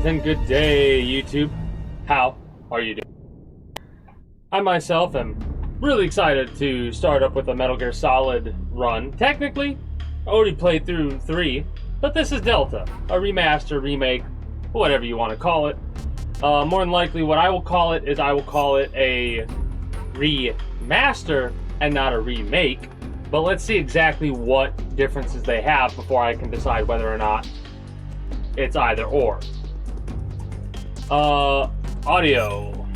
greetings and good day, YouTube. How are you doing? I myself am really excited to start up with a Metal Gear Solid run. Technically, I already played through 3, but this is Delta, a remaster, remake, whatever you want to call it. More than likely, what I will call it is I will call it a remaster and not a remake. But let's see exactly what differences they have before I can decide whether or not it's either or. Audio.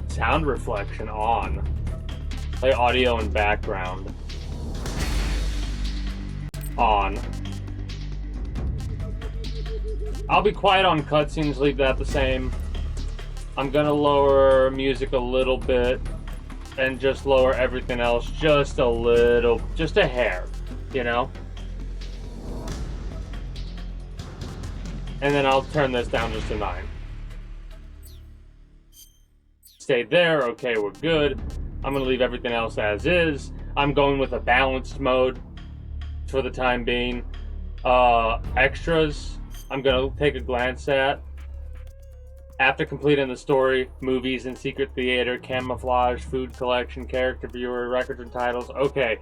Sound reflection on. Play audio and background. On. I'll be quiet on cutscenes, leave that the same. I'm gonna lower music a little bit and just lower everything else just a little, just a hair, you know? And then I'll turn this down just to 9. Stay there, okay, we're good. I'm gonna leave everything else as is. I'm going with a balanced mode for the time being. Extras, I'm gonna take a glance at. After completing the story, movies and secret theater, camouflage, food collection, character viewer, records and titles. Okay,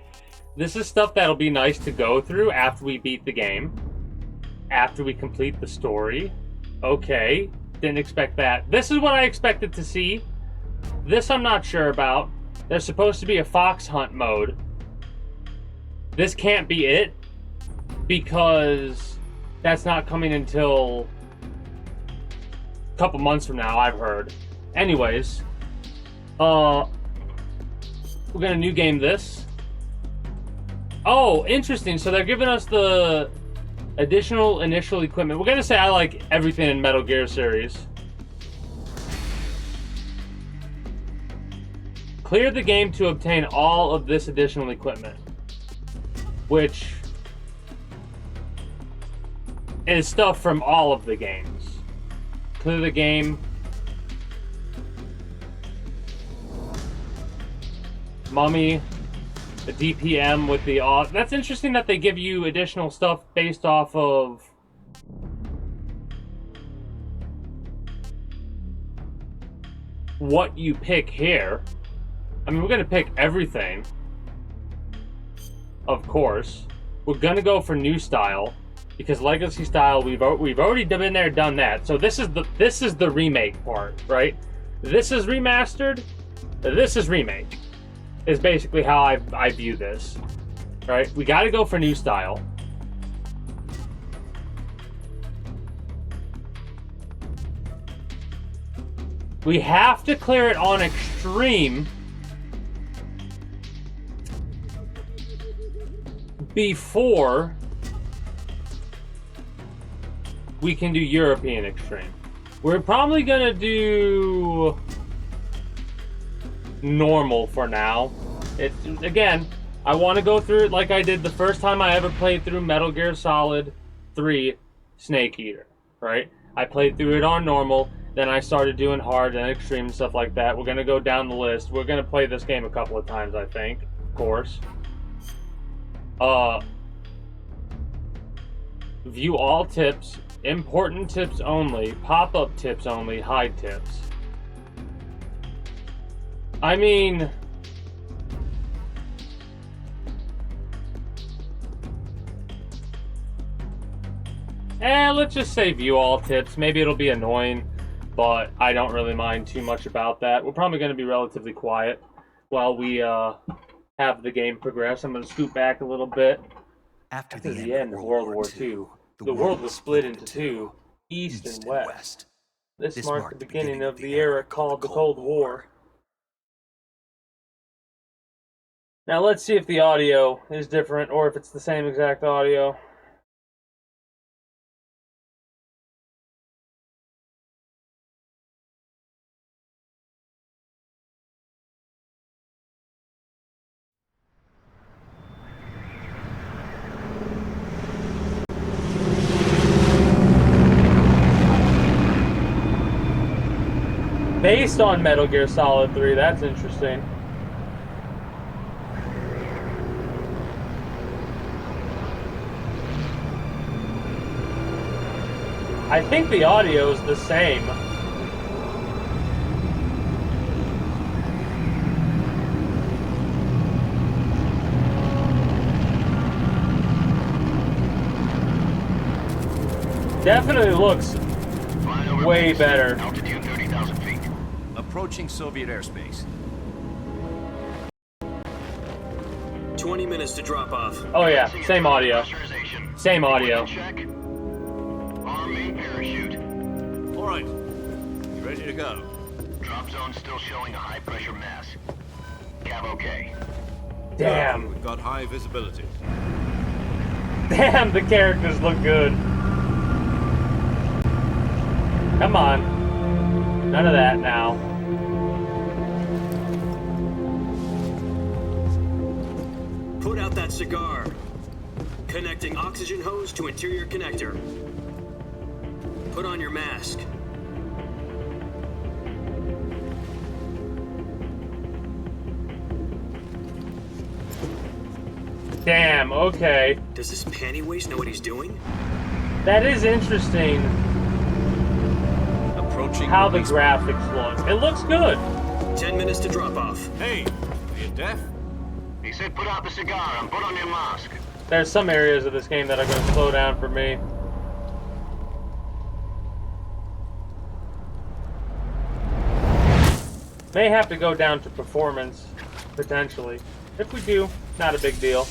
this is stuff that'll be nice to go through after we beat the game. After we complete the story. Okay, didn't expect that. This is what I expected to see. This I'm not sure about. There's supposed to be a fox hunt mode. This can't be it, because that's not coming until a couple months from now, I've heard. Anyways, we're gonna new game this. Oh, interesting. So they're giving us the additional initial equipment. We're gonna say I like everything in Metal Gear series. Clear the game to obtain all of this additional equipment, which is stuff from all of the games. Clear the game. Mummy. The DPM with the... That's interesting that they give you additional stuff based off of... what you pick here. I mean, we're going to pick everything. Of course. We're going to go for new style. Because legacy style, we've already been there, done that. So this is the remake part, right? This is remastered. This is remake. Is basically how I view this, right? We got to go for new style. We have to clear it on extreme before we can do European extreme. We're probably gonna do normal for now. It's, again, I want to go through it like I did the first time I ever played through Metal Gear Solid 3 Snake Eater, right? I played through it on normal, then I started doing hard and extreme and stuff like that. We're going to go down the list. We're going to play this game a couple of times, I think, of course. View all tips, important tips only, pop-up tips only, hide tips. I mean, let's just say view all tips. Maybe it'll be annoying, but I don't really mind too much about that. We're probably going to be relatively quiet while we have the game progress. I'm going to scoot back a little bit. After the end of World War II, the world was split into two, East and West. This marked the beginning of the era called the Cold War. Now let's see if the audio is different or if it's the same exact audio. Based on Metal Gear Solid 3, that's interesting. I think the audio is the same. Definitely looks way better. Altitude 30,000 feet. Approaching Soviet airspace. 20 minutes to drop off. Oh yeah, same audio. Same audio. Check. Arm main parachute. All right. You ready to go? Drop zone still showing a high pressure mass. Cav okay. Damn. We've got high visibility. Damn, the characters look good. Come on. None of that now. Put out that cigar. Connecting oxygen hose to interior connector. Put on your mask. Damn, okay. Does this panty waste know what he's doing? That is interesting Approaching how the release. graphics look. It looks good. 10 minutes to drop off. Hey, are you deaf? He said put out the cigar and put on your mask. There's some areas of this game that are going to slow down for me. May have to go down to performance, potentially. If we do, not a big deal.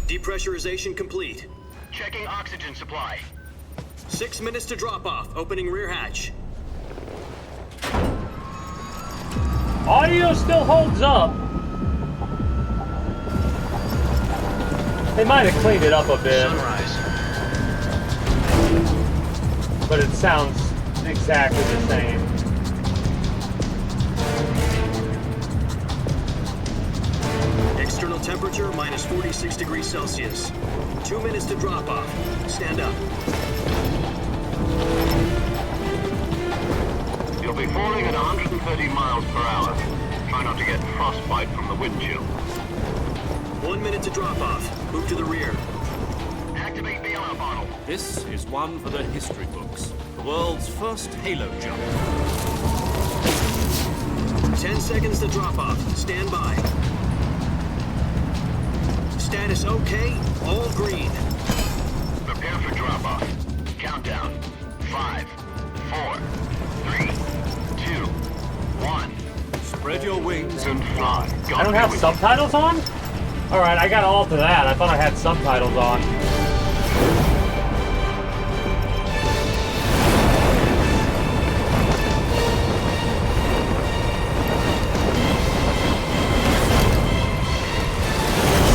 Depressurization complete. Checking oxygen supply. 6 minutes to drop off. Opening rear hatch. Audio still holds up. They might have cleaned it up a bit, Sunrise. but it sounds exactly the same. External temperature minus 46 degrees Celsius. 2 minutes to drop off. Stand up. You'll be falling at 130 miles per hour. Try not to get frostbite from the wind chill. 1 minute to drop off. Move to the rear. Activate the air bottle. This is one for the history books. The world's first halo jump. 10 seconds to drop off. Stand by. Status okay. All green. Prepare for drop off. Countdown. 5, 4, 3, 2, 1. Spread your wings And fly. I don't have subtitles on? Alright, I got all to that. I thought I had subtitles on.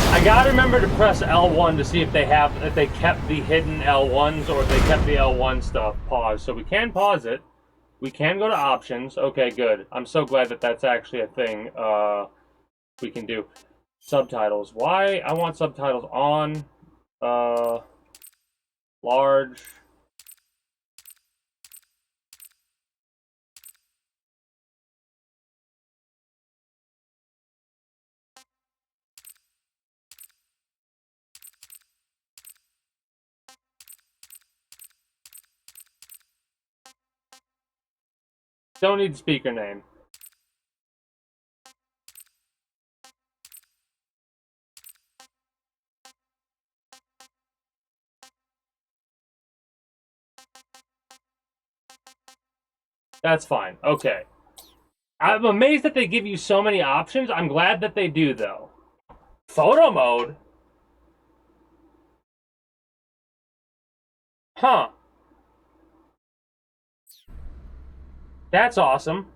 I gotta remember to press L1 to see if they kept the hidden L1s or if they kept the L1 stuff paused. So we can pause it. We can go to options. Okay, good. I'm so glad that that's actually a thing we can do. Subtitles. Why? I want subtitles on. Large. Don't need speaker name. That's fine. Okay. I'm amazed that they give you so many options. I'm glad that they do, though. Photo mode? Huh. That's awesome.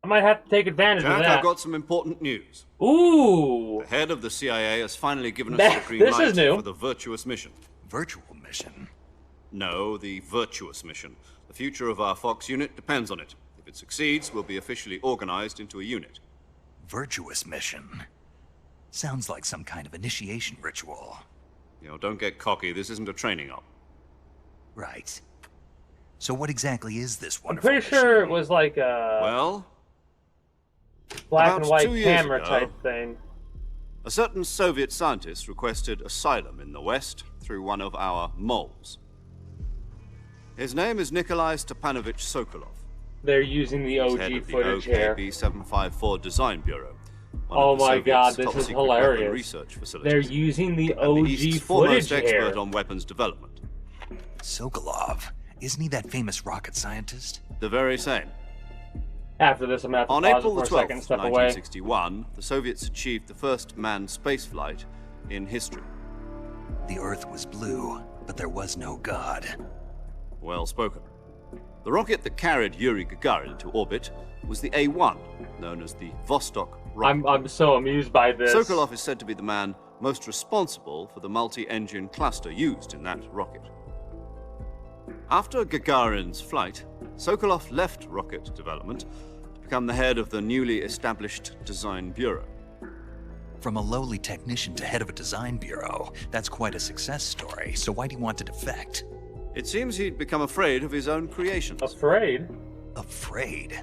I might have to take advantage of Jack, that. I've got some important news. Ooh. The head of the CIA has finally given us That- the green this light is new. for the virtuous mission. Virtual mission? No, the virtuous mission. The future of our Fox unit depends on it. If it succeeds, we'll be officially organized into a unit. Virtuous mission? Sounds like some kind of initiation ritual. You know, don't get cocky. This isn't a training op. Right. So what exactly is this I'm wonderful pretty sure it was like a Well, black about and white 2 years camera ago- type thing. A certain Soviet scientist requested asylum in the West through one of our moles. His name is Nikolai Stepanovich Sokolov. They're using the He's OG head of the footage here. OKB 754 Design Bureau. One Oh of the my god, Soviets' this top is secret weapon hilarious. research facilities. They're using the And the OG East's foremost footage here. expert on weapons development. Sokolov. Isn't he that famous rocket scientist? The very same. After this, I'm gonna have to On pause April it the for a 12th, second, step away. 1961, the Soviets achieved the first manned spaceflight in history. The Earth was blue, but there was no God. Well spoken. The rocket that carried Yuri Gagarin to orbit was the A1, known as the Vostok rocket. I'm so amused by this. Sokolov is said to be the man most responsible for the multi-engine cluster used in that rocket. After Gagarin's flight, Sokolov left rocket development to become the head of the newly established Design Bureau. From a lowly technician to head of a design bureau, that's quite a success story. So why do you want to defect? It seems he'd become afraid of his own creations. Afraid? Afraid?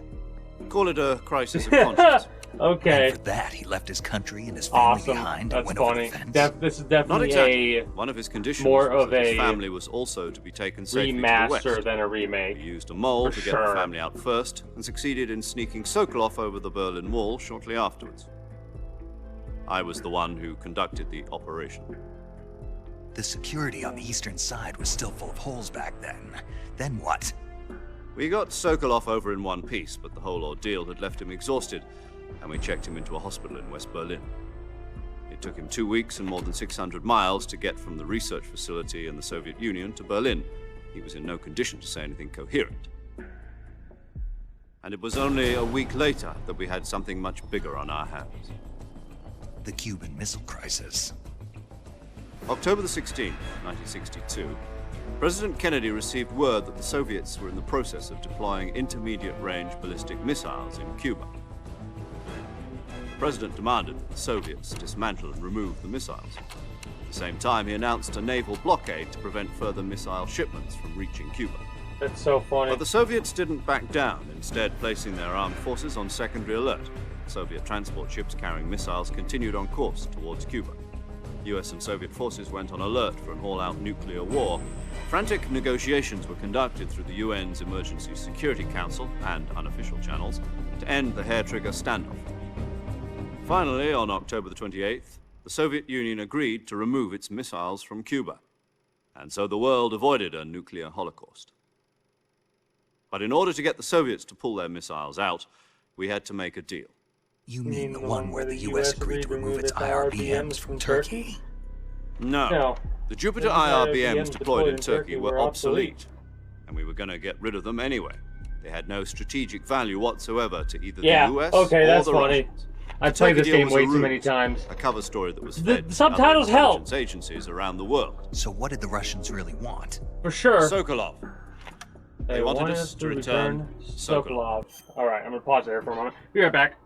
Call it a crisis of conscience. Okay. And for that, he left his country and his family Awesome. behind and That's went funny. over the fence. This is Not definitely exactly. a One of his conditions more was of that his a family was also to be taken safely to the West. remaster than a He remake. used a mole For to get sure. the family out first and succeeded in sneaking Sokolov over the Berlin Wall shortly afterwards. I was the one who conducted the operation. The security on the eastern side was still full of holes back then. Then what? We got Sokolov over in one piece, but the whole ordeal had left him exhausted, and we checked him into a hospital in West Berlin. It took him 2 weeks and more than 600 miles to get from the research facility in the Soviet Union to Berlin. He was in no condition to say anything coherent. And it was only a week later that we had something much bigger on our hands. The Cuban Missile Crisis. October the 16th, 1962, President Kennedy received word that the Soviets were in the process of deploying intermediate-range ballistic missiles in Cuba. The President demanded that the Soviets dismantle and remove the missiles. At the same time, he announced a naval blockade to prevent further missile shipments from reaching Cuba. That's so funny. But the Soviets didn't back down, instead placing their armed forces on secondary alert. Soviet transport ships carrying missiles continued on course towards Cuba. US and Soviet forces went on alert for an all-out nuclear war. Frantic negotiations were conducted through the UN's Emergency Security Council and unofficial channels to end the hair-trigger standoff. Finally, on October the 28th, the Soviet Union agreed to remove its missiles from Cuba. And so the world avoided a nuclear holocaust. But in order to get the Soviets to pull their missiles out, we had to make a deal. You mean the one where the US agreed to remove its IRBMs from Turkey? No. The Jupiter Those IRBMs deployed in Turkey were obsolete, and we were going to get rid of them anyway. They had no strategic value whatsoever to either the US okay, or that's the funny. Russians. I've The played Turkey this deal game was a way too ruse, many times. A cover story that was The fed to subtitles other help. intelligence agencies around the world. So what did the Russians really want? For sure. Sokolov. They wanted us to return Sokolov. Alright, I'm gonna pause there for a moment. Be right back.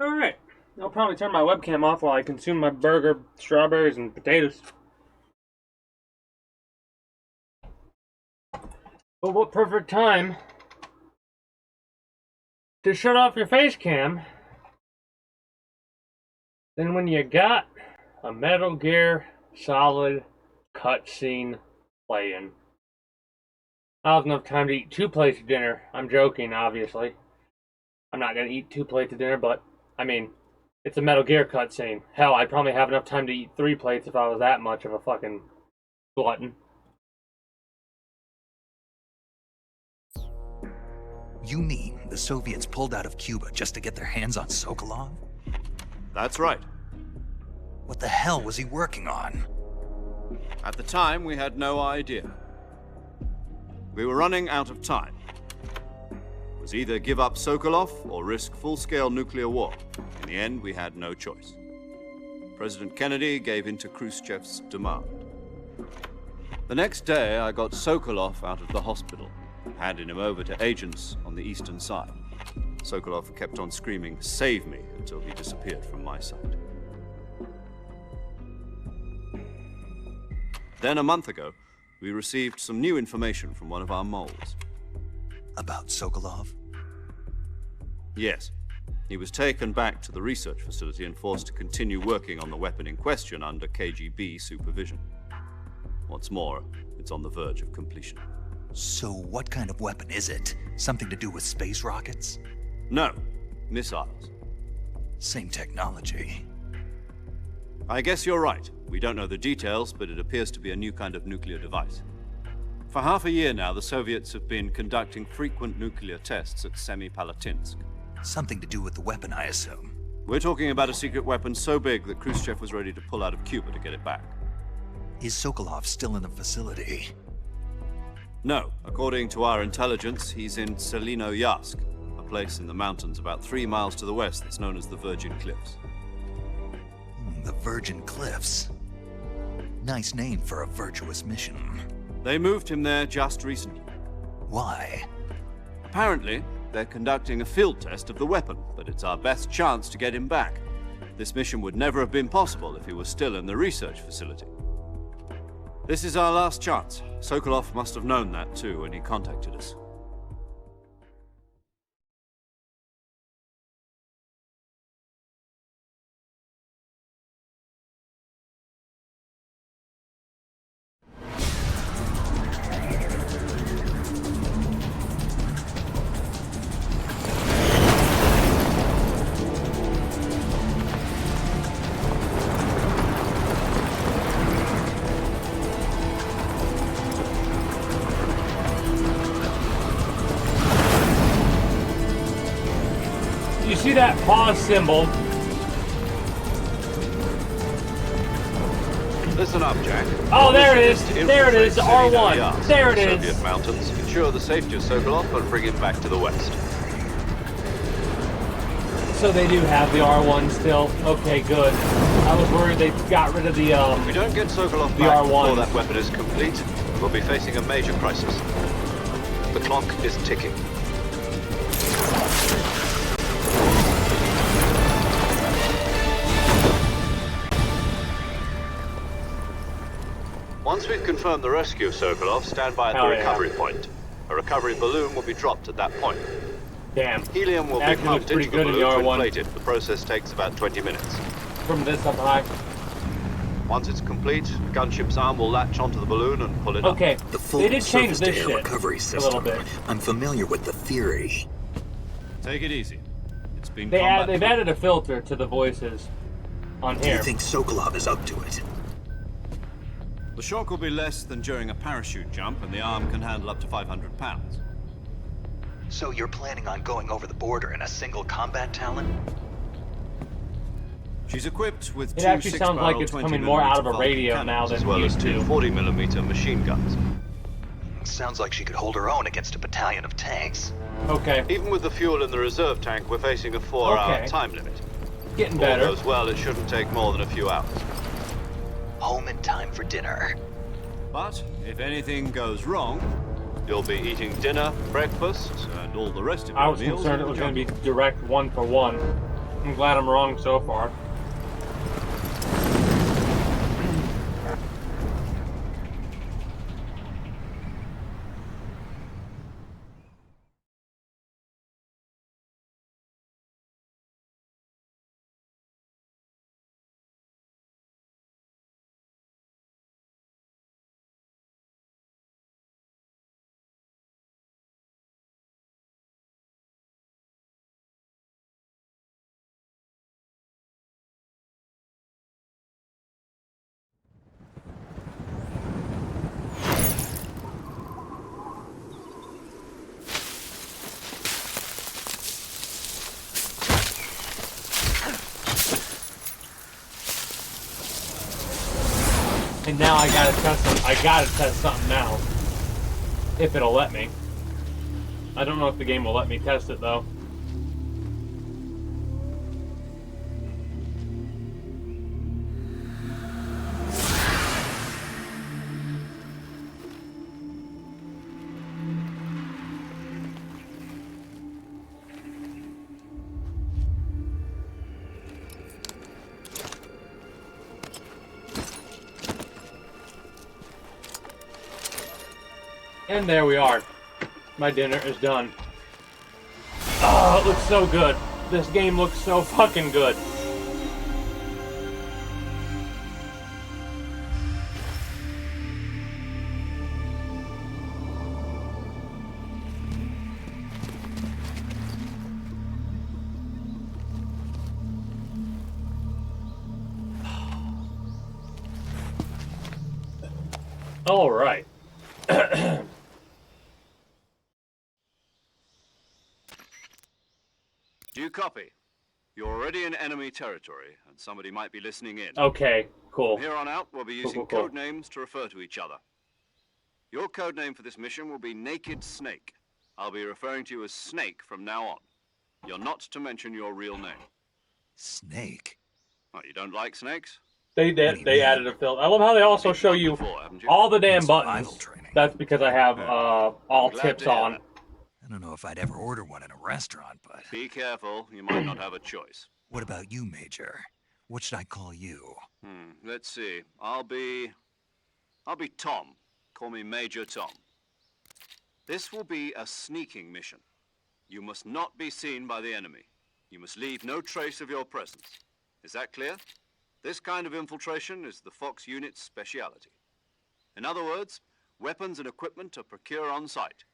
Alright. I'll probably turn my webcam off while I consume my burger, strawberries, and potatoes. But what perfect time to shut off your face cam than when you got a Metal Gear Solid cutscene playing. I'll have enough time to eat 2 plates of dinner. I'm joking, obviously. I'm not gonna eat 2 plates of dinner, but, I mean, it's a Metal Gear cutscene. Hell, I'd probably have enough time to eat 3 plates if I was that much of a fucking glutton. You mean the Soviets pulled out of Cuba just to get their hands on Sokolov? That's right. What the hell was he working on? At the time, we had no idea. We were running out of time. It was either give up Sokolov or risk full-scale nuclear war. In the end, we had no choice. President Kennedy gave in to Khrushchev's demand. The next day, I got Sokolov out of the hospital, handed him over to agents on the eastern side. Sokolov kept on screaming, "Save me," until he disappeared from my sight. Then a month ago, we received some new information from one of our moles. About Sokolov? Yes. He was taken back to the research facility and forced to continue working on the weapon in question under KGB supervision. What's more, it's on the verge of completion. So what kind of weapon is it? Something to do with space rockets? No, missiles. Same technology. I guess you're right. We don't know the details, but it appears to be a new kind of nuclear device. For half a year now, the Soviets have been conducting frequent nuclear tests at Semipalatinsk. Something to do with the weapon, I assume. We're talking about a secret weapon so big that Khrushchev was ready to pull out of Cuba to get it back. Is Sokolov still in the facility? No. According to our intelligence, he's in Selino-Yarsk, a place in the mountains about 3 miles to the west that's known as the Virgin Cliffs. The Virgin Cliffs. Nice name for a virtuous mission. They moved him there just recently. Why? Apparently, they're conducting a field test of the weapon, but it's our best chance to get him back. This mission would never have been possible if he was still in the research facility. This is our last chance. Sokolov must have known that too when he contacted us. You see that pause symbol? Listen up, Jack. Oh, there it is. To There it is. infiltrate R1. Selino-Yarsk, There it the is. Soviet mountains, ensure the safety of Sokolov and bring him back to the west. So they do have the R1 still. Okay, good. I was worried they got rid of the If we don't get Sokolov the back R1. before that weapon is complete, we'll be facing a major crisis. The clock is ticking. Once we've confirmed the rescue of Sokolov, stand by at Hell the yeah. recovery point. A recovery balloon will be dropped at that point. Damn. Helium will be Actually looks pumped pretty into the good in the balloon to R1. inflate it. The process takes about 20 minutes. From this up high. Once it's complete, the gunship's arm will latch onto the balloon and pull it up. Okay, The full they did change this surface-to-air shit recovery a system. little bit. I'm familiar with the theory. Take it easy. It's been They've combat. added a filter to the voices on Do you here. think Sokolov is up to it? The shock will be less than during a parachute jump, and the arm can handle up to 500 pounds. So you're planning on going over the border in a single combat Talon? She's equipped with It two actually sounds like 6-barrel it's coming more 20mm out of a Vulcan radio cannons, now than as well it as used two to. 40mm machine guns. Sounds like she could hold her own against a battalion of tanks. Okay, Even with the fuel in the reserve tank, we're facing a 4-hour Okay. time limit. getting If all better. goes well, it shouldn't take more than a few hours. Home in time for dinner. But if anything goes wrong, You'll be eating dinner, breakfast. and all the rest of I your was meals concerned in it was the going to be jungle. direct 1-for-1. I'm glad I'm wrong so far. And now I gotta test something. I gotta test something now. If it'll let me. I don't know if the game will let me test it though. And there we are. My dinner is done. Oh, it looks so good. This game looks so fucking good. All right. Do you copy? You're already in enemy territory, and somebody might be listening in. Okay, cool. From here on out, we'll be using Cool. code names to refer to each other. Your code name for this mission will be Naked Snake. I'll be referring to you as Snake from now on. You're not to mention your real name. Snake? Oh, you don't like snakes? They What do did. you They mean? added a filter. I love how they also show you Before, haven't you? all the damn In survival buttons. training. That's because I have all I'm glad tips to hear on. that. I don't know if I'd ever order one in a restaurant, but... Be careful, you might not have a choice. What about you, Major? What should I call you? Let's see. I'll be Tom. Call me Major Tom. This will be a sneaking mission. You must not be seen by the enemy. You must leave no trace of your presence. Is that clear? This kind of infiltration is the Fox unit's speciality. In other words, weapons and equipment are procured on site.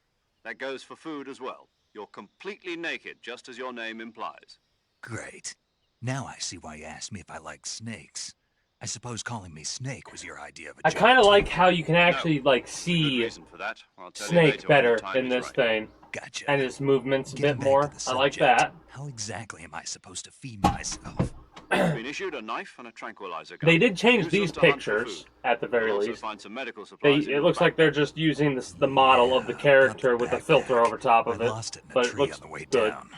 That goes for food as well. You're completely naked, just as your name implies. Great. Now I see why you asked me if I like snakes. I suppose calling me Snake was your idea of a I joke, kind of too. like how you can actually like Good see reason for that. I'll tell you Snake later when the better time in is this right. thing, Gotcha. and his movements a Getting bit back more. to the I like subject, that. How exactly am I supposed to feed myself? You've been issued a knife and a tranquilizer gun. They did change Use them these to hunt for pictures food. at the very You'll also least. find some medical They, supplies in it your looks like backpack. they're just using the model of the Yeah, character got the with the filter backpack. over top of I it, lost it in a but it tree looks on the way good. down.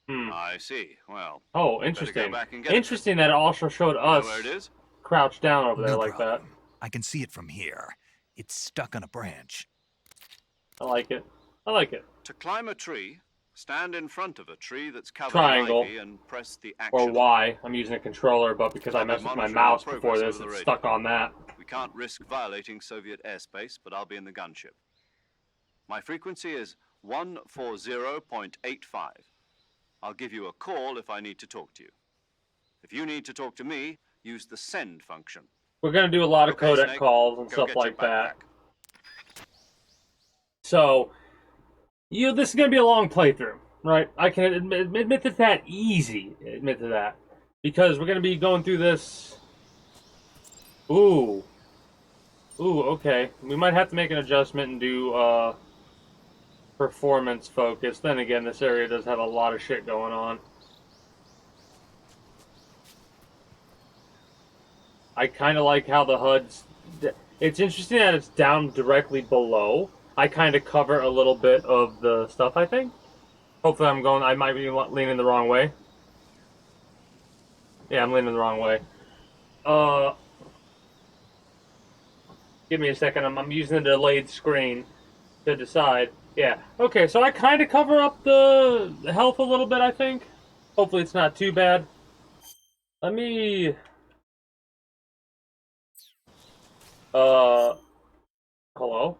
I see. Well, Oh, you'd better go interesting. back and get it. Interesting that it also showed You know us where it is? crouched down over there No like problem. I can see it from here. It's stuck on a branch. that. I like it. I like it. To climb a tree, stand in front of a tree that's covered Triangle. in ivy and press the action. Or Y. I'm using a controller, but because I I'll be messed with my monitoring mouse your before progress this, over the it's radio. stuck on that. We can't risk violating Soviet airspace, but I'll be in the gunship. My frequency is 140.85. I'll give you a call if I need to talk to you. If you need to talk to me, use the send function. We're gonna do a lot of Okay, codec Snake, calls and go stuff get your like that. backpack. So, this is gonna be a long playthrough, right? I can admit that easy. Admit to that, because we're gonna be going through this. Ooh, okay. We might have to make an adjustment and do performance focus. Then again, this area does have a lot of shit going on. I kind of like how the HUD's... It's interesting that it's down directly below. I kind of cover a little bit of the stuff, I think. Hopefully I might be leaning the wrong way. Yeah, I'm leaning the wrong way. Give me a second. I'm using the delayed screen to decide. Yeah. Okay, so I kind of cover up the health a little bit, I think. Hopefully it's not too bad. Let me... Hello?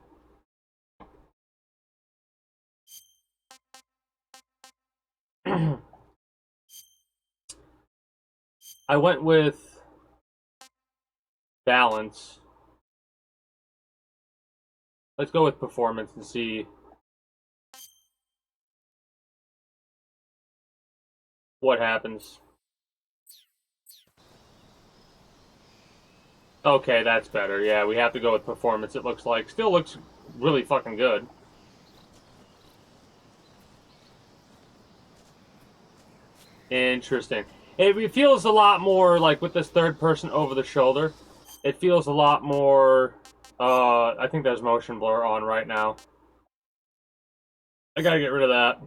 I went with balance. Let's go with performance and see what happens. Okay, that's better. Yeah, we have to go with performance, it looks like. Still looks really fucking good. Interesting. It feels a lot more like with this third person over the shoulder. It feels a lot more. I think there's motion blur on right now. I gotta get rid of that.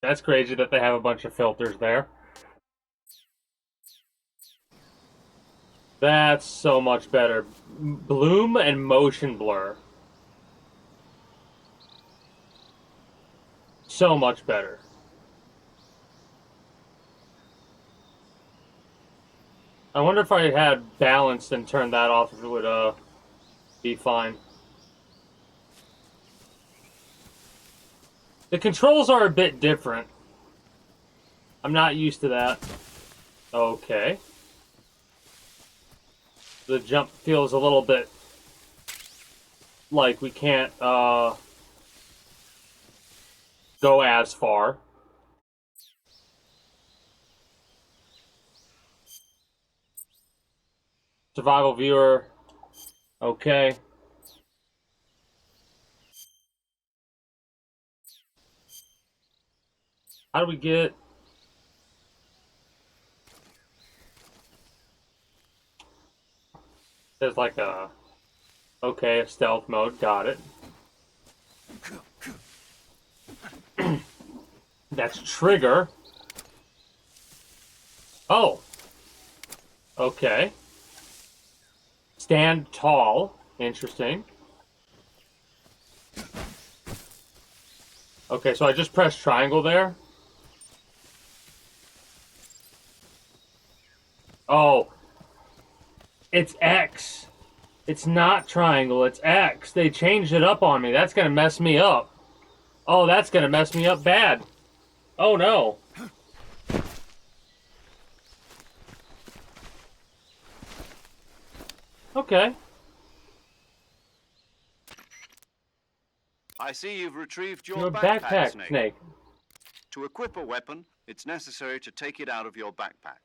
That's crazy that they have a bunch of filters there. That's so much better. Bloom and motion blur. So much better. I wonder if I had balanced and turned that off if it would be fine. The controls are a bit different. I'm not used to that. Okay. The jump feels a little bit like we can't go as far. Survival viewer. Okay. How do we get... There's like a... Okay, a stealth mode. Got it. That's trigger. Oh. Okay. Stand tall. Interesting. Okay, so I just pressed triangle there. Oh. It's X. It's not triangle, it's X. They changed it up on me. That's gonna mess me up. Oh, that's gonna mess me up bad. Oh no. Okay. I see you've retrieved your Your backpack, backpack, Snake. To equip a weapon, it's necessary to take it out of your backpack.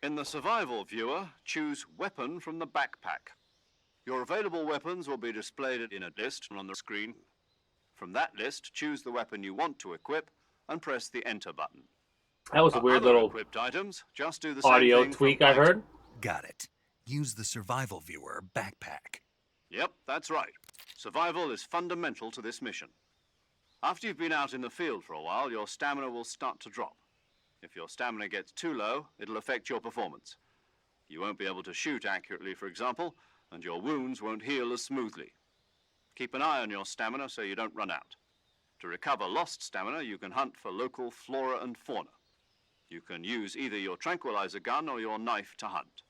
In the survival viewer, choose Weapon from the backpack. Your available weapons will be displayed in a list on the screen. From that list, choose the weapon you want to equip and press the Enter button. That was a For weird other little equipped items, just do the audio same thing tweak from I heard. Got it. Use the survival viewer backpack. Yep, that's right. Survival is fundamental to this mission. After you've been out in the field for a while, your stamina will start to drop. If your stamina gets too low, it'll affect your performance. You won't be able to shoot accurately, for example, and your wounds won't heal as smoothly. Keep an eye on your stamina so you don't run out. To recover lost stamina, you can hunt for local flora and fauna. You can use either your tranquilizer gun or your knife to hunt.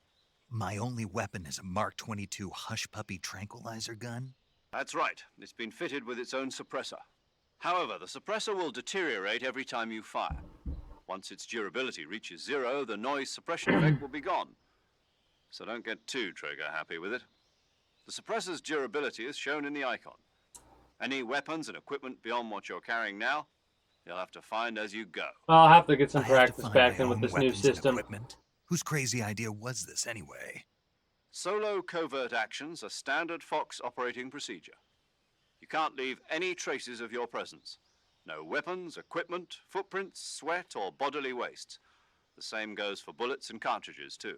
My only weapon is a Mark 22 Hush Puppy tranquilizer gun? That's right. It's been fitted with its own suppressor. However, the suppressor will deteriorate every time you fire. Once its durability reaches 0, the noise suppression effect will be gone. So don't get too trigger happy with it. The suppressor's durability is shown in the icon. Any weapons and equipment beyond what you're carrying now, you'll have to find as you go. I'll have to get some I have to practice find back my in with own this new weapons and system. equipment. Whose crazy idea was this anyway? Solo covert actions are standard Fox operating procedure. You can't leave any traces of your presence. No weapons, equipment, footprints, sweat, or bodily wastes. The same goes for bullets and cartridges, too.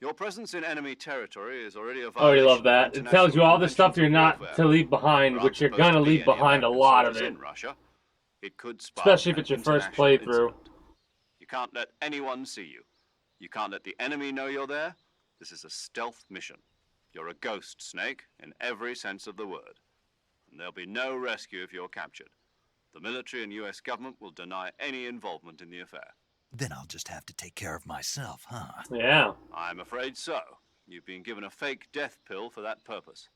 Your presence in enemy territory is already a I already violation love of that. It tells you all the stuff you're not to leave behind, which you're gonna leave behind a lot of it. In Russia. It could spark Especially if an it's your first international playthrough. incident. You can't let anyone see you. You can't let the enemy know you're there. This is a stealth mission. You're a ghost, Snake, in every sense of the word. And there'll be no rescue if you're captured. The military and US government will deny any involvement in the affair. Then I'll just have to take care of myself, huh? Yeah. I'm afraid so. You've been given a fake death pill for that purpose.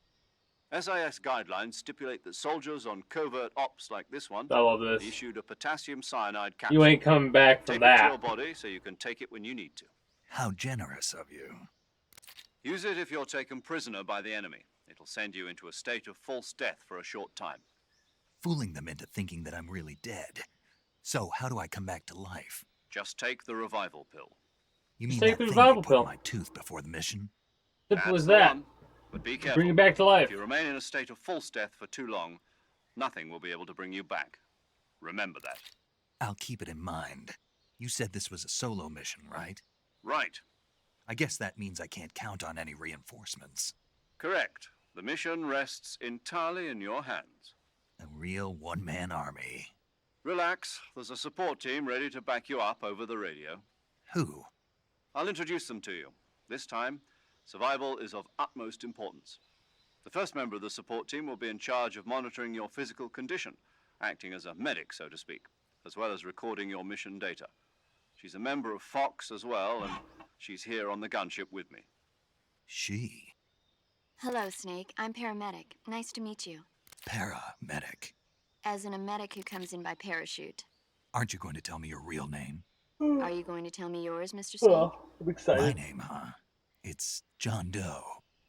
SIS guidelines stipulate that soldiers on covert ops like this one I love are this. issued a potassium cyanide capsule. You ain't coming back from Take it to your that. body so you can take it when you need to. How generous of you. Use it if you're taken prisoner by the enemy. It'll send you into a state of false death for a short time. Fooling them into thinking that I'm really dead. So how do I come back to life? Just take the revival pill. You mean take that the thing you revival put in pill. my tooth before the mission? Simple That's as the that. one. But be careful. Bring you back to life. If you remain in a state of false death for too long, nothing will be able to bring you back. Remember that. I'll keep it in mind. You said this was a solo mission, right? Right. I guess that means I can't count on any reinforcements. Correct. The mission rests entirely in your hands. A real one-man army. Relax. There's a support team ready to back you up over the radio. Who? I'll introduce them to you. This time, survival is of utmost importance. The first member of the support team will be in charge of monitoring your physical condition, acting as a medic, so to speak, as well as recording your mission data. She's a member of Fox as well, and she's here on the gunship with me. She. Hello, Snake. I'm paramedic. Nice to meet you. Paramedic. As in a medic who comes in by parachute. Aren't you going to tell me your real name? Are you going to tell me yours, Mr. Snake? Oh, I'm excited. My name, huh? It's John Doe.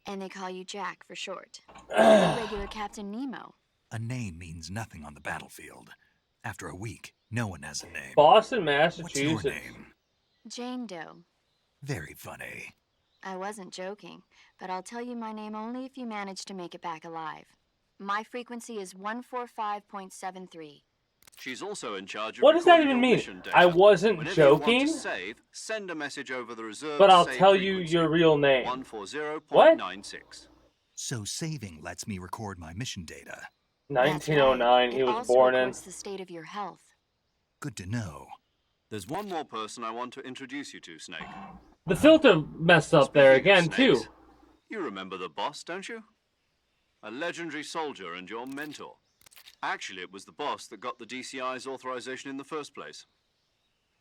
And they call you Jack for short. Regular Captain Nemo. A name means nothing on the battlefield. After a week, no one has a name. Boston, What's your Massachusetts. name? Jane Doe. Very funny. I wasn't joking, but I'll tell you my name only if you manage to make it back alive. My frequency is 145.73. She's also in charge of What does that recording even your mean? mission data. I wasn't Whenever joking, you want to save, send a message over the reserve but I'll save tell you frequency, your real name. 140.96. So saving lets me record my mission data. That's 1909, right. he was It also born in. records the state of your health. Good to know. There's one more person I want to introduce you to, Snake. The filter messed up there Speaking of again, too. snakes, you remember the boss, don't you? A legendary soldier and your mentor. Actually, it was the boss that got the DCI's authorization in the first place.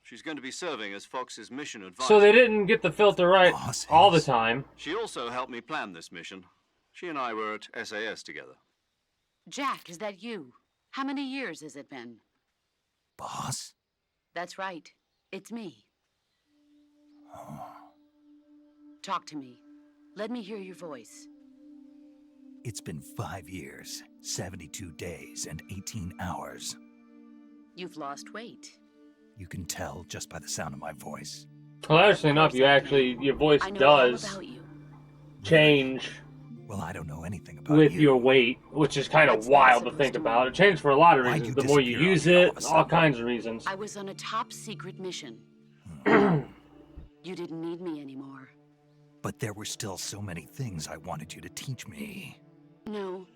She's going to be serving as Fox's mission advisor. So they didn't get the filter right Boss all the is- time. She also helped me plan this mission. She and I were at SAS together. Jack, is that you? How many years has it been? Boss? That's right. It's me. Talk to me. Let me hear your voice. It's been 5 years, 72 days, and 18 hours. You've lost weight. You can tell just by the sound of my voice. Well, actually enough, your voice I know all does about you. change Well, I don't know anything about with you. your weight, which is kind of What's that wild to supposed think to about. mean? It changed for a lot of Why'd reasons. you The more you disappear on use me all it, of a all sudden? kinds of reasons. I was on a top secret mission. You didn't need me anymore. But there were still so many things I wanted you to teach me. No,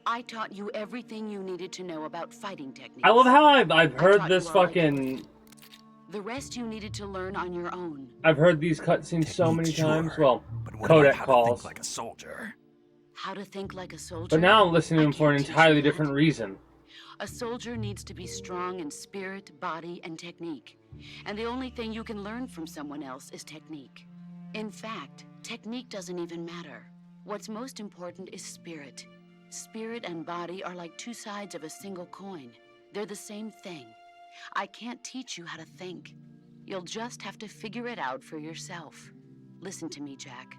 I taught you everything you needed to know about fighting techniques. I love how I've I heard taught this you all I fucking... The rest you needed to learn on your own. I've heard these cutscenes so many Technique, times. sure, Well, but what codec about how to calls. think like a soldier? How to think like a soldier. But now I'm listening to I him for an can't teach entirely you that. different reason. A soldier needs to be strong in spirit, body, and technique. And the only thing you can learn from someone else is technique. In fact, technique doesn't even matter. What's most important is spirit. Spirit and body are like two sides of a single coin. They're the same thing. I can't teach you how to think. You'll just have to figure it out for yourself. Listen to me, Jack.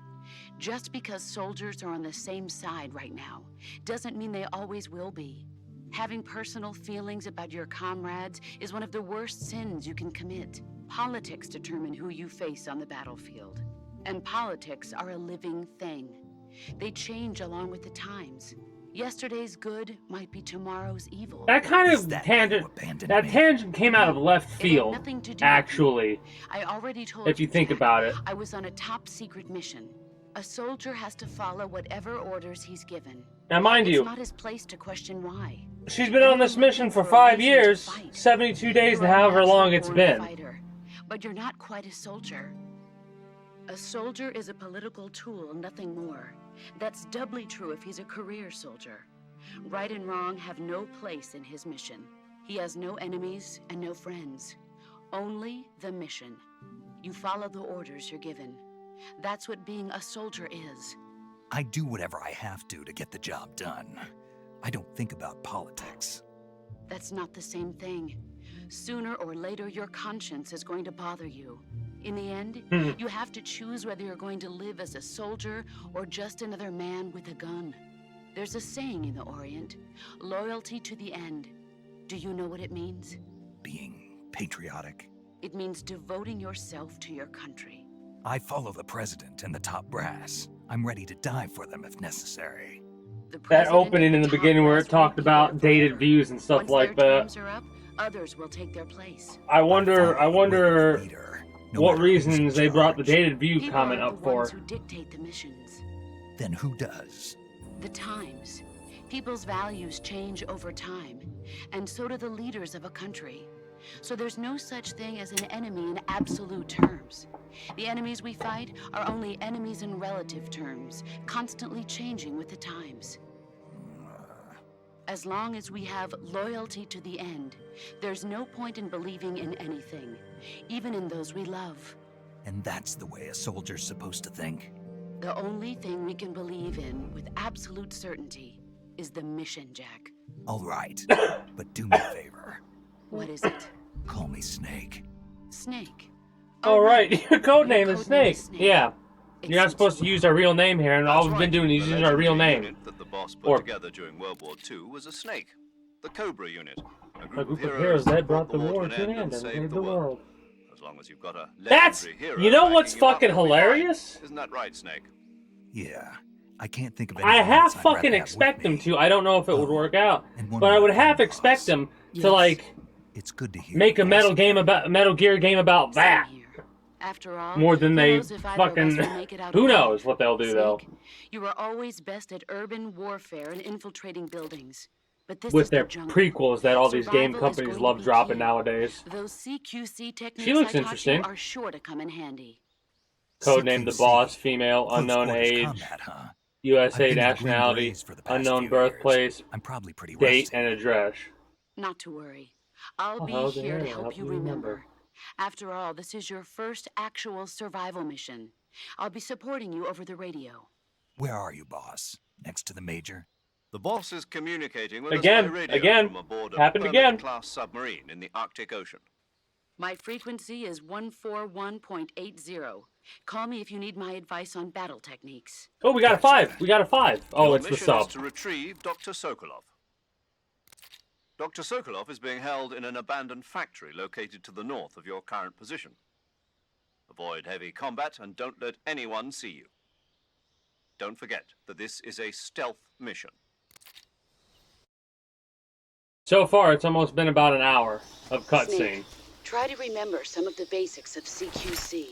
Just because soldiers are on the same side right now doesn't mean they always will be. Having personal feelings about your comrades is one of the worst sins you can commit. Politics determine who you face on the battlefield. And politics are a living thing. They change along with the times. Yesterday's good might be tomorrow's evil. That kind Is of that tangent, why you abandoned that me? tangent came out of left It had field, nothing to do with actually, me. I already told if you think Jack. about it. I was on a top secret mission. A soldier has to follow whatever orders he's given. Now, mind It's you, not his place to question why. she's been on this mission for 5 years, 72 days, and however long it's been. Fighter, but you're not quite a soldier. A soldier is a political tool, nothing more. That's doubly true if he's a career soldier. Right and wrong have no place in his mission. He has no enemies and no friends. Only the mission. You follow the orders you're given. That's what being a soldier is. I do whatever I have to get the job done. I don't think about politics. That's not the same thing. Sooner or later, your conscience is going to bother you. In the end, you have to choose whether you're going to live as a soldier or just another man with a gun. There's a saying in the Orient, loyalty to the end. Do you know what it means? Being patriotic. It means devoting yourself to your country. I follow the president and the top brass. I'm ready to die for them if necessary. That opening in the beginning where it talked about dated views and stuff like that. Up, others will take their place. I wonder No what matter reasons who's in they brought the charge. dated view People comment are up the for. ones who dictate the missions. Then who does? The times. People's values change over time, and so do the leaders of a country. So there's no such thing as an enemy in absolute terms. The enemies we fight are only enemies in relative terms, constantly changing with the times. As long as we have loyalty to the end, there's no point in believing in anything, even in those we love. And that's the way a soldier's supposed to think? The only thing we can believe in with absolute certainty is the mission, Jack. All right, but do me a favor. What is it? Call me Snake. Snake. All right, your code name Your is code Snake. Snake. Yeah, It you're not suits supposed to you. use our real name here, and all That's we've been right. doing is The using our real legendary name. unit that the boss put Or- together during World War II was a snake, the Cobra unit. A group of heroes that brought the war to an end and saved the world. As long as you've got a That's, legendary hero you know backing what's you up, fucking you'll be fine. hilarious? Isn't that right, Snake? Yeah, I can't think of I anything half else I'd rather fucking have expect with them me. to. I don't know if it would work out, And one but I more would half thing, expect boss. them Yes. to like It's good to hear. make a boss. Metal Gear game about Same that. here. After all, More than who they knows if either of us fucking. will make it out Who alive. knows what they'll do though Snake, you were always best at urban warfare and infiltrating buildings. But this with is their the jungle. prequels that all these game Survival is companies going to love be dropping key. nowadays. Those CQC techniques She looks I taught interesting. you are sure to come in handy. Codenamed the CQC. boss, female, Close unknown quarters age, combat, huh? I've USA been in the Green nationality, Berets for the past unknown few birthplace, years. I'm probably pretty date, rusty. and address. Not to worry. I'll Oh, be hell here to yeah, help you remember. After all, this is your first actual survival mission. I'll be supporting you over the radio. Where are you, boss? Next to the major? The boss is communicating with Again, us by radio again. from aboard a Happened again. class submarine in the Arctic Ocean. My frequency is 141.80. Call me if you need my advice on battle techniques. Oh, we got a 5. We got a 5. Oh, Your it's the mission sub. is to retrieve Dr. Sokolov. Dr. Sokolov is being held in an abandoned factory located to the north of your current position. Avoid heavy combat and don't let anyone see you. Don't forget that this is a stealth mission. So far, it's almost been about an hour of cutscene. Snake, try to remember some of the basics of CQC.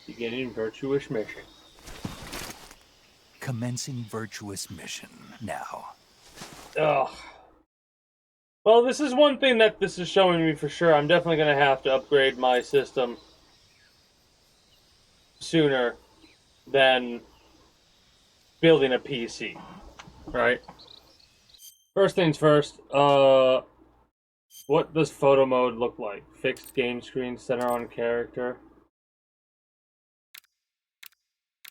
Beginning virtuous mission. Commencing virtuous mission. Now. Ugh. Well, this is one thing that this is showing me for sure. I'm definitely going to have to upgrade my system sooner than building a PC. Right? First things first, what does photo mode look like? Fixed game screen, center on character.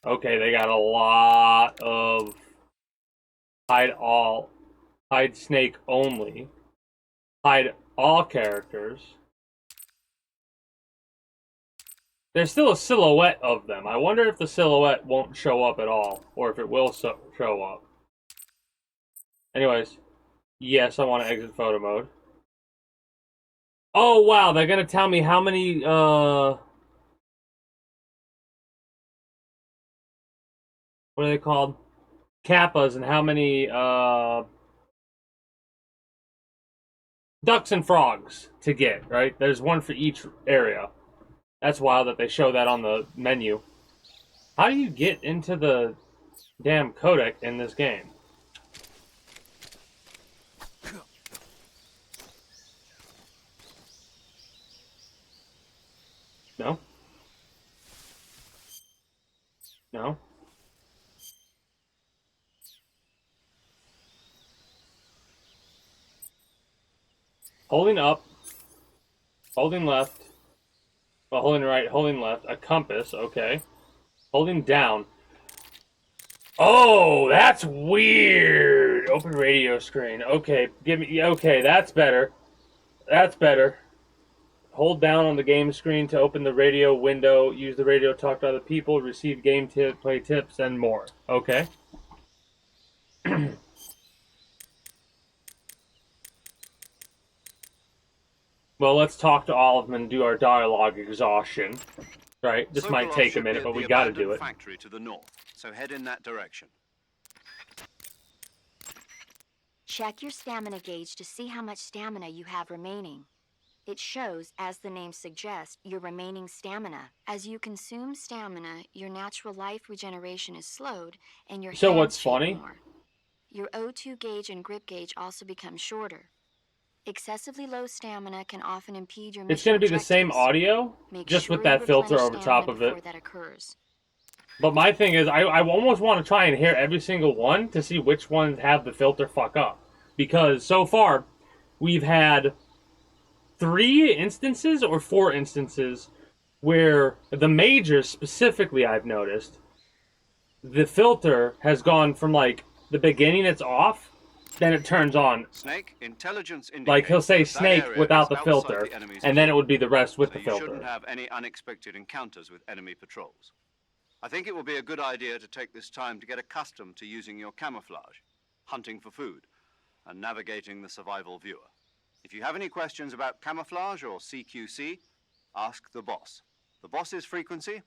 Okay, they got a lot of hide snake only, hide all characters. There's still a silhouette of them. I wonder if the silhouette won't show up at all, or if it will show up. Anyways, yes, I want to exit photo mode. Oh wow, they're gonna tell me how many what are they called? Kappas, and how many ducks and frogs to get, right? There's one for each area. That's wild that they show that on the menu. How do you get into the damn codec in this game? No? No? Holding up, holding left, well, holding right, holding left, a compass, okay. Holding down. Oh, that's weird. Open radio screen. Okay, give me. Okay, that's better. That's better. Hold down on the game screen to open the radio window. Use the radio to talk to other people. Receive game tip, play tips, and more. Okay. Well, let's talk to all of them and do our dialogue exhaustion. Right. This might Sokolov take a should be minute, at but the we got to do abandoned it. factory to the north, so head in that direction. Check your stamina gauge to see how much stamina you have remaining. It shows, as the name suggests, your remaining stamina. As you consume stamina, your natural life regeneration is slowed, and your So hands what's shake funny? more. Your O2 gauge and grip gauge also become shorter. Excessively low stamina can often impede your It's mission going to be the same objectives. audio, Make just sure with you that filter replenish over top stamina of it. before that occurs. But my thing is, I almost want to try and hear every single one to see which ones have the filter fuck up. Because so far, we've had 3 instances or 4 instances where the majors specifically, I've noticed, the filter has gone from like the beginning it's off, then it turns on. Snake, intelligence indicates Like he'll say that snake area without is the outside filter, the enemy's and then it field, would be the rest with so the you filter. shouldn't have any unexpected encounters with enemy patrols. I think it will be a good idea to take this time to get accustomed to using your camouflage, hunting for food, and navigating the survival viewer. If you have any questions about camouflage or CQC, ask the boss. The boss's frequency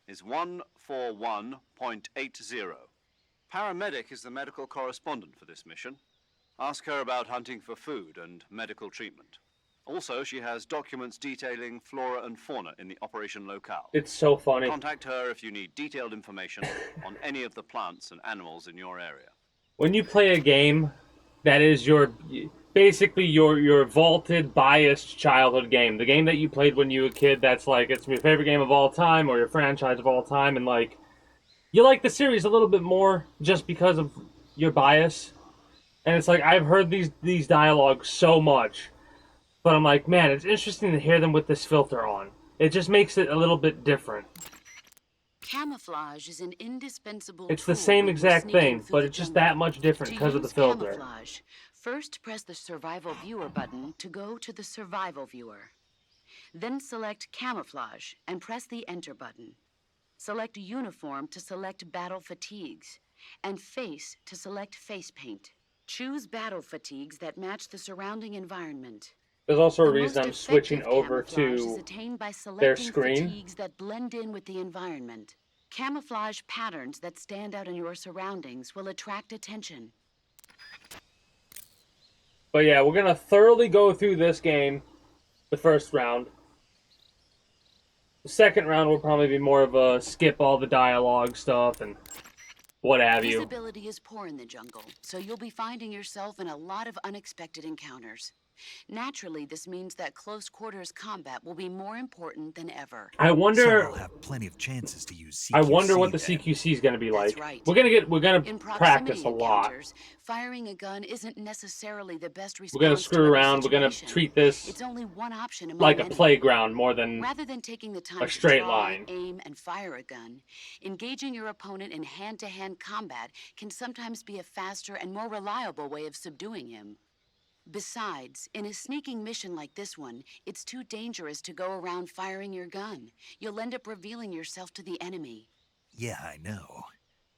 is 141.80. Paramedic is the medical correspondent for this mission. Ask her about hunting for food and medical treatment. Also, she has documents detailing flora and fauna in the operation locale. It's so funny. Contact her if you need detailed information on any of the plants and animals in your area. When you play a game that is basically your vaulted, biased childhood game, the game that you played when you were a kid, that's like it's your favorite game of all time or your franchise of all time, and like you like the series a little bit more just because of your bias. And it's like I've heard these dialogues so much, but I'm like, man, it's interesting to hear them with this filter on. It just makes it a little bit different. Camouflage is an indispensable It's the tool same when you're exact sneaking thing, through but the it's just jungle. that much different To because of the use filter. camouflage, first press the Survival Viewer button to go to the Survival Viewer. Then select Camouflage and press the Enter button. Select Uniform to select Battle Fatigues, and Face to select Face Paint. Choose battle fatigues that match the surrounding environment. There's also a The reason I'm most switching effective over camouflage is to attained by their selecting screen. fatigues that blend in with the environment. Camouflage patterns that stand out in your surroundings will attract attention. But yeah, we're gonna thoroughly go through this game, the first round. The second round will probably be more of a skip all the dialogue stuff and what have you. Visibility is poor in the jungle, so you'll be finding yourself in a lot of unexpected encounters. Naturally, this means that close quarters combat will be more important than ever. I So wonder. I'll have plenty of chances to use CQC I wonder what the then. CQC is gonna be That's like. right. We're gonna In practice proximity a lot. encounters, firing a gun isn't necessarily the best response We're gonna screw to every around. We're gonna situation. treat this It's only one option among like a many. playground more than Rather than taking the time a to straight try, line. aim, and fire a gun, engaging your opponent in hand-to-hand combat can sometimes be a faster and more reliable way of subduing him. Besides, in a sneaking mission like this one, it's too dangerous to go around firing your gun. You'll end up revealing yourself to the enemy. Yeah, I know.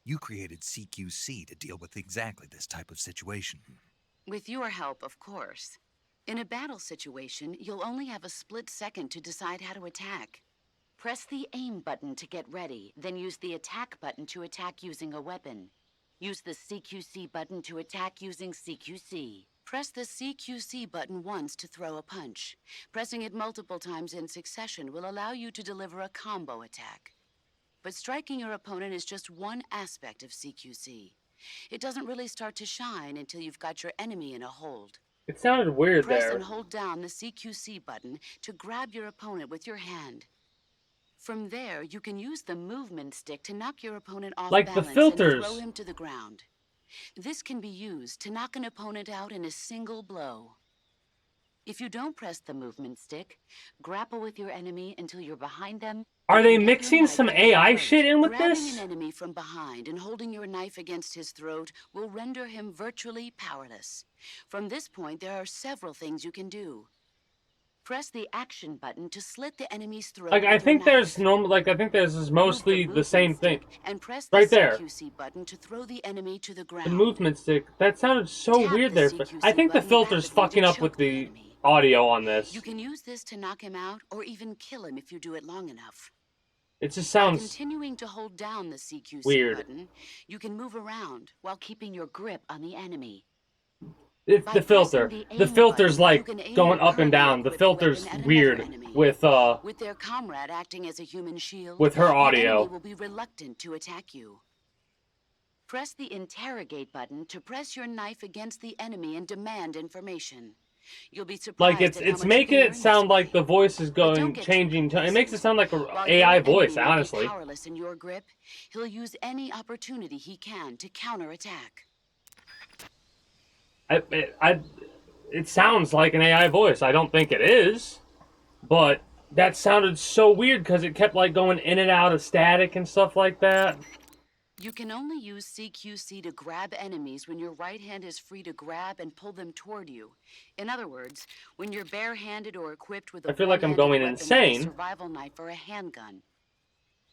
You created CQC to deal with exactly this type of situation. With your help, of course. In a battle situation, you'll only have a split second to decide how to attack. Press the aim button to get ready, then use the attack button to attack using a weapon. Use the CQC button to attack using CQC. Press the CQC button once to throw a punch. Pressing it multiple times in succession will allow you to deliver a combo attack. But striking your opponent is just one aspect of CQC. It doesn't really start to shine until you've got your enemy in a hold. It sounded weird Press there. and hold down the CQC button to grab your opponent with your hand. From there, you can use the movement stick to knock your opponent off Like the balance filters. and throw him to the ground. This can be used to knock an opponent out in a single blow. If you don't press the movement stick, grapple with your enemy until you're behind them. Are they and get your mixing knife some to their AI throat. shit in with Grabbing this? an enemy from behind and holding your knife against his throat will render him virtually powerless. From this point, there are several things you can do. Press the action button to slit the enemy's throat. Like, I with your think there's knife. normal. Like, I think this is mostly Move the same movement thing. stick And press the Right there. CQC button to throw the enemy to the ground. The movement stick. That sounded so Tap weird the there. CQC I think the button filter's rapidly fucking to up with choke the the enemy. audio on this. You can use this to knock him out or even kill him if you do it long enough. It just By sounds continuing to hold down the CQC weird. button, you can move around while keeping your grip on the enemy. It's By the filter. pressing the The aim filter's button, like you can aim going your up and currently down. The equipped filter's weapon at another weird enemy. With their comrade acting as a human shield, with her your audio. enemy will be reluctant to attack you. Press the interrogate button to press your knife against the enemy and demand information. You'll be surprised Like it's at how much you making can it learn sound this like way. the voice is But don't going get too changing. It makes it complacent. sound like a While AI your voice, enemy will honestly. be powerless in your grip, he'll use any opportunity he can to counterattack. It sounds like an AI voice. I don't think it is, but that sounded so weird because it kept like going in and out of static and stuff like that. You can only use CQC to grab enemies when your right hand is free to grab and pull them toward you. In other words, when you're barehanded or equipped with a I feel like I'm one-handed going weapon insane. like a survival knife or a handgun.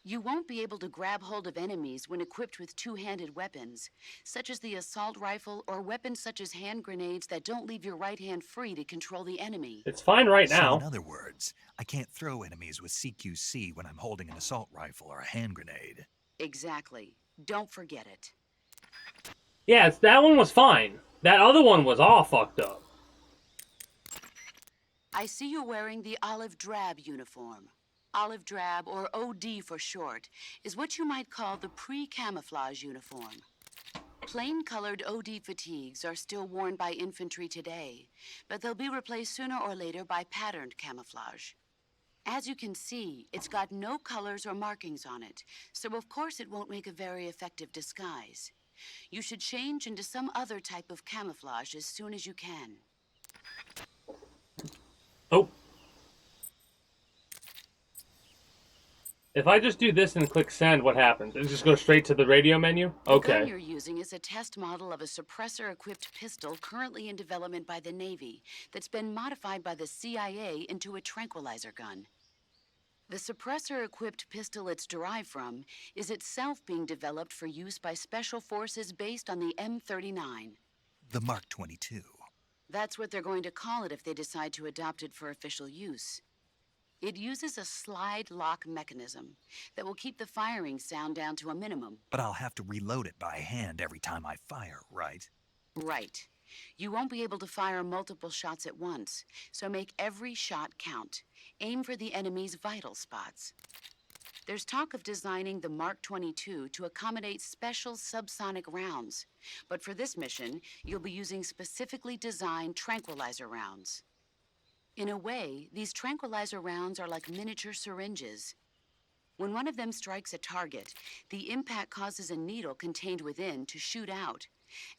You won't be able to grab hold of enemies when equipped with two-handed weapons, such as the assault rifle or weapons such as hand grenades that don't leave your right hand free to control the enemy. It's fine right So now. in other words, I can't throw enemies with CQC when I'm holding an assault rifle or a hand grenade. Exactly. Don't forget it. Yeah, that one was fine. That other one was all fucked up. I see you wearing the olive drab uniform. Olive drab, or OD for short, is what you might call the pre-camouflage uniform. Plain-colored OD fatigues are still worn by infantry today, but they'll be replaced sooner or later by patterned camouflage. As you can see, it's got no colors or markings on it, so of course it won't make a very effective disguise. You should change into some other type of camouflage as soon as you can. Oh. If I just do this and click send, what happens? It just goes straight to the radio menu? The gun Okay. you're using is a test model of a suppressor-equipped pistol currently in development by the Navy that's been modified by the CIA into a tranquilizer gun. The suppressor-equipped pistol it's derived from is itself being developed for use by special forces based on the M39. The Mark 22. That's what they're going to call it if they decide to adopt it for official use. It uses a slide lock mechanism that will keep the firing sound down to a minimum. But I'll have to reload it by hand every time I fire, right? Right. You won't be able to fire multiple shots at once, so make every shot count. Aim for the enemy's vital spots. There's talk of designing the Mark 22 to accommodate special subsonic rounds, but for this mission, you'll be using specifically designed tranquilizer rounds. In a way, these tranquilizer rounds are like miniature syringes. When one of them strikes a target, the impact causes a needle contained within to shoot out.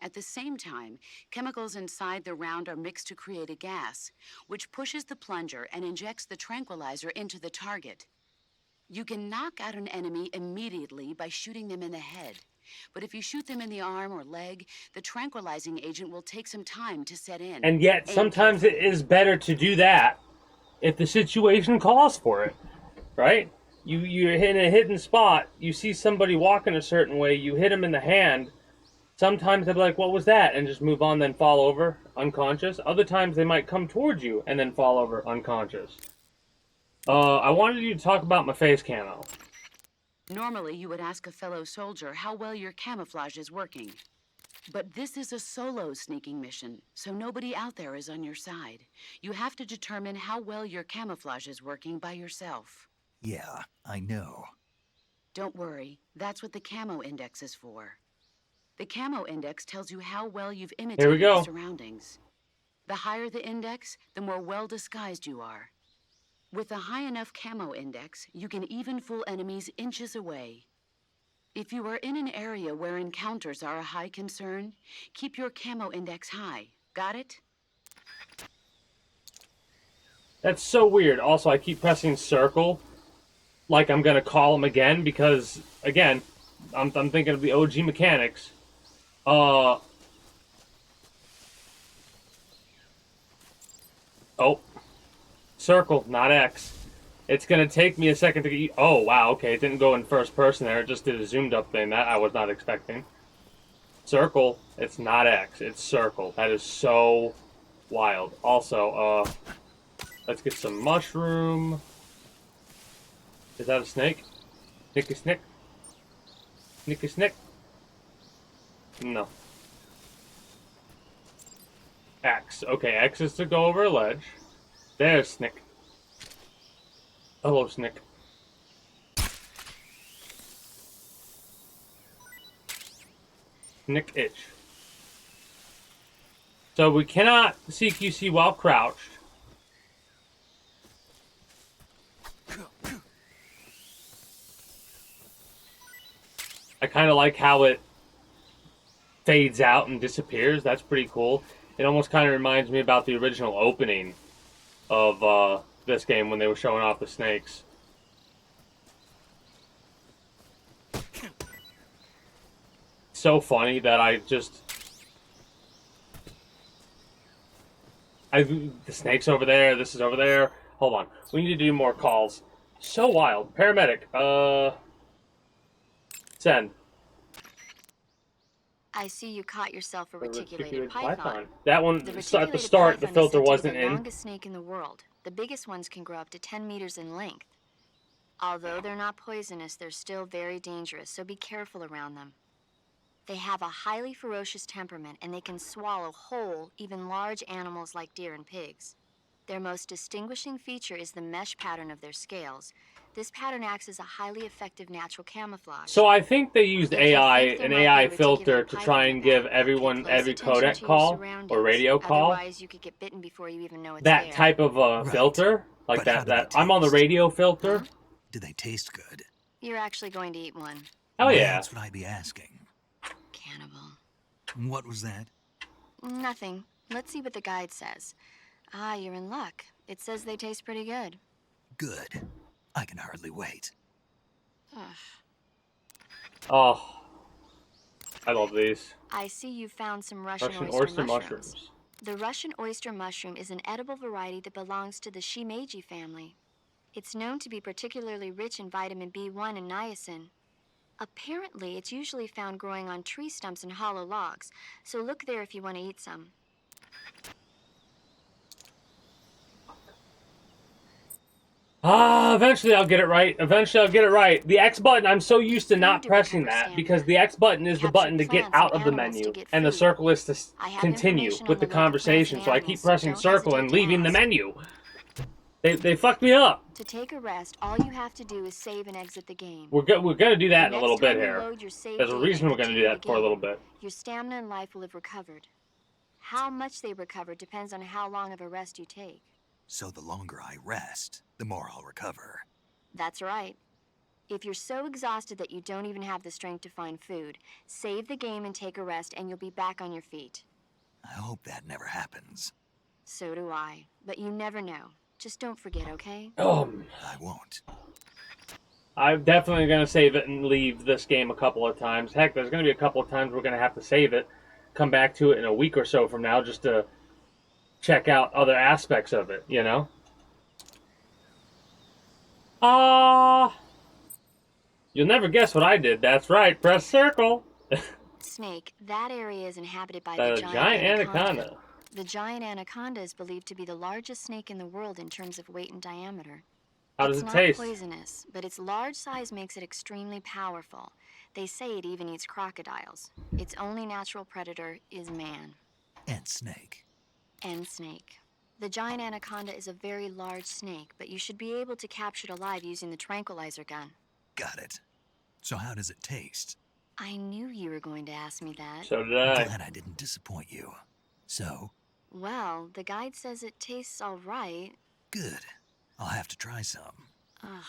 At the same time, chemicals inside the round are mixed to create a gas, which pushes the plunger and injects the tranquilizer into the target. You can knock out an enemy immediately by shooting them in the head. But if you shoot them in the arm or leg, the tranquilizing agent will take some time to set in. And yet, Aim sometimes it carefully. is better to do that if the situation calls for it, right? You're in a hidden spot, you see somebody walking a certain way, you hit them in the hand, Sometimes they'll be like, what was that? And just move on, then fall over unconscious. Other times they might come towards you and then fall over unconscious. I wanted you to talk about my face camo. Normally, you would ask a fellow soldier how well your camouflage is working. But this is a solo sneaking mission, so nobody out there is on your side. You have to determine how well your camouflage is working by yourself. Yeah, I know. Don't worry, that's what the camo index is for. The camo index tells you how well you've Here we imitated go. the surroundings. The higher the index, the more well disguised you are. With a high enough camo index, you can even fool enemies inches away. If you are in an area where encounters are a high concern, keep your camo index high. Got it? That's so weird. Also, I keep pressing circle like I'm gonna call him again because, again, I'm thinking of the OG mechanics. Oh. Circle, not X. It's gonna take me a second to get... Oh, wow, okay. It didn't go in first person there. It just did a zoomed up thing. That I was not expecting. Circle, it's not X. It's circle. That is so wild. Also, let's get some mushroom. Is that a snake? Nicky snick? Nicky snick? No. X. Okay, X is to go over a ledge. There's Snick. Hello, Snick. Snick itch. So we cannot CQC while crouched. I kind of like how it fades out and disappears. That's pretty cool. It almost kind of reminds me about the original opening of this game when they were showing off the snakes. So funny that the snake's over there, this is over there. Hold on. We need to do more calls. So wild. Paramedic. Send. I see you caught yourself a reticulated python. That one, The at the reticulated start, the python is filter said to be wasn't the in. longest snake in the world. The biggest ones can grow up to 10 meters in length. Although they're not poisonous, they're still very dangerous, so be careful around them. They have a highly ferocious temperament, and they can swallow whole, even large animals like deer and pigs. Their most distinguishing feature is the mesh pattern of their scales. This pattern acts as a highly effective natural camouflage. So I think they used If you AI, think there an might be AI a filter reticulated to python try in and the give back, everyone pay every close attention codec to your call or surroundings. radio call. Otherwise, you could get bitten before you even know it's That there. type of Right. filter, like But how that. do they I'm on the taste? radio filter. Do they taste good? You're actually going to eat one. Hell yeah. That's what I'd be asking. Cannibal. What was that? Nothing. Let's see what the guide says. Ah, you're in luck. It says they taste pretty good. Good. I can hardly wait. Ugh. Oh, I love these. I see you found some Russian Russian oyster oyster mushrooms. mushrooms. The Russian oyster mushroom is an edible variety that belongs to the Shimeji family. It's known to be particularly rich in vitamin B1 and niacin. Apparently, it's usually found growing on tree stumps and hollow logs, so look there if you want to eat some. Ah, eventually I'll get it right. Eventually I'll get it right. The X button, I'm so used to not Food to pressing recover that stamina. because the X button is the Capture button to get plants out and of the animals to menu, get and the food. circle is to I have continue information with on the the local conversation. plants So I and keep animals, pressing so don't circle and hesitate to leaving the ask. menu. They fucked me up. To take a rest, all you have to do is save and exit the game. We're gonna do that in The a little next bit time you here. load your save There's a data reason and we're gonna do continue that the for a little game, bit. Your stamina and life will have recovered. How much they recover depends on how long of a rest you take. So the longer I rest, the more I'll recover. That's right. If you're so exhausted that you don't even have the strength to find food, save the game and take a rest, and you'll be back on your feet. I hope that never happens. So do I. But you never know. Just don't forget, okay? I won't. I'm definitely gonna save it and leave this game a couple of times. Heck, there's gonna be a couple of times we're gonna have to save it, come back to it in a week or so from now just to check out other aspects of it, you know? You'll never guess what I did. That's right, press circle. Snake, that area is inhabited by The the giant anaconda. The giant anaconda is believed to be the largest snake in the world in terms of weight and diameter. How does It's it not taste? poisonous, but its large size makes it extremely powerful. They say it even eats crocodiles. Its only natural predator is man. And snake. And snake. The giant anaconda is a very large snake, but you should be able to capture it alive using the tranquilizer gun. Got it. So how does it taste? I knew you were going to ask me that. So did I. Glad I didn't disappoint you. So? Well, the guide says it tastes all right. Good. I'll have to try some. Ugh.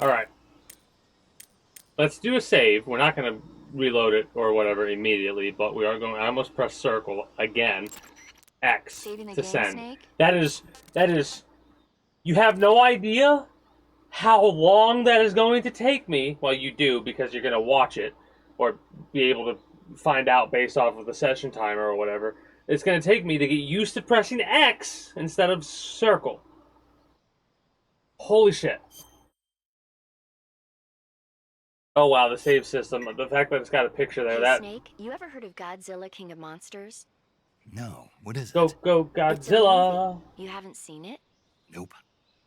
Alright. Let's do a save. We're not going to reload it or whatever immediately, but we are going... I almost pressed circle again. X Saving the to game, send. Snake? That is... You have no idea how long that is going to take me. Well, you do, because you're going to watch it or be able to find out based off of the session timer or whatever. It's going to take me to get used to pressing X instead of circle. Holy shit. Oh wow, the save system. The fact that it's got a picture there. Hey, that Snake, you ever heard of Godzilla, King of Monsters? No, what is Go it? go It's a Godzilla. movie. You haven't seen it? Nope.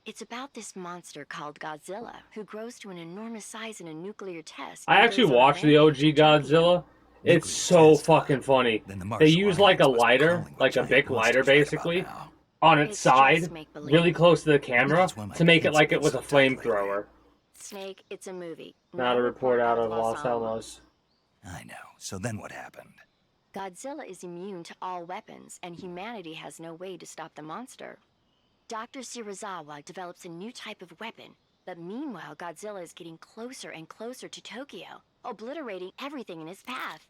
It's about this monster called Godzilla, who grows to an enormous size in a nuclear test. I and actually goes on a watched the OG rampage in Tokyo. Godzilla. It's Nuclear so test, huh? fucking funny. Then the They martial use like a arts must be lighter, calling like a giant big lighter monsters right about basically, now. on its It's side, just make-believe. really close to the camera, That's why my to make it pants like have it was a been so tight lately. flamethrower. Snake, it's a movie. Not a report out of Los Alamos. I know. So then what happened? Godzilla is immune to all weapons, and humanity has no way to stop the monster. Dr. Shirazawa develops a new type of weapon, but meanwhile Godzilla is getting closer and closer to Tokyo, obliterating everything in his path.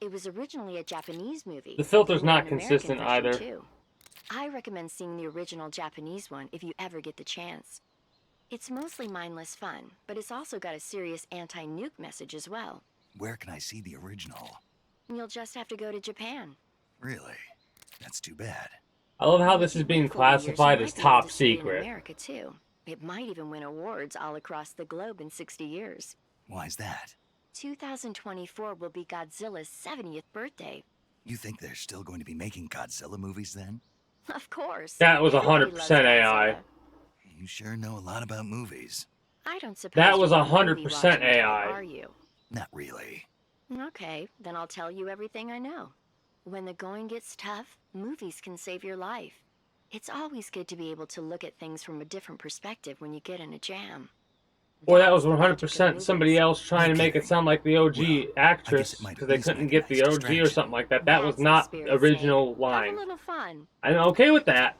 It was originally a Japanese movie. The filter's and then not an American consistent version, either. too. I recommend seeing the original Japanese one if you ever get the chance. It's mostly mindless fun, but it's also got a serious anti-nuke message as well. Where can I see the original? You'll just have to go to Japan. Really? That's too bad. I love how If this you is being wait 40 years, you classified might as be able top to see it in secret. America too. It might even win awards all across the globe in 60 years. Why's that? 2024 will be Godzilla's 70th birthday. You think they're still going to be making Godzilla movies then? Of course. That was Everybody 100% loves AI. Godzilla. You sure know a lot about movies. I don't suppose That was you're a movie 100% watching guy, AI. are you? Not really. Okay, then I'll tell you everything I know. When the going gets tough, movies can save your life. It's always good to be able to look at things from a different perspective when you get in a jam. Boy, that was That's the magic of 100% somebody movies. else trying to make it sound like the OG Well, I guess actress it might because at they least couldn't make a get the nice OG or distraction. something like that. That was That's the not spirit, original Snake. line. Have a little fun. I'm okay with that.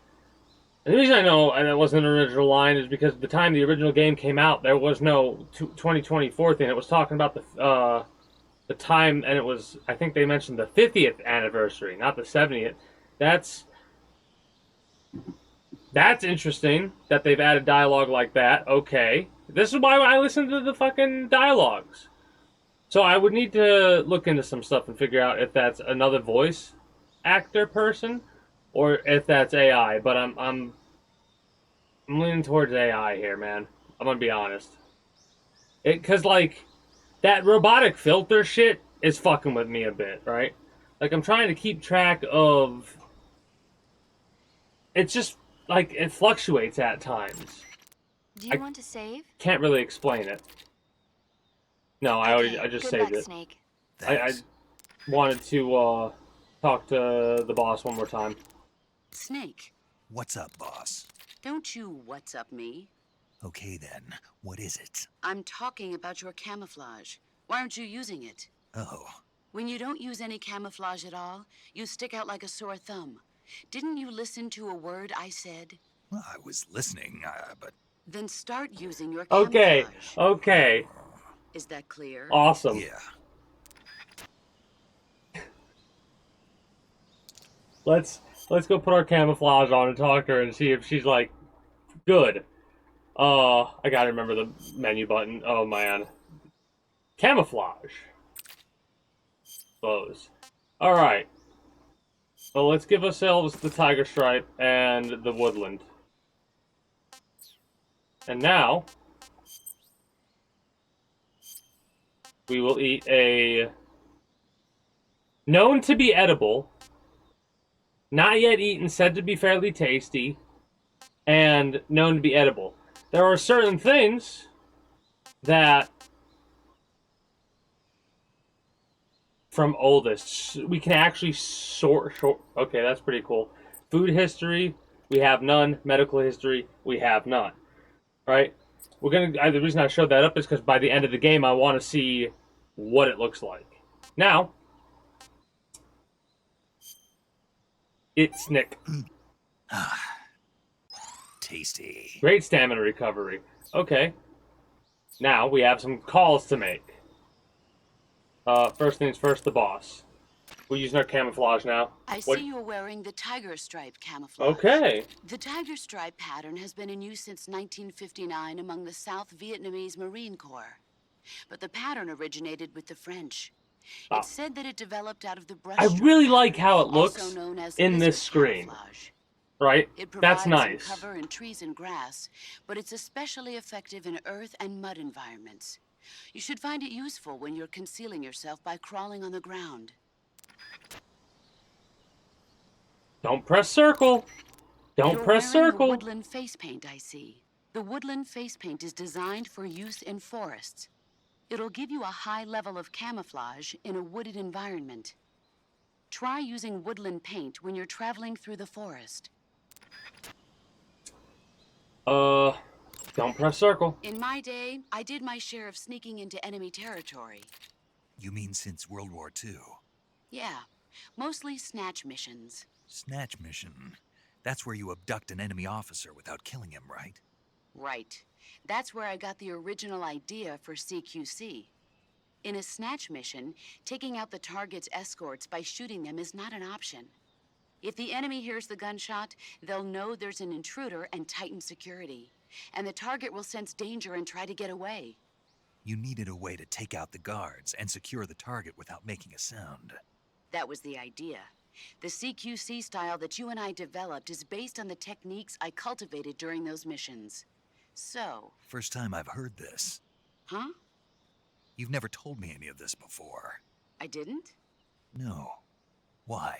And the reason I know that wasn't an original line is because the time the original game came out, there was no 2024 thing. It was talking about the time, and it was, I think they mentioned the 50th anniversary, not the 70th. That's interesting that they've added dialogue like that. Okay. This is why I listen to the fucking dialogues. So I would need to look into some stuff and figure out if that's another voice actor person or if that's AI. But I'm leaning towards AI here, man. I'm gonna be honest. Cause like that robotic filter shit is fucking with me a bit, right? Like I'm trying to keep track of. It's just like it fluctuates at times. Do you want to save? Can't really explain it. No, Okay, I just good saved luck, it. Snake. I Thanks. wanted to talk to the boss one more time. Snake, What's up, boss? don't you what's up me? Okay then, what is it? I'm talking about your camouflage. Why aren't you using it? Oh, When you don't use any camouflage at all, you stick out like a sore thumb. Didn't you listen to a word I said? well, I was listening, but Then start using your Okay, camouflage. okay, Is that clear? awesome. yeah. Let's go put our camouflage on and talk to her and see if she's like good. I gotta remember the menu button. Oh man, camouflage. Close. All right. So let's give ourselves the tiger stripe and the woodland. And now We will eat a known to be edible, not yet eaten, said to be fairly tasty, and known to be edible. There are certain things that from oldest we can actually sort. Okay, that's pretty cool. Food history, we have none. Medical history, we have none. Right? We're gonna. The reason I showed that up is because by the end of the game, I want to see what it looks like. Now, it's Nick. Tasty. Great stamina recovery. Okay. Now we have some calls to make. First things first, the boss. We're using our camouflage now. I What- see you're wearing the tiger stripe camouflage. Okay. The tiger stripe pattern has been in use since 1959 among the South Vietnamese Marine Corps. But the pattern originated with the French. Ah. It's said that it developed out of the I brushstroke really pattern, like how it also looks known as in this lizard screen. camouflage. Right? It That's provides nice. some cover in trees and grass, but it's especially effective in earth and mud environments. You should find it useful when you're concealing yourself by crawling on the ground. Don't press circle. Don't You're press wearing circle. The woodland face paint, I see. The woodland face paint is designed for use in forests. It'll give you a high level of camouflage in a wooded environment. Try using woodland paint when you're traveling through the forest. Don't press circle. In my day, I did my share of sneaking into enemy territory. You mean since World War II? Yeah, mostly snatch missions. Snatch mission. That's where you abduct an enemy officer without killing him, right? Right. That's where I got the original idea for CQC. In a snatch mission, taking out the target's escorts by shooting them is not an option. If the enemy hears the gunshot, they'll know there's an intruder and tighten security. And the target will sense danger and try to get away. You needed a way to take out the guards and secure the target without making a sound. That was the idea. The CQC style that you and I developed is based on the techniques I cultivated during those missions. So... First time I've heard this. Huh? You've never told me any of this before. I didn't? No. Why?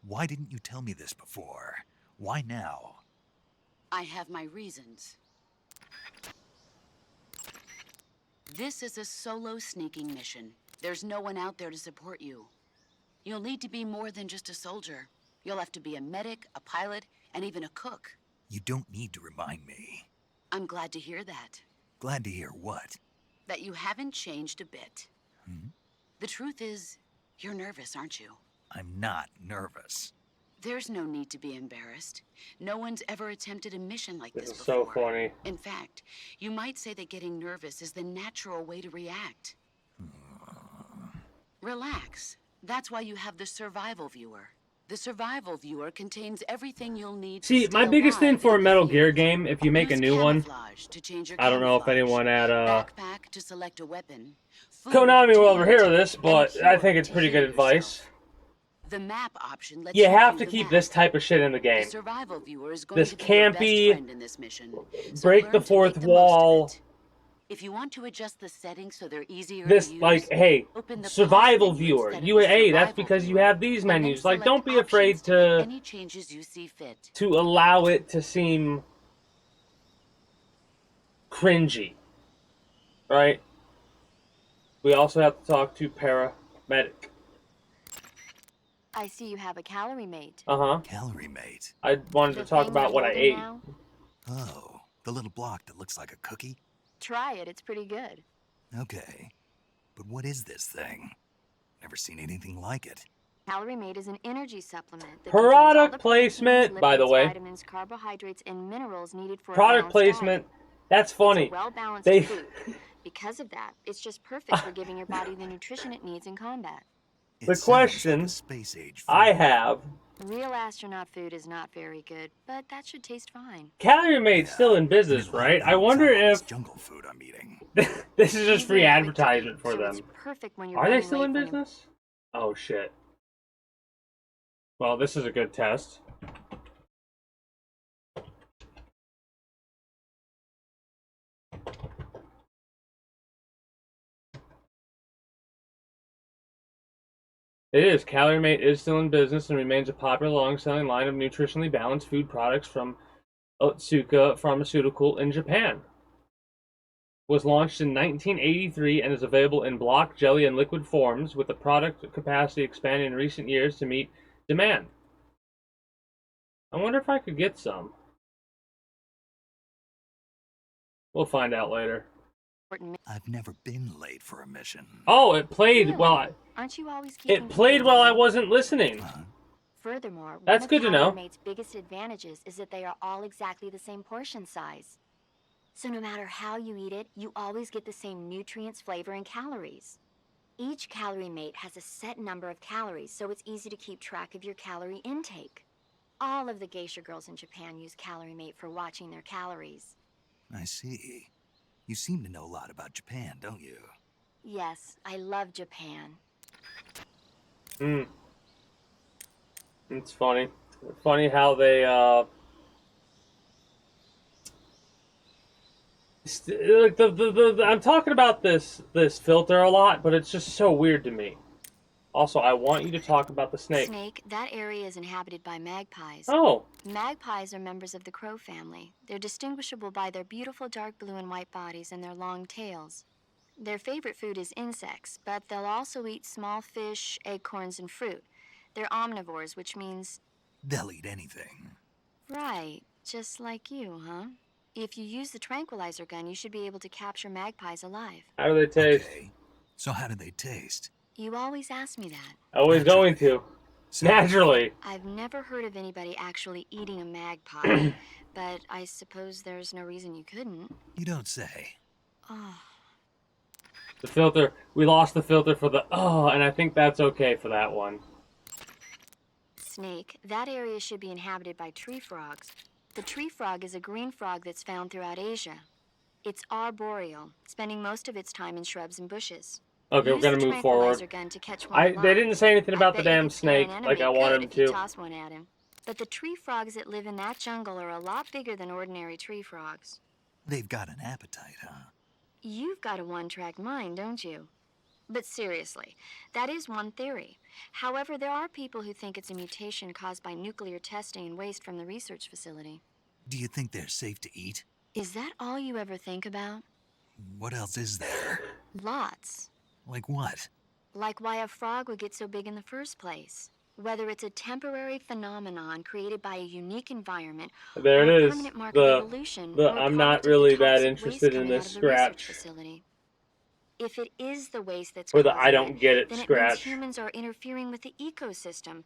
Why didn't you tell me this before? Why now? I have my reasons. This is a solo sneaking mission. There's no one out there to support you. You'll need to be more than just a soldier. You'll have to be a medic, a pilot, and even a cook. You don't need to remind me. I'm glad to hear that. Glad to hear what? That you haven't changed a bit. The truth is, you're nervous, aren't you? I'm not nervous. There's no need to be embarrassed. No one's ever attempted a mission like this This is before. so funny. In fact, you might say that getting nervous is the natural way to react. Relax. That's why you have the survival viewer. The survival viewer contains everything you'll need to See, stay my biggest thing alive for a in the Metal field. Gear game, if you make a Use new one, camouflage to change your I don't know if camouflage. anyone at Backpack to select a weapon. Food Konami to will ever eat, hear this, and but I cure think it's to pretty heal good advice. yourself. The map option lets You have view to the keep map. this type of shit in the The game. survival viewer is going This to be your best campy, friend in this mission. So break learn the to fourth make the most of wall. it. If you want to adjust the settings so they're easier This, to use, like, hey, open the survival pause menu viewer. instead of You, the hey, that's survival because you viewer, have these and then menus. Like, select don't be afraid options to make to any changes you see fit. allow it to seem cringy, right? We also have to talk to paramedic. I see you have a calorie mate. Calorie mate. I wanted to The talk thing about you're what I holding ate. now? Oh, the little block that looks like a cookie? Try it, it's pretty good. Okay. But what is this thing? Never seen anything like it. Calorie Mate is an energy supplement that Product contains all the placement, proteins, by the lipids, way. vitamins, carbohydrates, and minerals needed for a Product balanced placement. diet. That's funny. It's a well-balanced They- food. Because of that, it's just perfect for giving your body the nutrition it needs in combat. It The sounds question like a space-age food. I have. Real astronaut food is not very good, but that should taste fine. Calorie Mate's still in business, Meanwhile, right? I I'm wonder on all this if jungle food I'm eating. this is just free Even if it's advertisement for so them. It's perfect when you're Are they running still late in from your business? Oh shit. Well, this is a good test. It is. Calorie Mate is still in business and remains a popular long-selling line of nutritionally balanced food products from Otsuka Pharmaceutical in Japan. Was launched in 1983 and is available in block, jelly, and liquid forms, with the product capacity expanding in recent years to meet demand. I wonder if I could get some. We'll find out later. I've never been late for a mission. Oh, it played Really? while Aren't you always keeping it played people while I waiting? wasn't listening. Furthermore, That's good to know. Calorie Mate's biggest advantages is that they are all exactly the same portion size. So no matter how you eat it, you always get the same nutrients, flavor, and calories. Each Calorie Mate has a set number of calories, so it's easy to keep track of your calorie intake. All of the geisha girls in Japan use Calorie Mate for watching their calories. I see. You seem to know a lot about Japan, don't you? Yes, I love Japan. It's funny. Funny how they like I'm talking about this filter a lot, but it's just so weird to me. Also, I want you to talk about the snake. Snake, that area is inhabited by magpies. Oh, Magpies are members of the crow family. They're distinguishable by their beautiful dark blue and white bodies and their long tails. Their favorite food is insects, but they'll also eat small fish, acorns, and fruit. They're omnivores, which means... They'll eat anything. Right, just like you, huh? If you use the tranquilizer gun, you should be able to capture magpies alive. how do they taste? Okay. So how do they taste? You always ask me that. Always going to. So, Naturally. I've never heard of anybody actually eating a magpie, but I suppose there's no reason you couldn't. you don't say. Oh, The filter. We lost the filter for the and I think that's okay for that one. Snake, that area should be inhabited by tree frogs. The tree frog is a green frog that's found throughout Asia. It's arboreal, spending most of its time in shrubs and bushes. Okay, we're Use gonna the move forward. tranquilizer gun to catch one alive. They didn't say anything about I the bet you damn could scare an snake enemy like I wanted good them if you to. toss one at him. But the tree frogs that live in that jungle are a lot bigger than ordinary tree frogs. They've got an appetite, huh? You've got a one-track mind, don't you? But seriously, that is one theory. However, there are people who think it's a mutation caused by nuclear testing and waste from the research facility. Do you think they're safe to eat? Is that all you ever think about? What else is there? Lots. Like what? Like why a frog would get so big in the first place. Whether it's a temporary phenomenon created by a unique environment, There or it a is. permanent mark of evolution, or a I'm not product of the really that toxic interested waste in coming this out of the research scratch. facility. If it is the waste that's Or the causing I don't get it then it scratch. means humans are interfering with the ecosystem.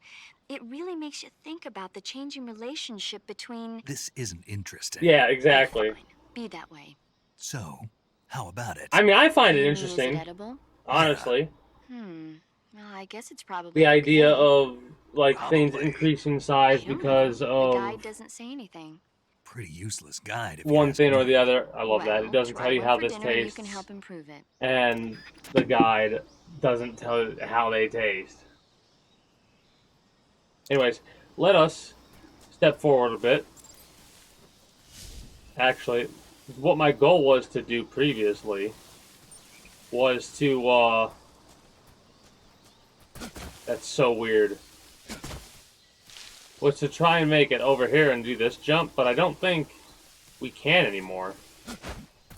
It really makes you think about the changing relationship between... This isn't interesting. Yeah, exactly. Fine, be that way. So, how about it? I mean, I find it You mean, is it interesting, edible? honestly. Well, I guess it's probably The idea okay. of like things Probably. increasing size I don't because know. The of guide doesn't say anything. Pretty useless guide if you one ask thing or me. the other. I love that. It Well, doesn't try tell you one how for this dinner and tastes, You can help improve it. and the guide doesn't tell you how they taste. Anyways, let us step forward a bit. Actually, what my goal was to do previously was to, that's so weird. Was to try and make it over here and do this jump, but I don't think we can anymore.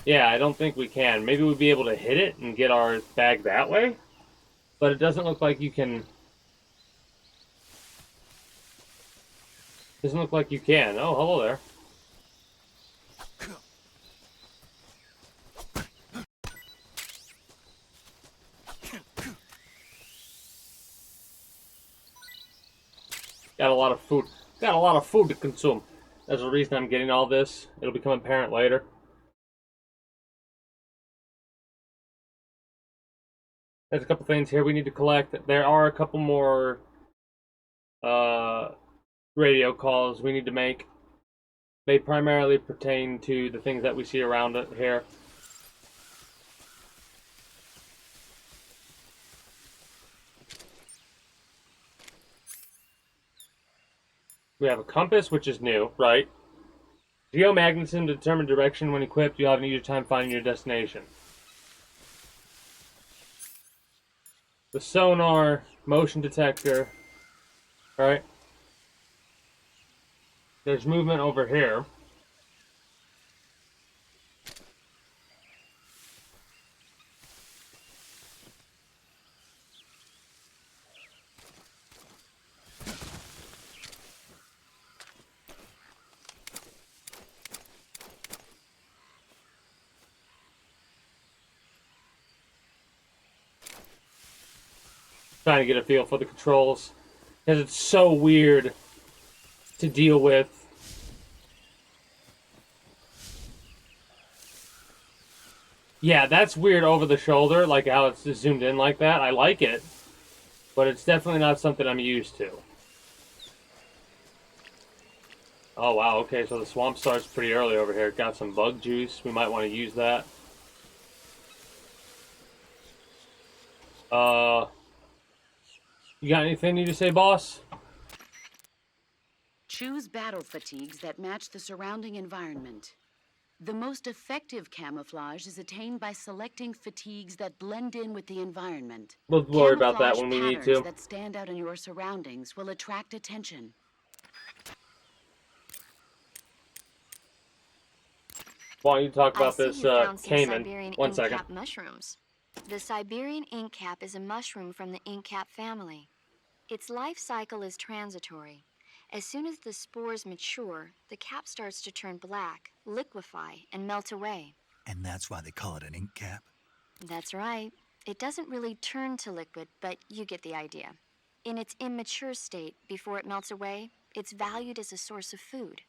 Yeah, I don't think we can. Maybe we'd be able to hit it and get our bag that way, but it doesn't look like you can. Doesn't look like you can. Oh, hello there. Got a lot of food. Got a lot of food to consume. There's a reason I'm getting all this. It'll become apparent later. There's a couple things here we need to collect. There are a couple more radio calls we need to make. They primarily pertain to the things that we see around it here. We have a compass, which is new, right? Geomagnetism to determine direction. When equipped, you'll have an easier time finding your destination. The sonar Motion detector. Right? There's movement over here. Trying to get a feel for the controls. Because it's so weird to deal with. Yeah, that's weird over the shoulder, like how it's just zoomed in like that. I like it, but it's definitely not something I'm used to. Oh wow, okay, so the swamp starts pretty early over here. Got some bug juice. We might want to use that. You got anything new to say, boss? Choose battle fatigues that match the surrounding environment. The most effective camouflage is attained by selecting fatigues that blend in with the environment. We'll worry about that Camouflage when we need patterns to. that stand out in your surroundings will attract attention. Why don't you talk I about see this you found some caiman? Siberian 1 ink second. cap mushrooms. The Siberian ink cap is a mushroom from the ink cap family. Its life cycle is transitory. As soon as the spores mature, the cap starts to turn black, liquefy, and melt away. And that's why they call it an ink cap? That's right. It doesn't really turn to liquid, but you get the idea. In its immature state, before it melts away, it's valued as a source of food.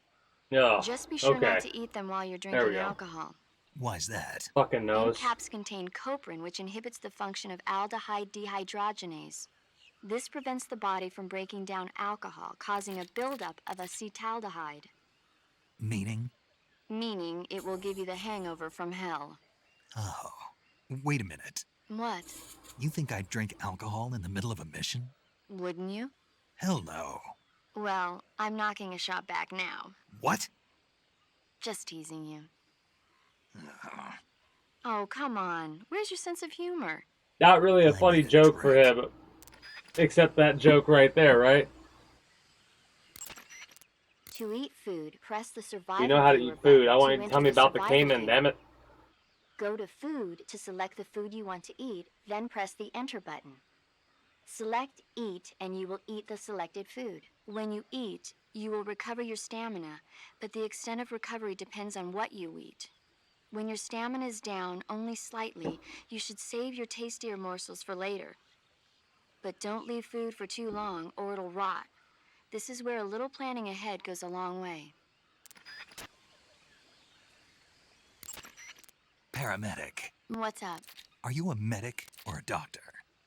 No. Just be sure Okay. not to eat them while you're There we drinking go. alcohol. Why's that? Fucking Ink knows. caps contain coprin, which inhibits the function of aldehyde dehydrogenase. This prevents the body from breaking down alcohol, causing a buildup of acetaldehyde. Meaning? Meaning it will give you the hangover from hell. Oh, wait a minute. What? You think I'd drink alcohol in the middle of a mission? Wouldn't you? Hell no. Well, I'm knocking a shot back now. What? Just teasing you. Oh, come on. Where's your sense of humor? Not really a I funny need a joke for drink. him. Except that joke right there, right? To eat food, press the survival You know how to viewer eat food. I button want you to enter tell me about the survival caiman, view. damn it. Go to Food to select the food you want to eat, then press the Enter button. Select Eat and you will eat the selected food. When you eat, you will recover your stamina, but the extent of recovery depends on what you eat. When your stamina is down only slightly, you should save your tastier morsels for later. But don't leave food for too long or it'll rot. This is where a little planning ahead goes a long way. Paramedic. What's up? Are you a medic or a doctor?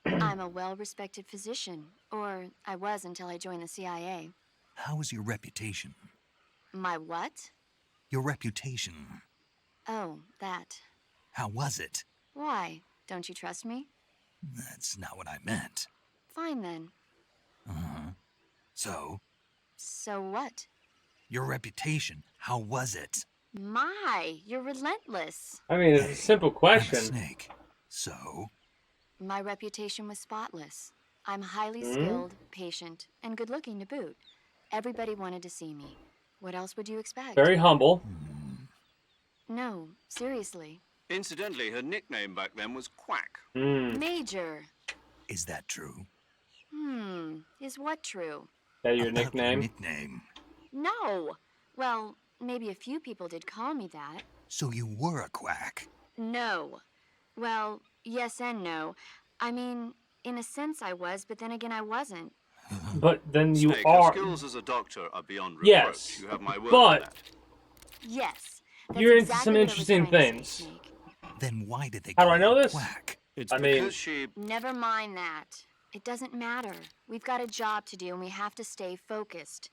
I'm a well-respected physician, or I was until I joined the CIA. How is your reputation? My what? Your reputation. Oh, that. How was it? Why? Don't you trust me? That's not what I meant. Fine then. Uh-huh. So, So what? your reputation, how was it? My, you're relentless. I mean, it's a simple I'm a question. snake. So, My reputation was spotless. I'm highly skilled, patient, and good-looking to boot. Everybody wanted to see me. What else would you expect? Very humble. No, seriously. Incidentally, her nickname back then was Quack. Major. is that true? Is what true? That your About your nickname? nickname. No. Well, maybe a few people did call me that. So you were a quack. No. Well, yes and no. I mean, in a sense I was, but then again I wasn't. But then you Snake, your are. skills as a doctor are beyond reproach. Yes, You have my word but- for that. Yes. That's You're into exactly some what I was interesting trying to say, things. Snake. Then why did they How do call I know you this? quack? It's I mean- because she... Never mind that. It doesn't matter. We've got a job to do and we have to stay focused.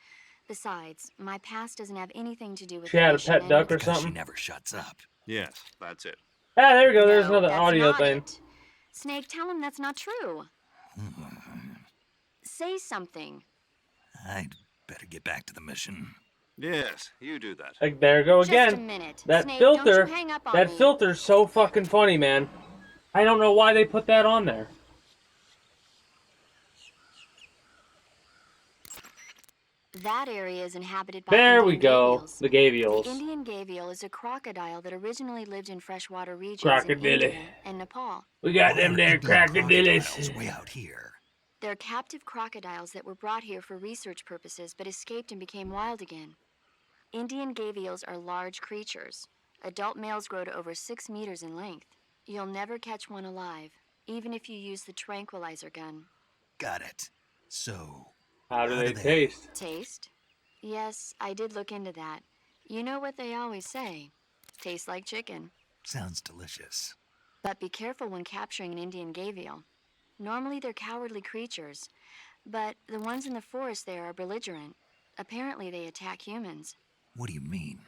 Besides, my past doesn't have anything to do with She had a mission pet duck or Because she something? never shuts up. Yes, that's it. Ah, there we go. There's No, another that's audio not thing. it. Snake, tell him that's not true. Say something. I'd better get back to the mission. Yes, you do that. Like, there we go Just a again. minute. That Snake, filter, don't you hang up on that me. filter's so fucking funny, man. I don't know why they put that on there. That area is inhabited by There we Indian go. gavials. The The gavials. Indian gavial is a crocodile that originally lived in freshwater regions in Crocodile. India and Nepal. We got Why them are there Indian crocodiles. crocodiles way out here? They're captive crocodiles that were brought here for research purposes but escaped and became wild again. Indian gavials are large creatures. Adult males grow to over 6 meters in length. You'll never catch one alive, even if you use the tranquilizer gun. Got it. So, How do they taste? Taste? Yes, I did look into that. You know what they always say. Tastes like chicken. sounds delicious. But be careful when capturing an Indian gavial. Normally they're cowardly creatures, but the ones in the forest there are belligerent. Apparently they attack humans. What do you mean?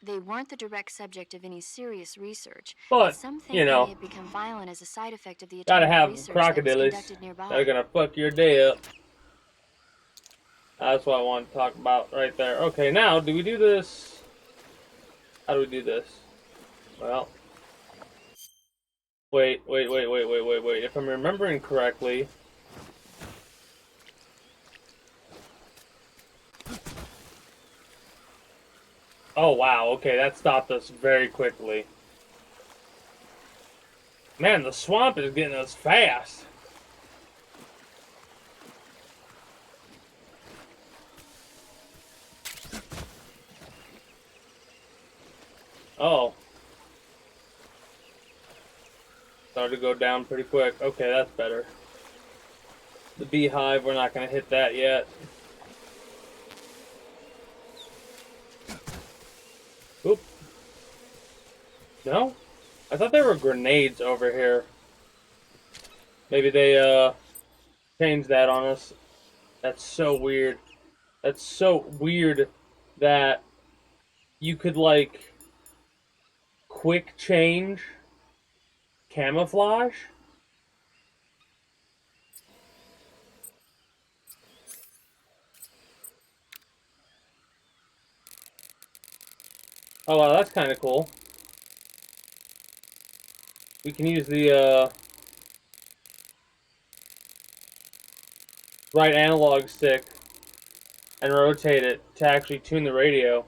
They weren't the direct subject of any serious research, But, some think you they know, may have become violent as a side effect of the gotta atomic have research that was crocodiles. conducted nearby. They're gonna fuck your day up. That's what I want to talk about right there. Okay, now, do we do this? How do we do this? Well, wait. If I'm remembering correctly, oh wow, okay, that stopped us very quickly. Man, the swamp is getting us fast. Oh. Started to go down pretty quick. Okay, that's better. The beehive, we're not going to hit that yet. Oop. No? I thought there were grenades over here. Maybe they, changed that on us. That's so weird. That's so weird that you could, like, quick change camouflage. Oh wow, that's kind of cool. We can use the right analog stick and rotate it to actually tune the radio.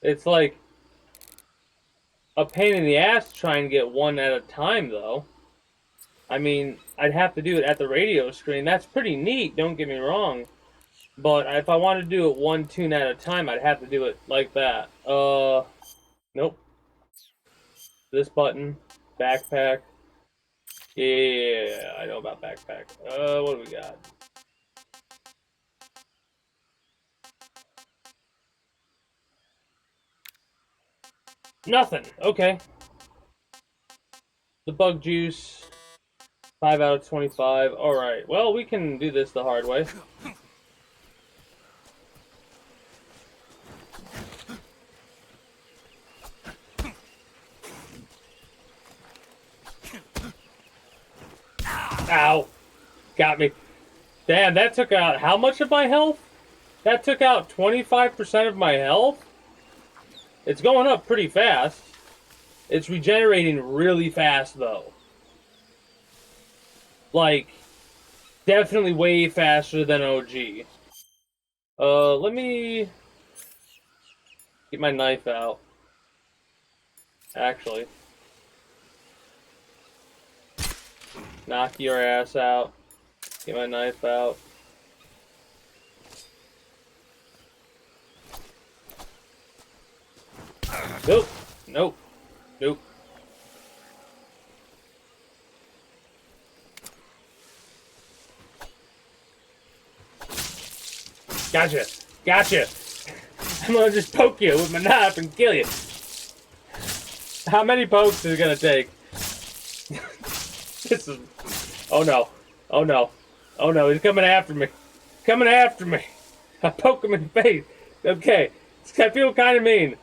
It's like a pain in the ass to try and get one at a time, though. I mean, I'd have to do it at the radio screen. That's pretty neat, don't get me wrong. But if I wanted to do it one tune at a time, I'd have to do it like that. Nope. This button, backpack. Yeah, I know about backpack. What do we got? Nothing. Okay. The bug juice. 5 out of 25. Alright. Well, we can do this the hard way. Ow. Got me. Damn, that took out how much of my health? That took out 25% of my health? It's going up pretty fast. It's regenerating really fast, though. Like, definitely way faster than OG. Let me get my knife out. Actually. Knock your ass out. Get my knife out. Nope. Nope. Nope. Gotcha. Gotcha. I'm gonna just poke you with my knife and kill you. How many pokes is it gonna take? This is... Oh no. Oh no. Oh no, he's coming after me. Coming after me. I poke him in the face. Okay. I feel kind of mean.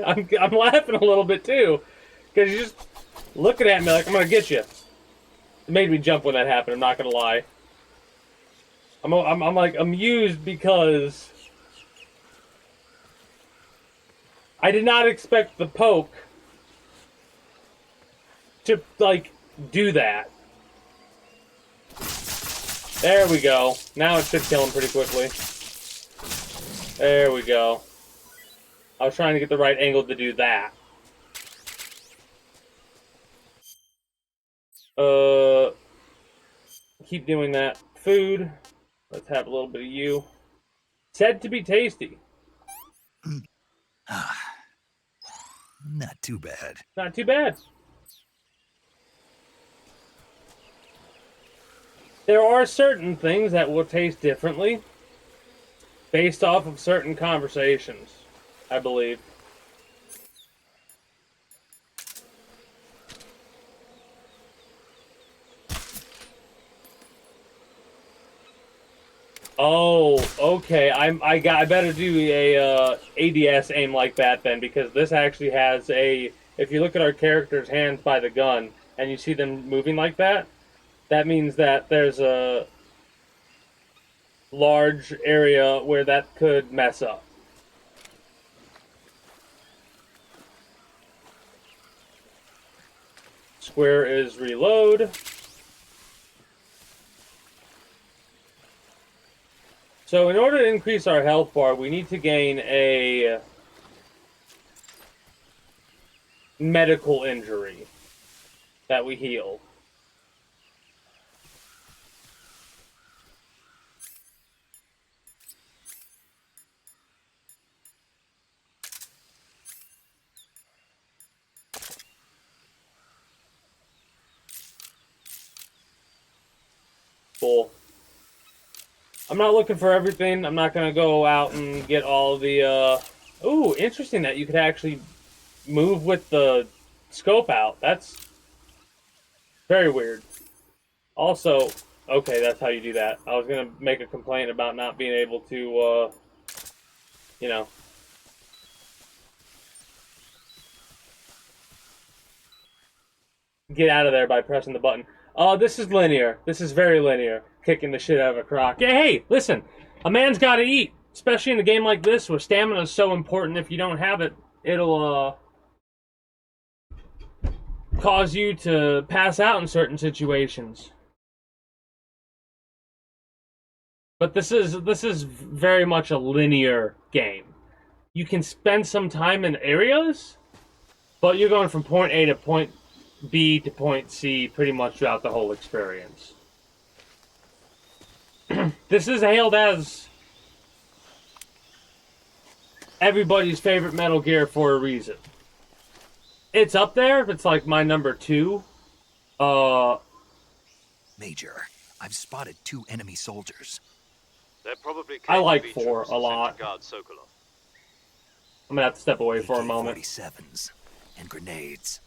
I'm laughing a little bit too. Because you're just looking at me like I'm gonna get you. It made me jump when that happened, I'm not gonna lie. I'm like amused because I did not expect the poke to like do that. There we go. Now it should kill him pretty quickly. There we go. I was trying to get the right angle to do that. Keep doing that. Food. Let's have a little bit of you. Said to be tasty. Not too bad. Not too bad. There are certain things that will taste differently based off of certain conversations, I believe. Oh, okay. I better do a ADS aim like that then, because this actually has a. If you look at our character's hands by the gun and you see them moving like that, that means that there's a large area where that could mess up. Square is reload. So in order to increase our health bar, we need to gain a medical injury that we heal. Cool. I'm not looking for everything. I'm not going to go out and get all the, Ooh, interesting that you could actually move with the scope out. That's very weird. Also, okay, that's how you do that. I was going to make a complaint about not being able to, you know. Get out of there by pressing the button. This is linear. This is very linear. Kicking the shit out of a croc. Yeah, hey, listen. A man's got to eat. Especially in a game like this where stamina is so important. If you don't have it, it'll cause you to pass out in certain situations. But this is very much a linear game. You can spend some time in areas, but you're going from point A to point B to point C pretty much throughout the whole experience. This is hailed as everybody's favorite Metal Gear for a reason. It's up there. It's like my number 2. Major, I've spotted 2 enemy soldiers. They're probably I like KGB 4 troops a sent to lot. guard Sokolov. I'm gonna have to step away for a moment. AK-47s and grenades.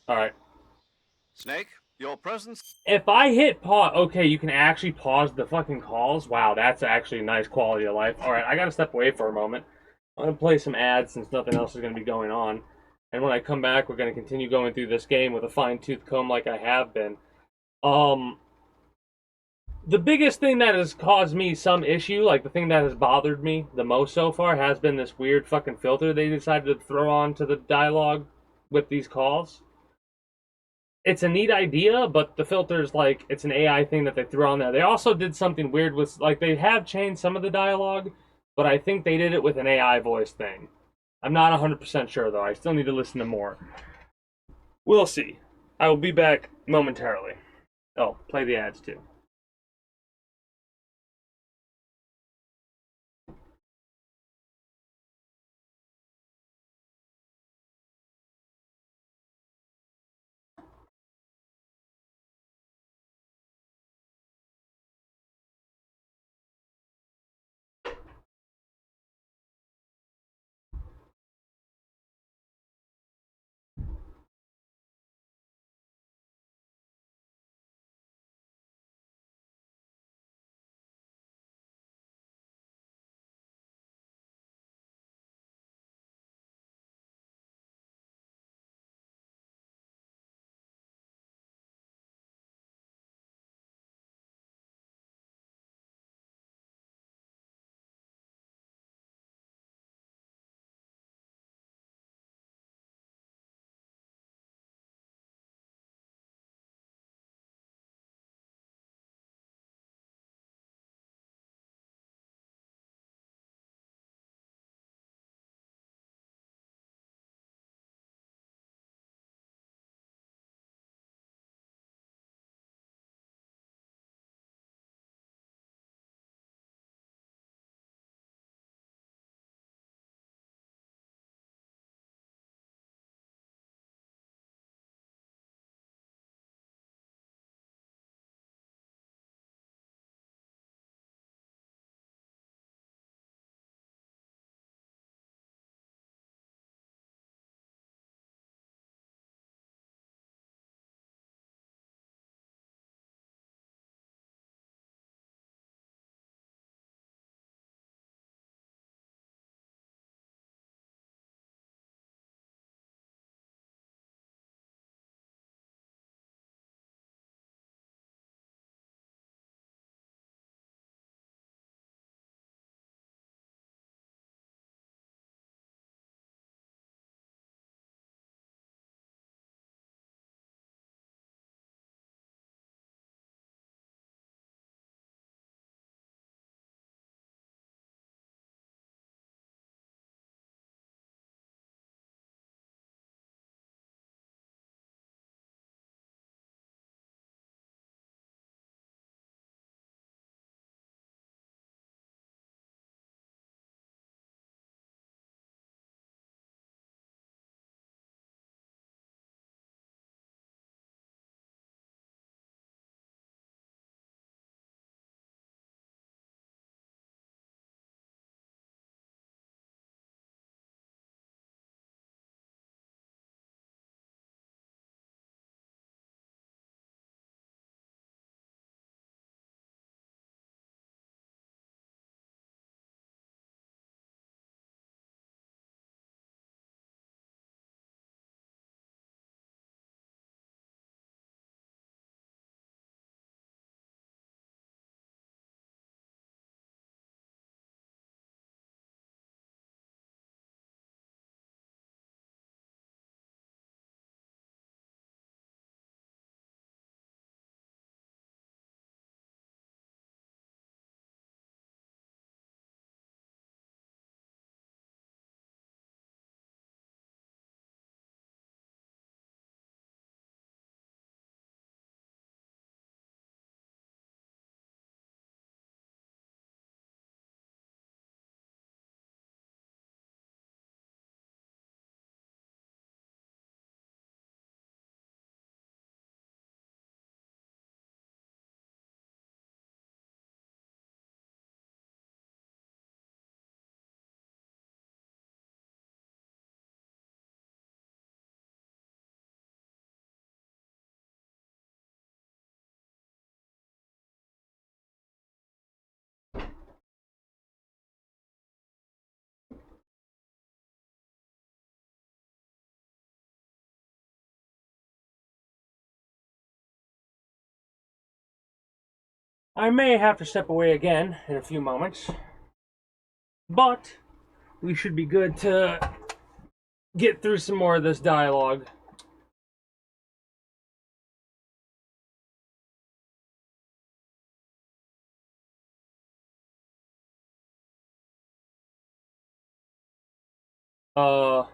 Alright. Snake, your presence. If I hit pause... Okay, you can actually pause the fucking calls? Wow, that's actually a nice quality of life. Alright, I gotta step away for a moment. I'm gonna play some ads since nothing else is gonna be going on. And when I come back, we're gonna continue going through this game with a fine-tooth comb like I have been. The biggest thing that has caused me some issue, like the thing that has bothered me the most so far, has been this weird fucking filter they decided to throw onto the dialogue with these calls. It's a neat idea, but the filter's like, it's an AI thing that they threw on there. They also did something weird with, like, they have changed some of the dialogue, but I think they did it with an AI voice thing. I'm not 100% sure, though. I still need to listen to more. We'll see. I will be back momentarily. Oh, play the ads, too. I may have to step away again in a few moments, but we should be good to get through some more of this dialogue. Oh.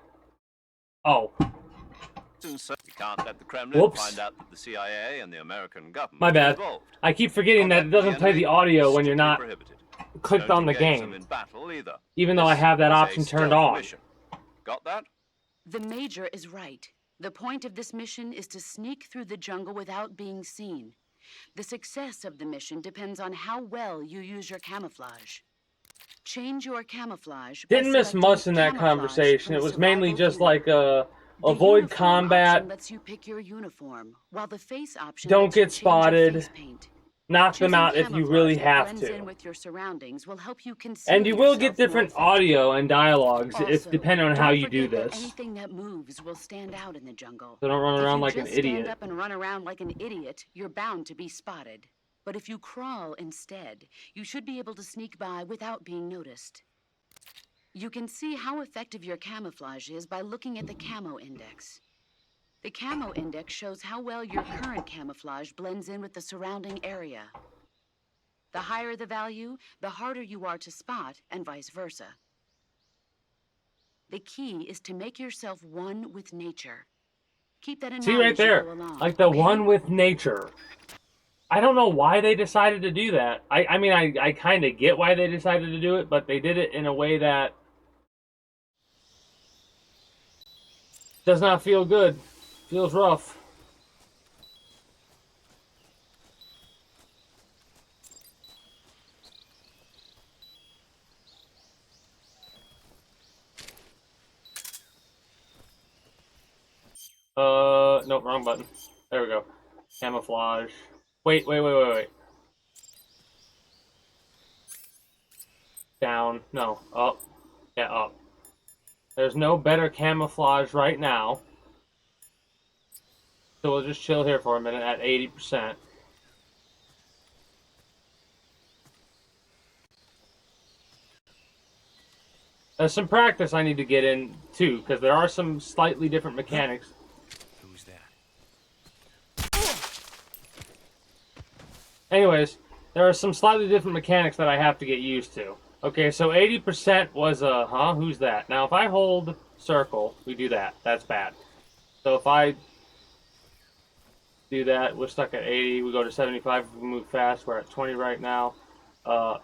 We can't let the Kremlin Whoops. find out that the CIA and the American government My are bad. involved. I keep forgetting that it doesn't play the audio when you're not clicked on the game, in battle either. even though I have that option turned on. Mission. Got that? The Major is right. The point of this mission is to sneak through the jungle without being seen. The success of the mission depends on how well you use your camouflage. Change your camouflage. Didn't miss much in that conversation. It was mainly just like avoid combat, lets you pick your uniform, while the face option don't lets you get change your spotted, face paint. knock them Choosing out if you really camouflage that have blends to. in with your surroundings will help you conceal And you will get yourself more different effectively. audio and dialogues if Also, depending on how don't you do forget that this. anything that moves will stand out in the jungle. So don't run around like If you an just idiot. stand up and run around like an idiot, you're bound to be spotted. But if you crawl instead, you should be able to sneak by without being noticed. You can see how effective your camouflage is by looking at the camo index. The camo index shows how well your current camouflage blends in with the surrounding area. The higher the value, the harder you are to spot, and vice versa. The key is to make yourself one with nature. Keep that in See mind right as you there, go along, like the okay? one with nature. I don't know why they decided to do that. I mean, I kind of get why they decided to do it, but they did it in a way that does not feel good. Feels rough. Nope, wrong button. There we go. Camouflage. Wait. Down. No, up. Yeah, up. There's no better camouflage right now. So we'll just chill here for a minute at 80%. There's some practice I need to get in too, because there are some slightly different mechanics. Who's that? Anyways, there are some slightly different mechanics that I have to get used to. Okay, so 80% was who's that? Now if I hold circle, we do that. That's bad. So if I do that, we're stuck at 80, we go to 75 if we move fast, we're at 20 right now.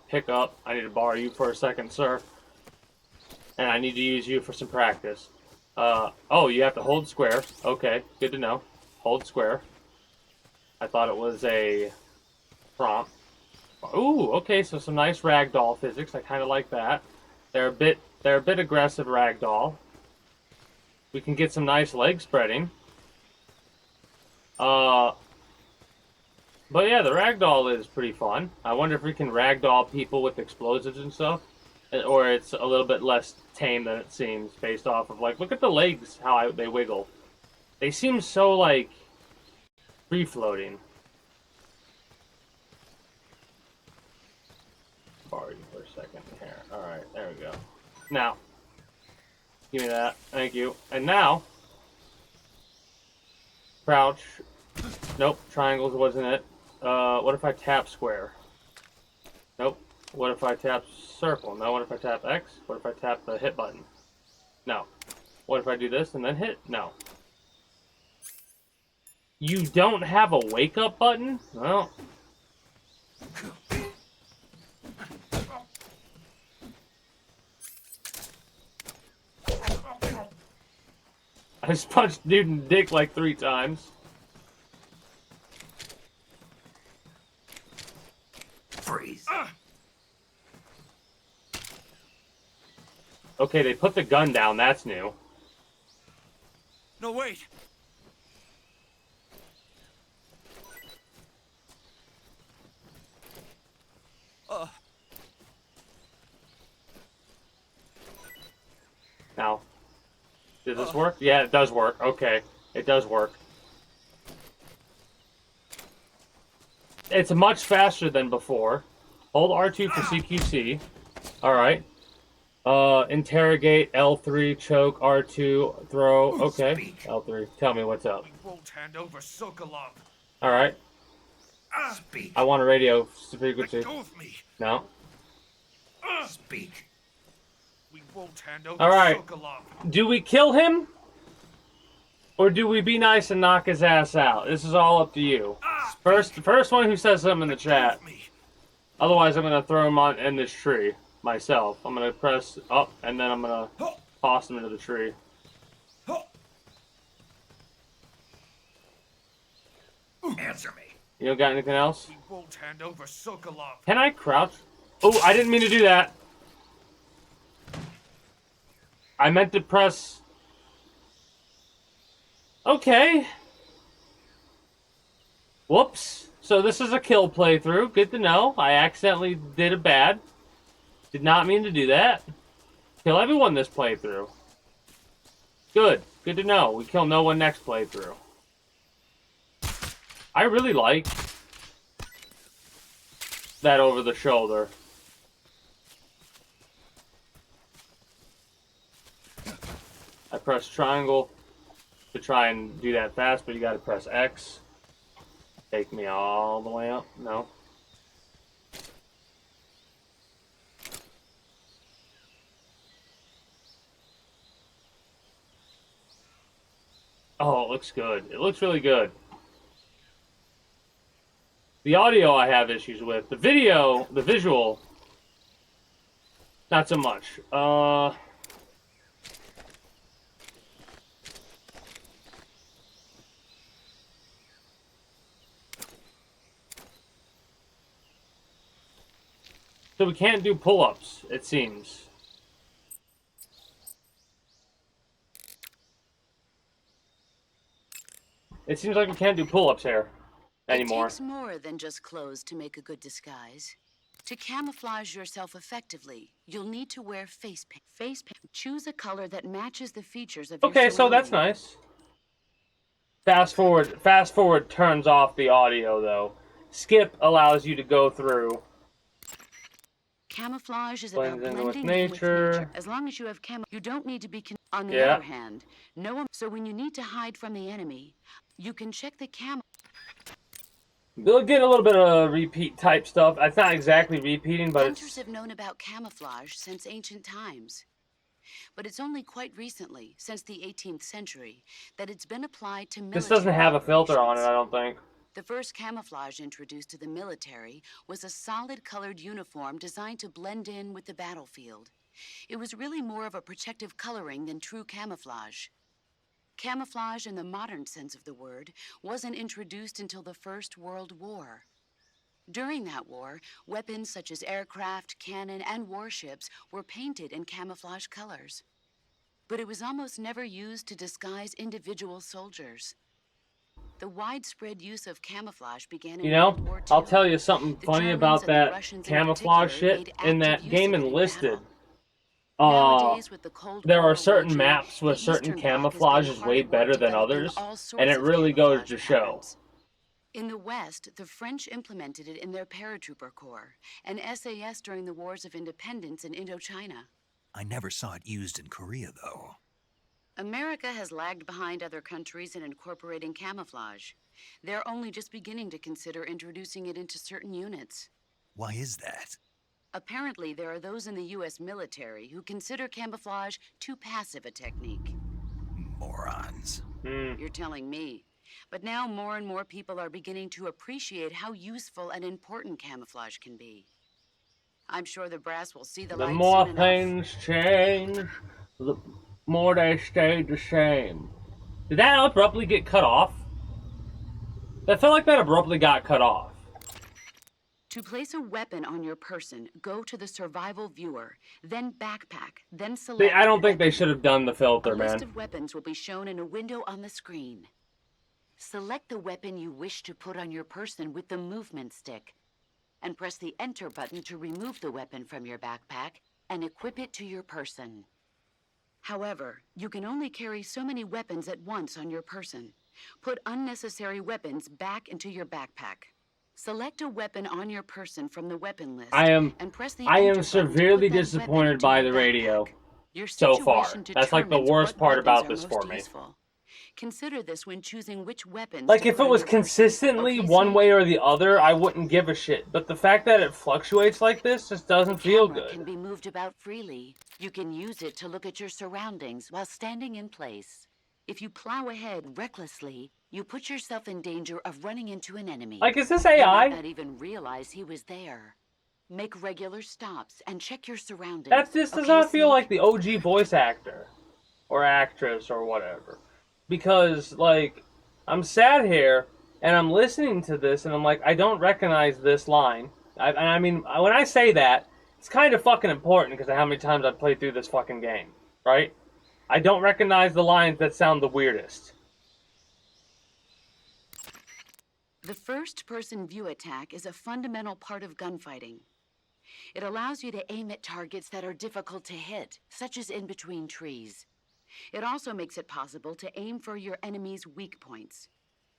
Pick up, I need to borrow you for a second, sir. And I need to use you for some practice. Oh, you have to hold square. Okay, good to know. Hold square. I thought it was a prompt. Ooh, okay, so some nice ragdoll physics. I kind of like that. They're a bit aggressive ragdoll. We can get some nice leg spreading. But yeah, the ragdoll is pretty fun. I wonder if we can ragdoll people with explosives and stuff, or it's a little bit less tame than it seems based off of like, look at the legs, how they wiggle. They seem so like free floating. Borrow you for a second here. All right, there we go. Now, give me that. Thank you. And now, crouch. Nope, triangles wasn't it. What if I tap square? Nope. What if I tap circle? No. What if I tap X? What if I tap the hit button? No. What if I do this and then hit? No. You don't have a wake up button? Well. I just punched dude in the dick like 3 times. Freeze. Okay, they put the gun down. That's new. No, wait. Now, does this work? Yeah, it does work. Okay, it does work. It's much faster than before. Hold R2 for CQC. Alright. Interrogate, L3, choke, R2, throw. Okay. Speak. L3. Tell me what's up. We won't hand over Sokolov. Alright. Speak. I want a radio Let frequency. go of me. No. Speak. We won't hand over Alright. Sokolov. Do we kill him? Or do we be nice and knock his ass out? This is all up to you. The first one who says something in the chat. Otherwise, I'm going to throw him in this tree myself. I'm going to press up, and then I'm going to toss him into the tree. Answer me. You don't got anything else? We won't hand over Sokolov. Can I crouch? Oh, I didn't mean to do that. I meant to press... Okay. Whoops. So this is a kill playthrough. Good to know. I accidentally did it bad. Did not mean to do that. Kill everyone this playthrough. Good. Good to know. We kill no one next playthrough. I really like that over the shoulder. I press triangle to try and do that fast, but you gotta press X. Take me all the way up. No. Oh, it looks good. It looks really good. The audio I have issues with. The video, the visual, not so much. So we can't do pull-ups, it seems. It seems like we can't do pull-ups here anymore. It takes more than just clothes to make a good disguise. To camouflage yourself effectively, you'll need to wear face paint. Choose a color that matches the features of your Okay, so that's surroundings. nice. Fast forward turns off the audio though. Skip allows you to go through. Camouflage is Blends about in with blending in with nature. nature. As long as you have you don't need to be on the Yeah. other hand, no one. So when you need to hide from the enemy, you can check the camo. We'll get a little bit of repeat type stuff. It's not exactly repeating, but Hunters it's... have known about camouflage since ancient times. But it's only quite recently, since the 18th century, that it's been applied to military This doesn't have a filter on it, operations. I don't think. The first camouflage introduced to the military was a solid colored uniform designed to blend in with the battlefield. It was really more of a protective coloring than true camouflage. Camouflage in the modern sense of the word wasn't introduced until the First World War. During that war, weapons such as aircraft, cannon, and warships were painted in camouflage colors. But it was almost never used to disguise individual soldiers. The widespread use of camouflage began in You know, World War II. I'll tell you something The funny Germans about and the that Russians in camouflage particular shit. made In that active game use of it in Enlisted, battle. Nowadays, with the Cold there War are certain raging, maps where the certain Eastern Bloc has camouflage been is hard way at work better than developing others, all sorts and it of really goes camouflage to show. patterns. In the West, the French implemented it in their paratrooper corps and SAS during the wars of independence in Indochina. I never saw it used in Korea, though. America has lagged behind other countries in incorporating camouflage. They're only just beginning to consider introducing it into certain units. Why is that? Apparently, there are those in the U.S. military who consider camouflage too passive a technique. Morons. You're telling me. But now more and more people are beginning to appreciate how useful and important camouflage can be. I'm sure the brass will see the The light more soon enough. things change, the more they stay the same. Did that abruptly get cut off? That felt like that abruptly got cut off. To place a weapon on your person, go to the survival viewer, then backpack, then select. I don't think they weapon. should have done the filter, A man. list of weapons will be shown in a window on the screen. Select the weapon you wish to put on your person with the movement stick, and press the Enter button to remove the weapon from your backpack and equip it to your person. However, you can only carry so many weapons at once on your person. Put unnecessary weapons back into your backpack. Select a weapon on your person from the weapon list I am and press the I enter am button to severely put that weapon disappointed into by your the radio backpack. Your so far. situation That's like the determines worst what part weapons about are this most for me. useful. Consider this when choosing which weapons Like, to if put it on was your person. consistently Okay, one Snake? way or the other, I wouldn't give a shit. But the fact that it fluctuates like this just doesn't feel Camera good. can be moved about freely. You can use it to look at your surroundings while standing in place. If you plow ahead recklessly, you put yourself in danger of running into an enemy. Like, is this You AI? might not even realize he was there. Make regular stops and check your surroundings. That just does Okay, not feel Snake? like the OG voice actor. Or actress or whatever. Because, like, I'm sat here and I'm listening to this and I'm like, I don't recognize this line. I mean, when I say that, it's kind of fucking important because of how many times I've played through this fucking game, right? I don't recognize the lines that sound the weirdest. The first-person view attack is a fundamental part of gunfighting. It allows you to aim at targets that are difficult to hit, such as in between trees. It also makes it possible to aim for your enemy's weak points.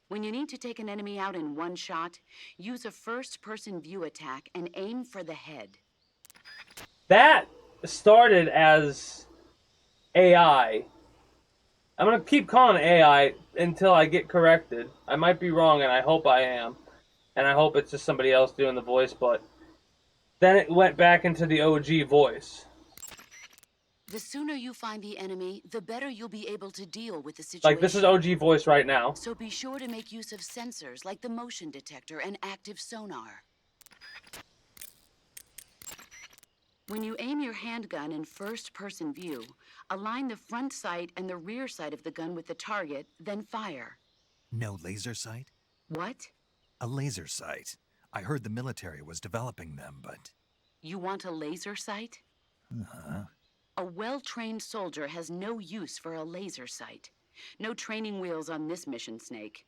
When you need to take an enemy out in one shot, use a first-person view attack and aim for the head. That started as AI. I'm going to keep calling it AI until I get corrected. I might be wrong, and I hope I am. And I hope it's just somebody else doing the voice, but then it went back into the OG voice. The sooner you find the enemy, the better you'll be able to deal with the situation. Like, this is OG voice right now. So be sure to make use of sensors like the motion detector and active sonar. When you aim your handgun in first-person view, align the front sight and the rear sight of the gun with the target, then fire. No laser sight? What? A laser sight. I heard the military was developing them, but... You want a laser sight? Uh-huh. A well-trained soldier has no use for a laser sight. No training wheels on this mission, Snake.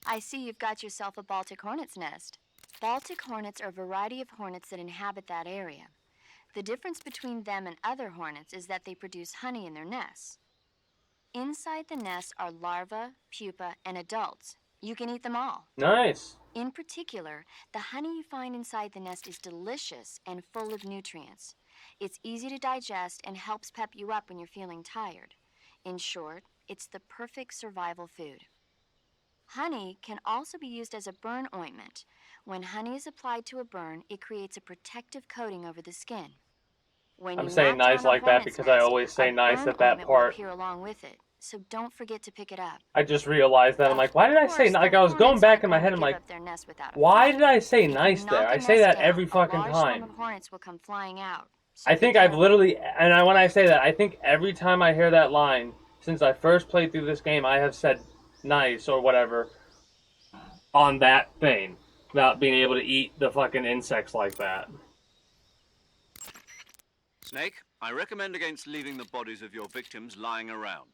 I see you've got yourself a Baltic hornet's nest. Baltic hornets are a variety of hornets that inhabit that area. The difference between them and other hornets is that they produce honey in their nests. Inside the nests are larvae, pupa, and adults. You can eat them all. Nice. In particular, the honey you find inside the nest is delicious and full of nutrients. It's easy to digest and helps pep you up when you're feeling tired. In short, it's the perfect survival food. Honey can also be used as a burn ointment. When honey is applied to a burn, it creates a protective coating over the skin. When I'm you saying knock nice down a like that hornet's because I nest, always say a nice burn at that ointment will part. appear along with it, so don't forget to pick it up. I just realized that. I'm like, why did I say... Like, I was going back in my head, I'm like, why did I say nice there? I say that every fucking time. Hornets will come flying out. I think I've literally... And when I say that, I think every time I hear that line, since I first played through this game, I have said nice or whatever on that thing. About being able to eat the fucking insects like that. Snake, I recommend against leaving the bodies of your victims lying around.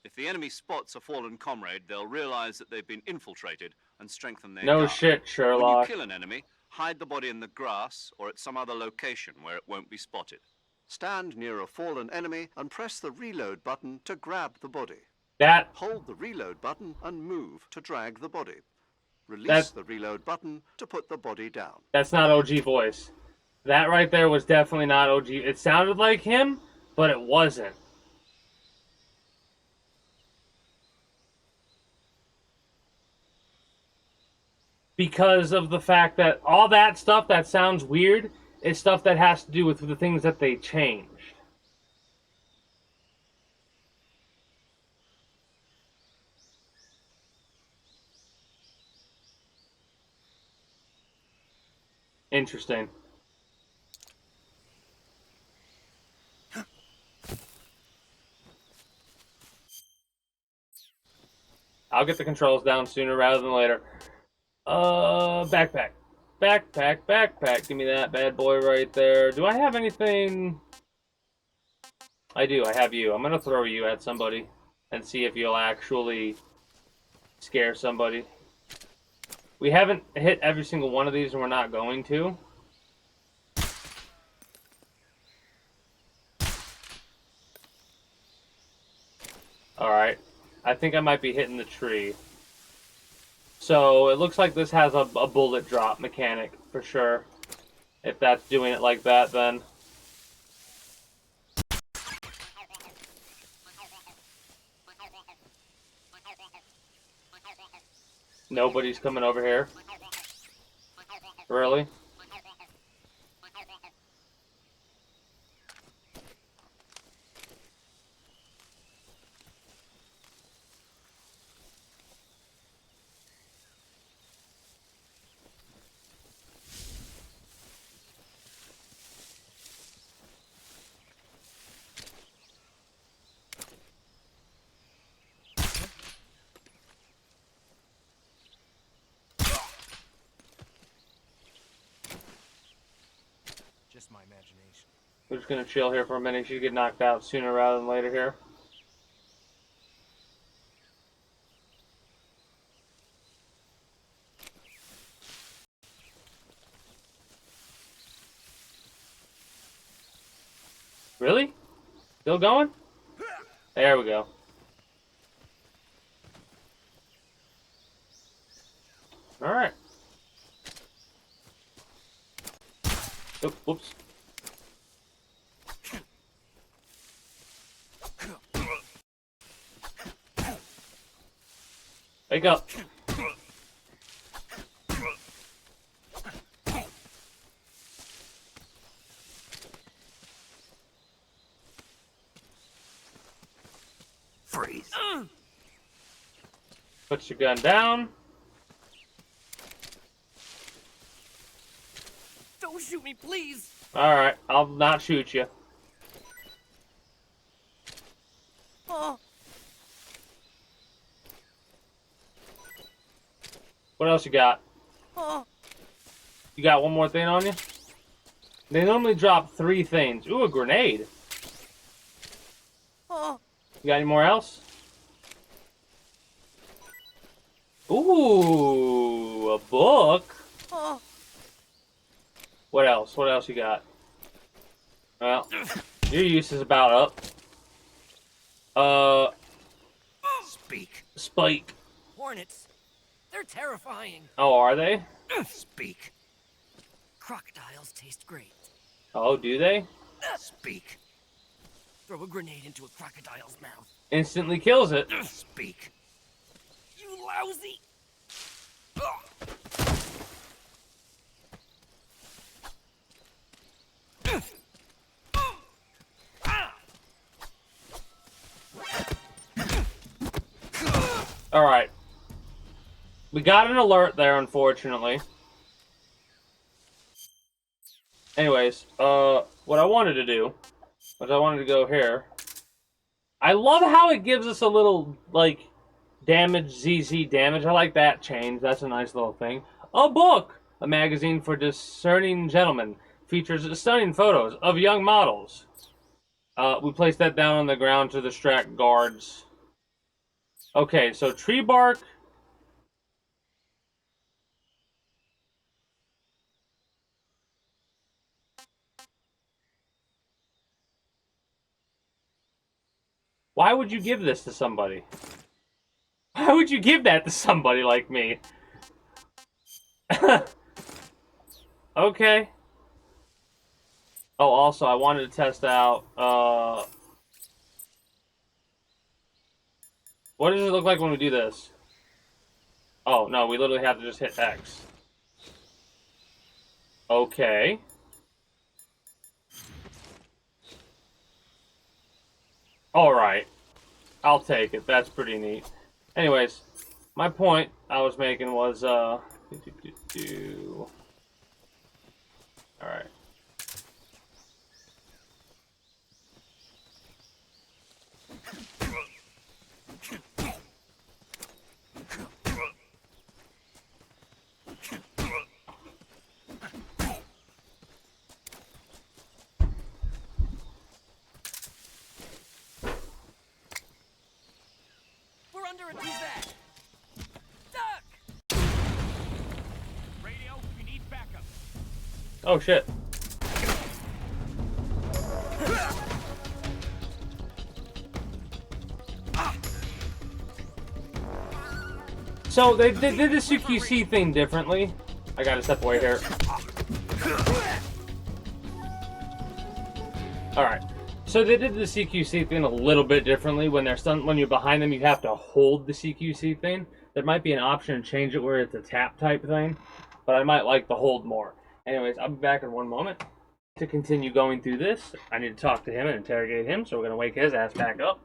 If the enemy spots a fallen comrade, they'll realize that they've been infiltrated and strengthen their No guard. shit, When Sherlock. you kill an enemy, hide the body in the grass or at some other location where it won't be spotted. Stand near a fallen enemy and press the reload button to grab the body. That... Hold the reload button and move to drag the body. Release the reload button to put the body down. That's not OG voice. That right there was definitely not OG. It sounded like him, but it wasn't. Because of the fact that all that stuff that sounds weird is stuff that has to do with the things that they changed. Interesting. I'll get the controls down sooner rather than later. Backpack. Backpack. Give me that bad boy right there. Do I have anything? I do. I have you. I'm gonna throw you at somebody and see if you'll actually scare somebody. We haven't hit every single one of these, and we're not going to. Alright. I think I might be hitting the tree. So it looks like this has a bullet drop mechanic for sure. If that's doing it like that, then. Nobody's coming over here. Really? Just my imagination. We're just gonna chill here for a minute. She get knocked out sooner rather than later here. Really? Still going? There we go. Alright. Oh, whoops. Wake up. Freeze. Put your gun down. Don't shoot me, please. Alright, I'll not shoot you. Oh. What else you got? Oh. You got one more thing on you? They normally drop 3 things. Ooh, a grenade. Oh. You got any more else? Ooh, a book. Oh. What else? What else you got? Well, your use is about up. Speak. Spike. Hornets. They're terrifying. Oh, are they? Speak. Crocodiles taste great. Oh, do they? Speak. Throw a grenade into a crocodile's mouth. Instantly kills it. Speak. You lousy. Alright. We got an alert there, unfortunately. Anyways, what I wanted to do was I wanted to go here. I love how it gives us a little, like, damage, ZZ damage. I like that change. That's a nice little thing. A book! A magazine for discerning gentlemen. Features stunning photos of young models. We placed that down on the ground to distract guards. Okay, so tree bark. Why would you give this to somebody? Why would you give that to somebody like me? Okay. Oh, also, I wanted to test out, what does it look like when we do this? Oh, no, we literally have to just hit X. Okay. Alright. I'll take it. That's pretty neat. Anyways, my point I was making was, Alright. We're under a Duvet. Duck! Radio, we need backup. Oh, shit. So they did the CQC thing differently. I gotta step away here. Alright. So they did the CQC thing a little bit differently. When you're behind them, you have to hold the CQC thing. There might be an option to change it where it's a tap type thing, but I might like the hold more. Anyways, I'll be back in one moment to continue going through this. I need to talk to him and interrogate him, so we're gonna wake his ass back up.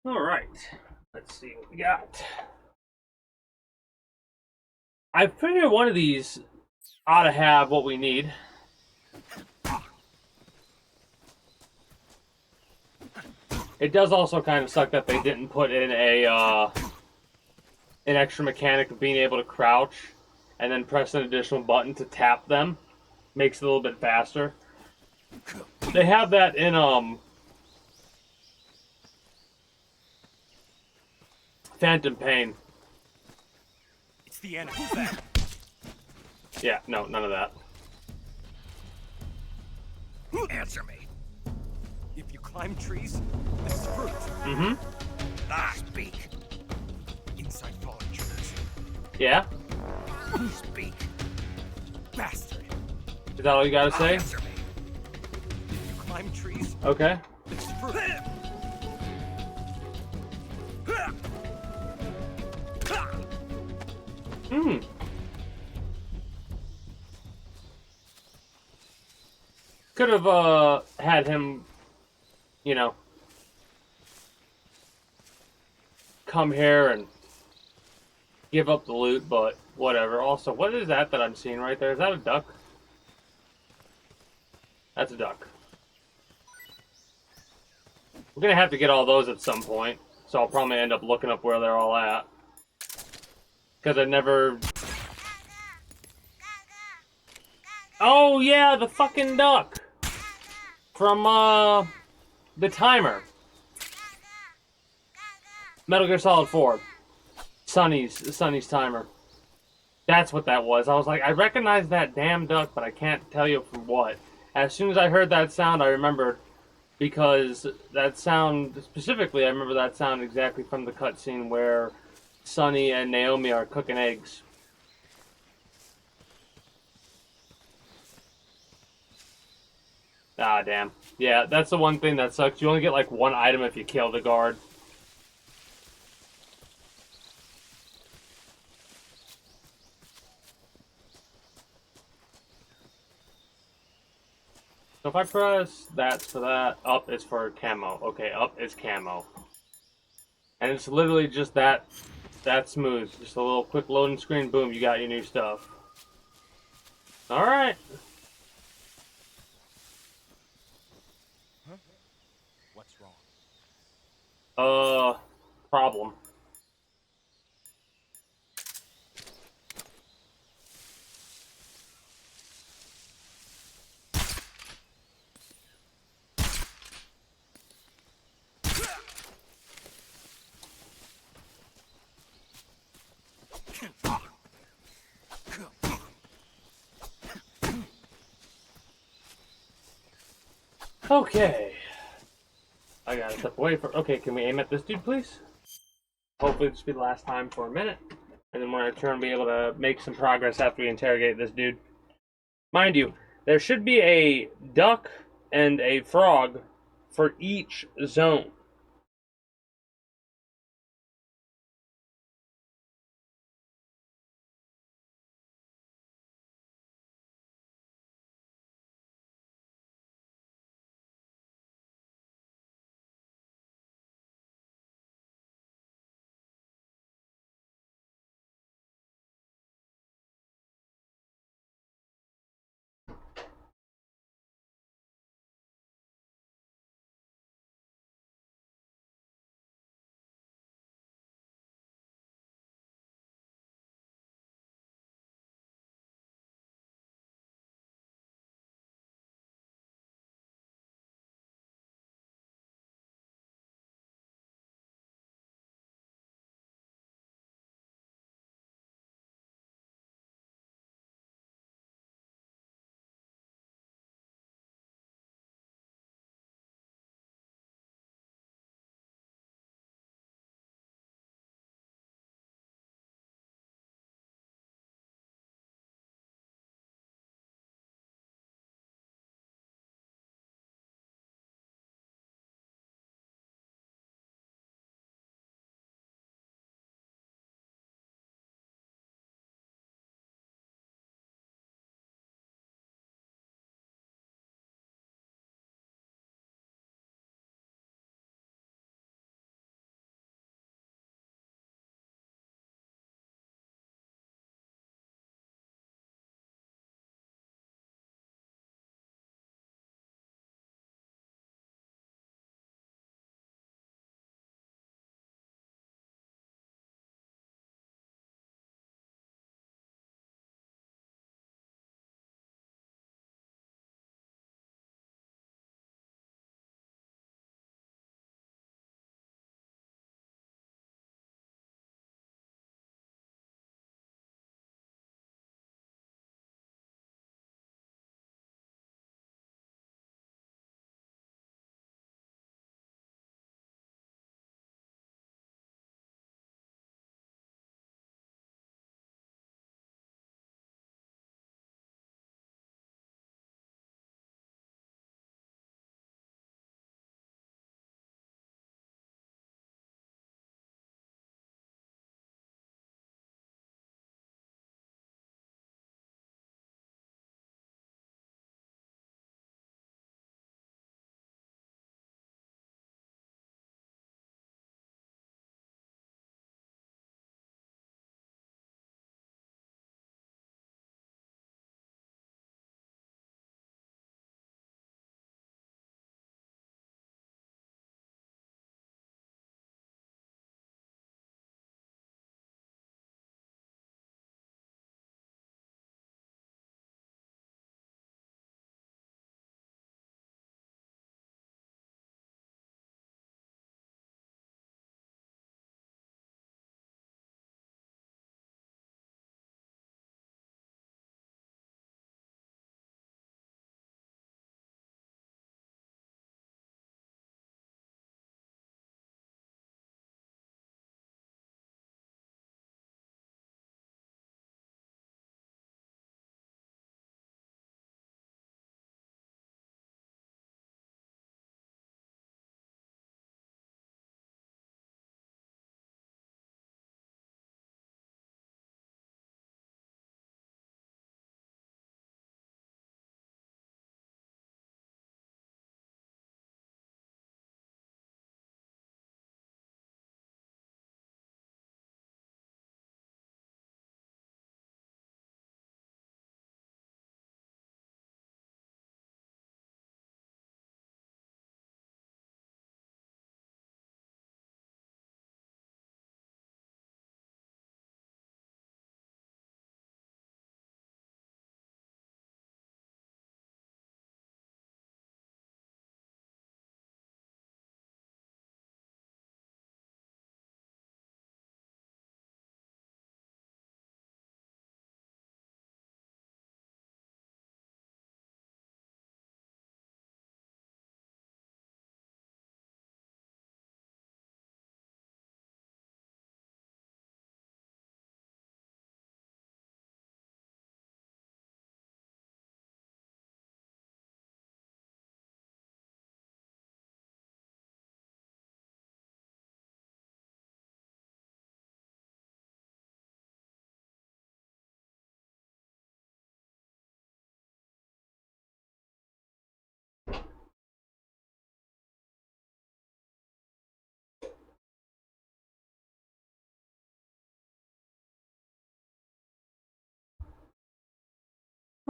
Alright. Let's see what we got. I figure one of these ought to have what we need. It does also kind of suck that they didn't put in an extra mechanic of being able to crouch and then press an additional button to tap them. Makes it a little bit faster. They have that in Phantom Pain. It's the enemy. Yeah, no, none of that. Answer me. If you climb trees, this is fruit. Mm-hmm. Speak. Inside falling trees. Yeah? Speak. Bastard. Is that all you gotta say? Answer me. If you climb trees, Okay. this is fruit. Hmm. Could have had him, you know, come here and give up the loot, but whatever. Also, what is that I'm seeing right there? Is that a duck? That's a duck. We're gonna have to get all those at some point, so I'll probably end up looking up where they're all at. Because I never... Oh yeah, the fucking duck! From, the timer. Metal Gear Solid 4. Sonny's timer. That's what that was. I was like, I recognize that damn duck, but I can't tell you from what. As soon as I heard that sound, I remembered, because that sound, specifically, I remember that sound exactly from the cutscene where Sonny and Naomi are cooking eggs. Ah, damn. Yeah, that's the one thing that sucks. You only get like one item if you kill the guard. So if I press that's for that, up is for camo. Okay, up is camo. And it's literally just that smooth. Just a little quick loading screen, boom, you got your new stuff. Alright. Huh? What's wrong? Problem. Okay. I gotta step away from... Okay, can we aim at this dude, please? Hopefully this will be the last time for a minute. And then we're gonna turn and be able to make some progress after we interrogate this dude. Mind you, there should be a duck and a frog for each zone.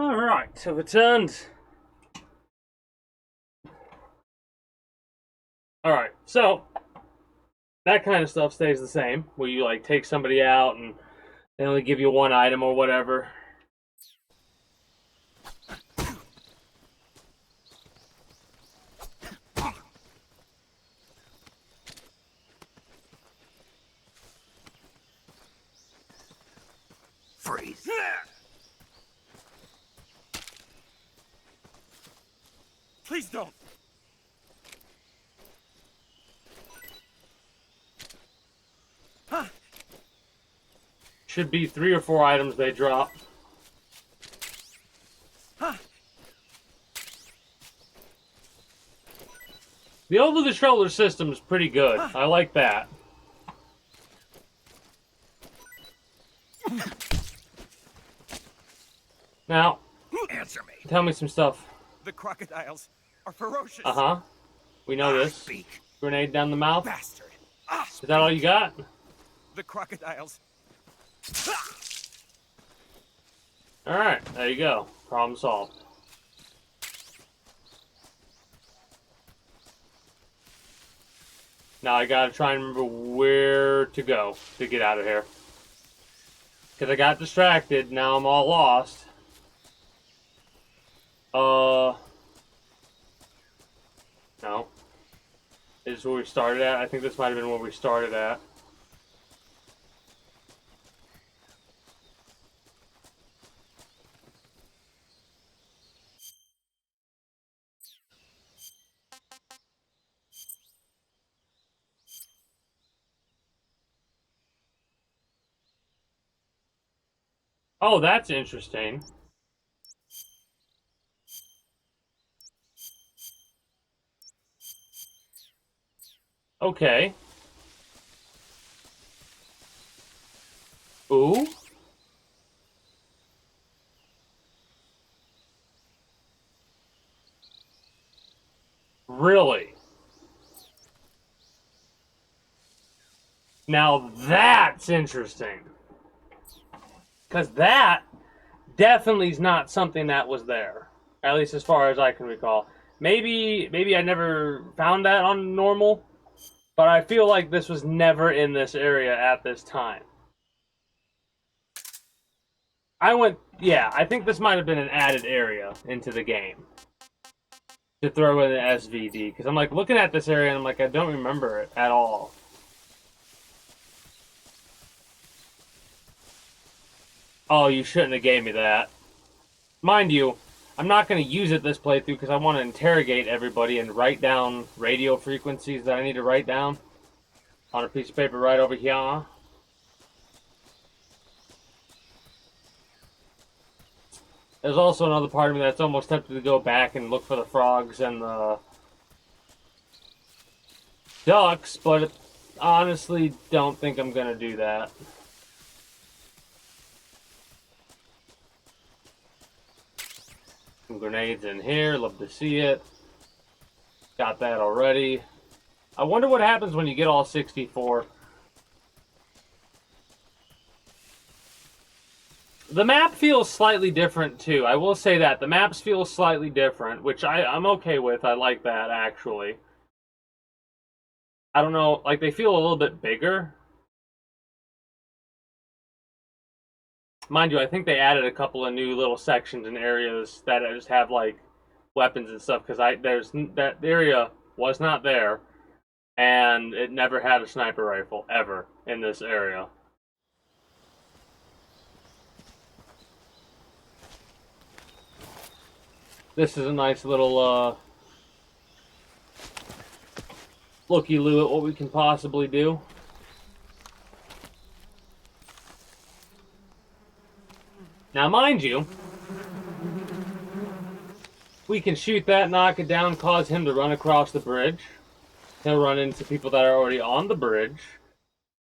Alright, so returned. Alright, so that kind of stuff stays the same, where you like take somebody out and they only give you one item or whatever. Freeze. Please don't. Should be 3 or 4 items they drop. The over-the-shoulder system is pretty good. I like that. Now, Answer me. tell me some stuff. The crocodiles are ferocious. Uh-huh. We know this. Speak. Grenade down the mouth. Bastard. Is that all you got? The crocodiles. Alright, there you go. Problem solved. Now I gotta try and remember where to go to get out of here. Because I got distracted, now I'm all lost. No. This is where we started at? I think this might have been where we started at. Oh, that's interesting. Okay. Ooh. Really? Now that's interesting. Because that definitely is not something that was there. At least as far as I can recall. Maybe I never found that on normal. But I feel like this was never in this area at this time. I think this might have been an added area into the game. To throw in an SVD. Because I'm like looking at this area and I'm like, I don't remember it at all. Oh, you shouldn't have gave me that. Mind you, I'm not going to use it this playthrough because I want to interrogate everybody and write down radio frequencies that I need to write down on a piece of paper right over here. There's also another part of me that's almost tempted to go back and look for the frogs and the ducks, but honestly don't think I'm going to do that. Some grenades in here, love to see it. Got that already. I wonder what happens when you get all 64. The map feels slightly different too. I will say that. The maps feel slightly different, which I'm okay with. I like that actually. I don't know, like they feel a little bit bigger. Mind you, I think they added a couple of new little sections and areas that just have like weapons and stuff because that area was not there, and it never had a sniper rifle ever in this area. This is a nice little looky-loo at what we can possibly do. Now, mind you, we can shoot that, knock it down, cause him to run across the bridge. He'll run into people that are already on the bridge,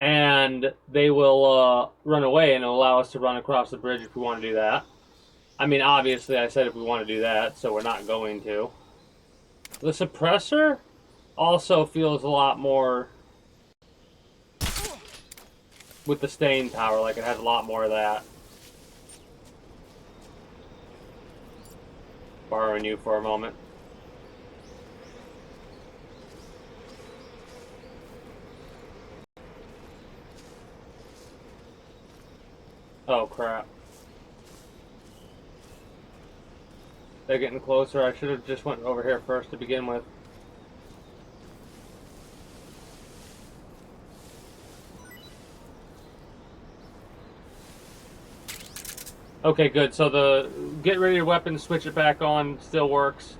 and they will run away, and it'll allow us to run across the bridge if we want to do that. I mean, obviously, I said if we want to do that, so we're not going to. The suppressor also feels a lot more with the staying power, like it has a lot more of that. borrowing you for a moment. Oh crap. They're getting closer. I should have just went over here first to begin with. Okay, good. So the get rid of your weapon, switch it back on, still works.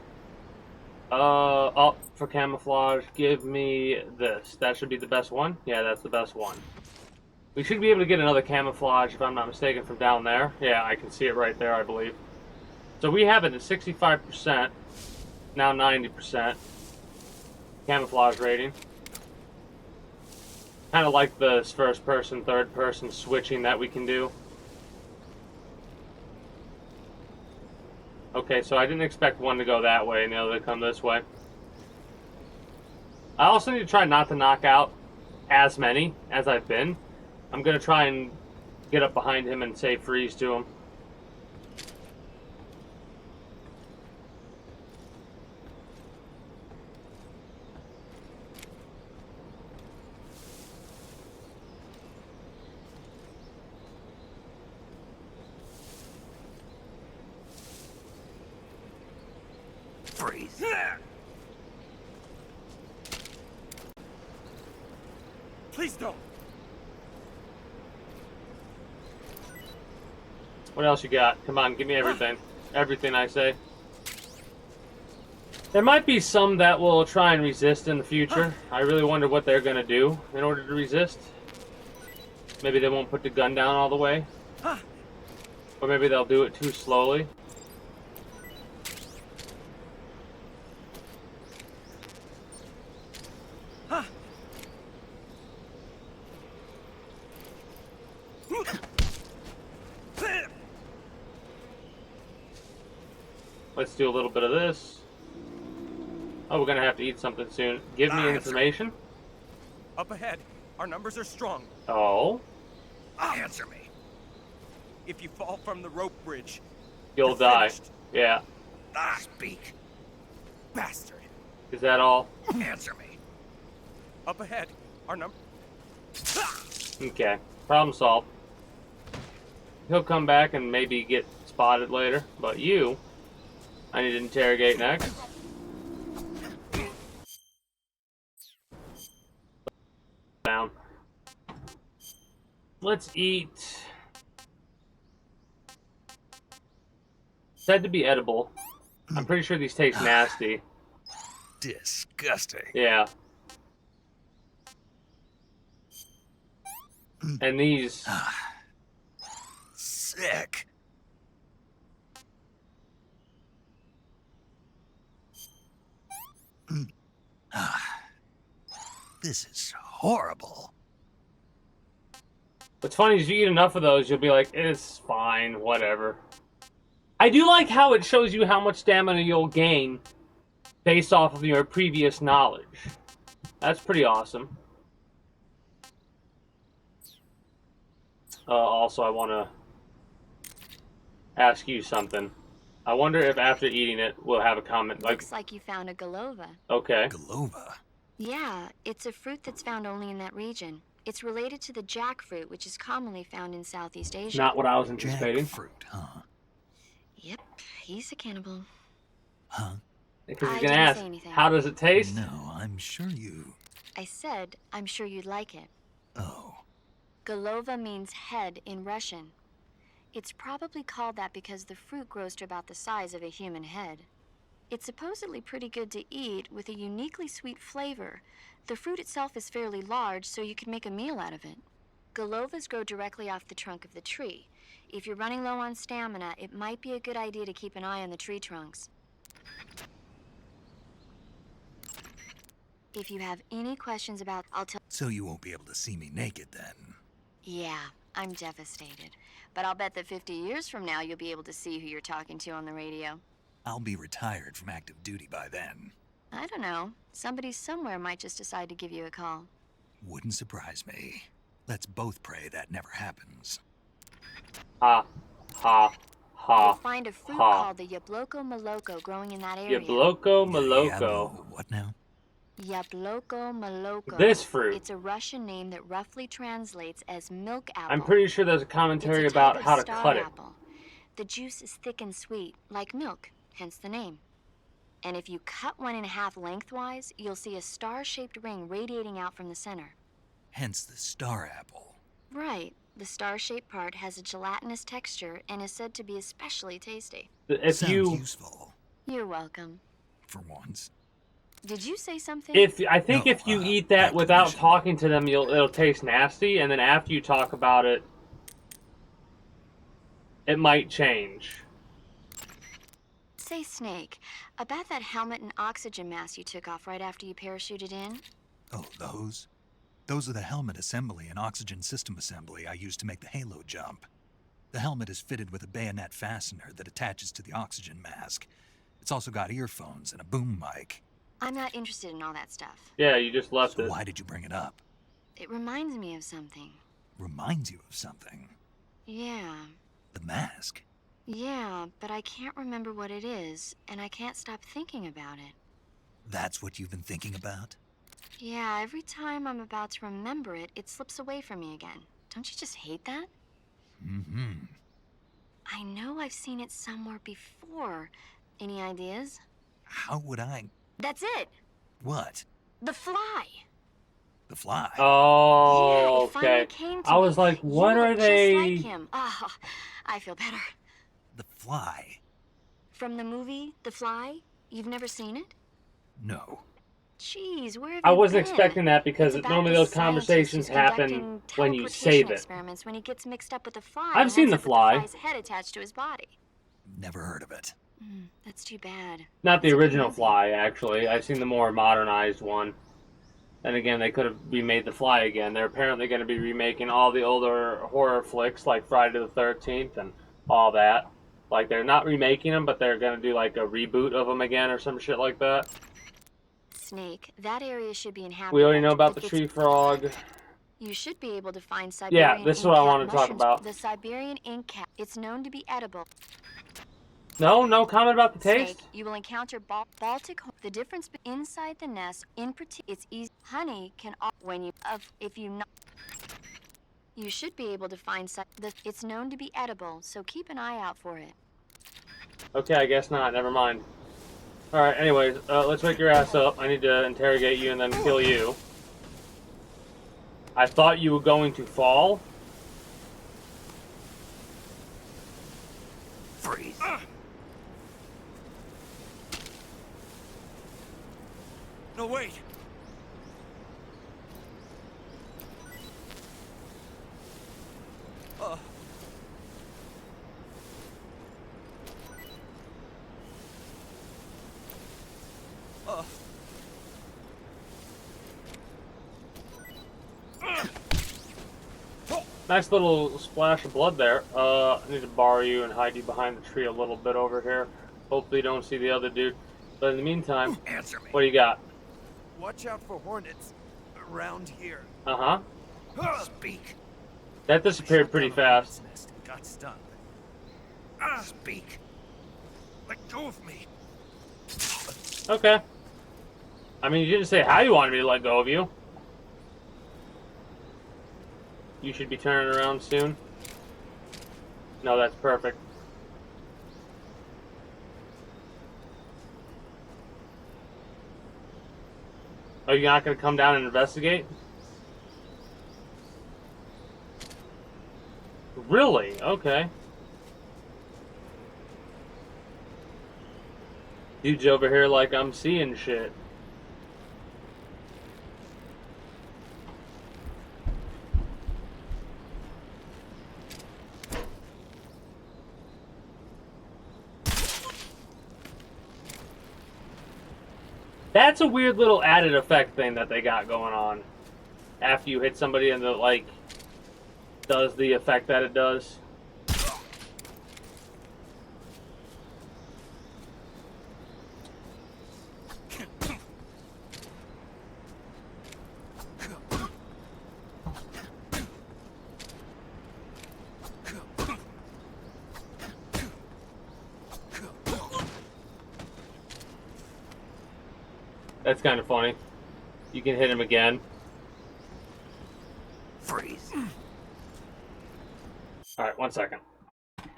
Up for camouflage, give me this. That should be the best one. Yeah, that's the best one. We should be able to get another camouflage, if I'm not mistaken, from down there. Yeah, I can see it right there, I believe. So we have it at 65%, now 90%. Camouflage rating. Kind of like the first person, third person switching that we can do. Okay, so I didn't expect one to go that way and the other to come this way. I also need to try not to knock out as many as I've been. I'm going to try and get up behind him and say freeze to him. Freeze. Please don't. What else you got? Come on, give me everything. Everything, I say. There might be some that will try and resist in the future. I really wonder what they're going to do in order to resist. Maybe they won't put the gun down all the way. Or maybe they'll do it too slowly. Let's do a little bit of this. Oh, we're gonna have to eat something soon. Give me information. Up ahead, our numbers are strong. Oh? Answer me. If you fall from the rope bridge, You'll you're die. finished. Yeah. Speak. Bastard. Is that all? Answer me. Up ahead, our number. Okay. Problem solved. He'll come back and maybe get spotted later. But you, I need to interrogate next. Down. Let's eat. Said to be edible. I'm pretty sure these taste nasty. Disgusting. Yeah. And these. Sick. This is horrible. What's funny is you eat enough of those, you'll be like, it's fine, whatever. I do like how it shows you how much stamina you'll gain based off of your previous knowledge. That's pretty awesome. Also, I want to ask you something. I wonder if after eating it, we'll have a comment. Looks like you found a Golova. Okay. Golova? Yeah, it's a fruit that's found only in that region. It's related to the jackfruit, which is commonly found in Southeast Asia. Not what I was anticipating. Jackfruit, huh? Yep, he's a cannibal. Huh? Because I he's going to didn't ask, say anything. how does it taste? No, I'm sure you... I said, I'm sure you'd like it. Oh. Golova means head in Russian. It's probably called that because the fruit grows to about the size of a human head. It's supposedly pretty good to eat with a uniquely sweet flavor. The fruit itself is fairly large, so you can make a meal out of it. Golovas grow directly off the trunk of the tree. If you're running low on stamina, it might be a good idea to keep an eye on the tree trunks. If you have any questions about, I'll tell. So you won't be able to see me naked then? Yeah, I'm devastated. But I'll bet that 50 years from now, you'll be able to see who you're talking to on the radio. I'll be retired from active duty by then. I don't know. Somebody somewhere might just decide to give you a call. Wouldn't surprise me. Let's both pray that never happens. Ha, ha, You'll find a fruit called the Yabloko Maloko growing in that area. Yabloko Maloko. What now? Yabloko Maloko. This fruit. It's a Russian name that roughly translates as milk apple. I'm pretty sure there's a commentary It's a type about of how to star cut it. apple. The juice is thick and sweet, like milk, hence the name. And if you cut one in half lengthwise, you'll see a star-shaped ring radiating out from the center. Hence the star apple. Right. The star-shaped part has a gelatinous texture and is said to be especially tasty. If Sounds you, useful. You're welcome. For once. Did you say something? I think if you eat that without talking to them, it'll taste nasty, and then after you talk about it, it might change. Say, Snake, about that helmet and oxygen mask you took off right after you parachuted in? Oh, those? Those are the helmet assembly and oxygen system assembly I used to make the halo jump. The helmet is fitted with a bayonet fastener that attaches to the oxygen mask. It's also got earphones and a boom mic. I'm not interested in all that stuff. Yeah, you just left it. Why did you bring it up? It reminds me of something. Reminds you of something? Yeah. The mask? Yeah, but I can't remember what it is, and I can't stop thinking about it. That's what you've been thinking about? Yeah, every time I'm about to remember it, it slips away from me again. Don't you just hate that? Mm-hmm. I know I've seen it somewhere before. Any ideas? How would I... That's it! What? The fly! The fly? Oh, yeah, it finally okay. came to I was me. like, what You are look they... just like him. Oh, I feel better. The fly? From the movie, The Fly? You've never seen it? No. Jeez, where have I you wasn't been? expecting that because It's about normally this those scientist conversations who's happen conducting when you teleportation save it. experiments when he gets mixed up with the fly. I've and seen ends The up with Fly. The fly's head attached to his body. Never heard of it. That's too bad. Not the It's a good original movie. Fly, actually. I've seen the more modernized one. And again, they could have remade The Fly again. They're apparently going to be remaking all the older horror flicks, like Friday the 13th and all that. Like, they're not remaking them, but they're going to do, like, a reboot of them again or some shit like that. Snake, that area should be inhabited. We already know about the If tree it's- frog. You should be able to find Siberian Yeah, this is ink what I cap wanted to talk mushrooms. about. The Siberian ink cap. It's known to be edible. No comment about the taste? Snake, you will encounter Baltic. The difference inside the nest, in particular, it's easy. Honey can when you if you not. You should be able to find it's known to be edible, so keep an eye out for it. Okay, I guess not. Never mind. Alright, anyways, let's wake your ass up. I need to interrogate you and then kill you. I thought you were going to fall. Freeze. No, wait! Nice little splash of blood there. I need to borrow you and hide you behind the tree a little bit over here. Hopefully you don't see the other dude. But in the meantime, Answer me. what do you got? Watch out for hornets around here. Uh-huh. Speak. That disappeared pretty fast. Got stung. Speak. Let go of me. Okay. I mean, you didn't say how you wanted me to let go of you. You should be turning around soon. No, that's perfect. Are you not going to come down and investigate? Really? Okay. Dude's over here like I'm seeing shit. That's a weird little added effect thing that they got going on. After you hit somebody and it, like, does the effect that it does. That's kind of funny. You can hit him again. Freeze. Alright, 1 second.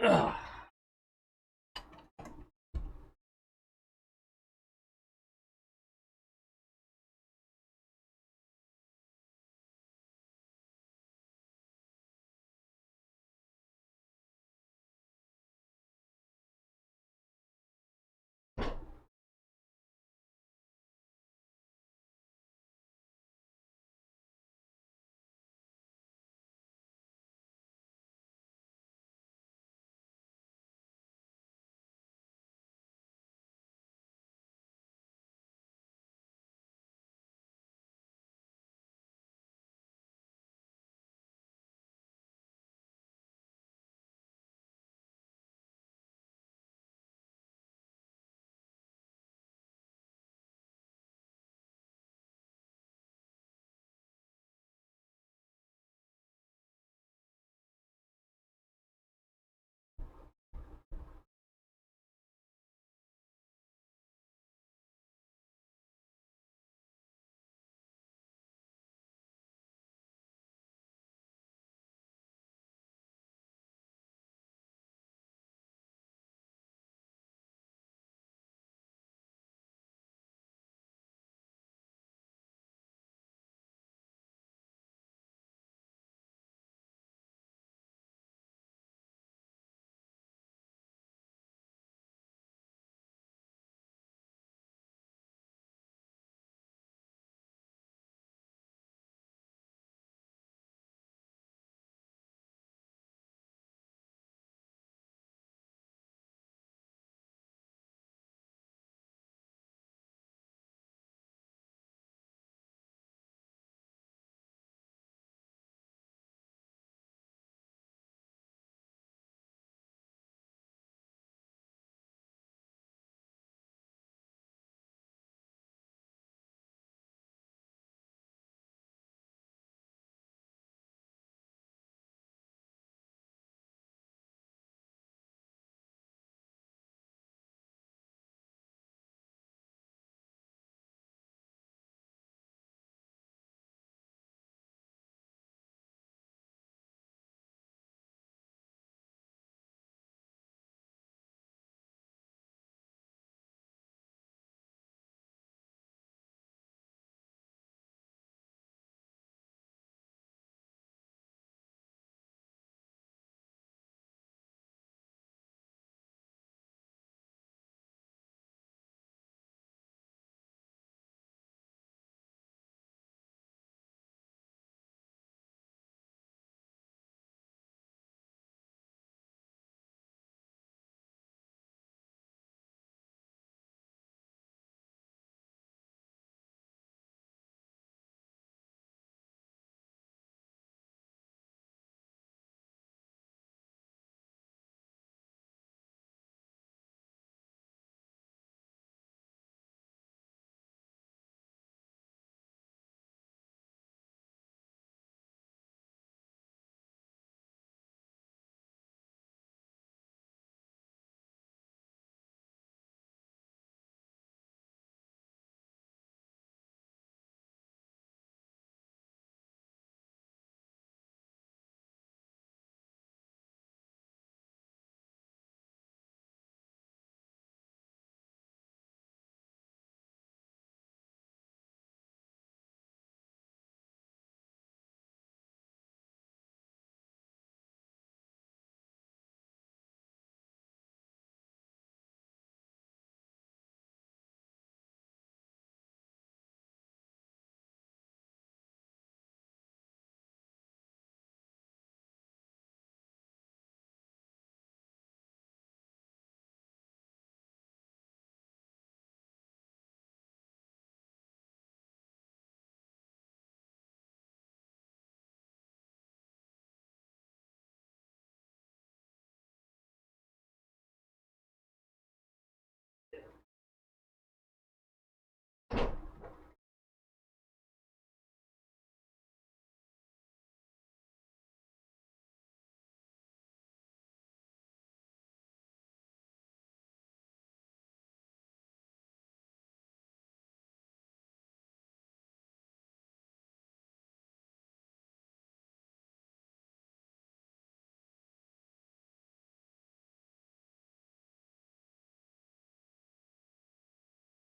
Ugh.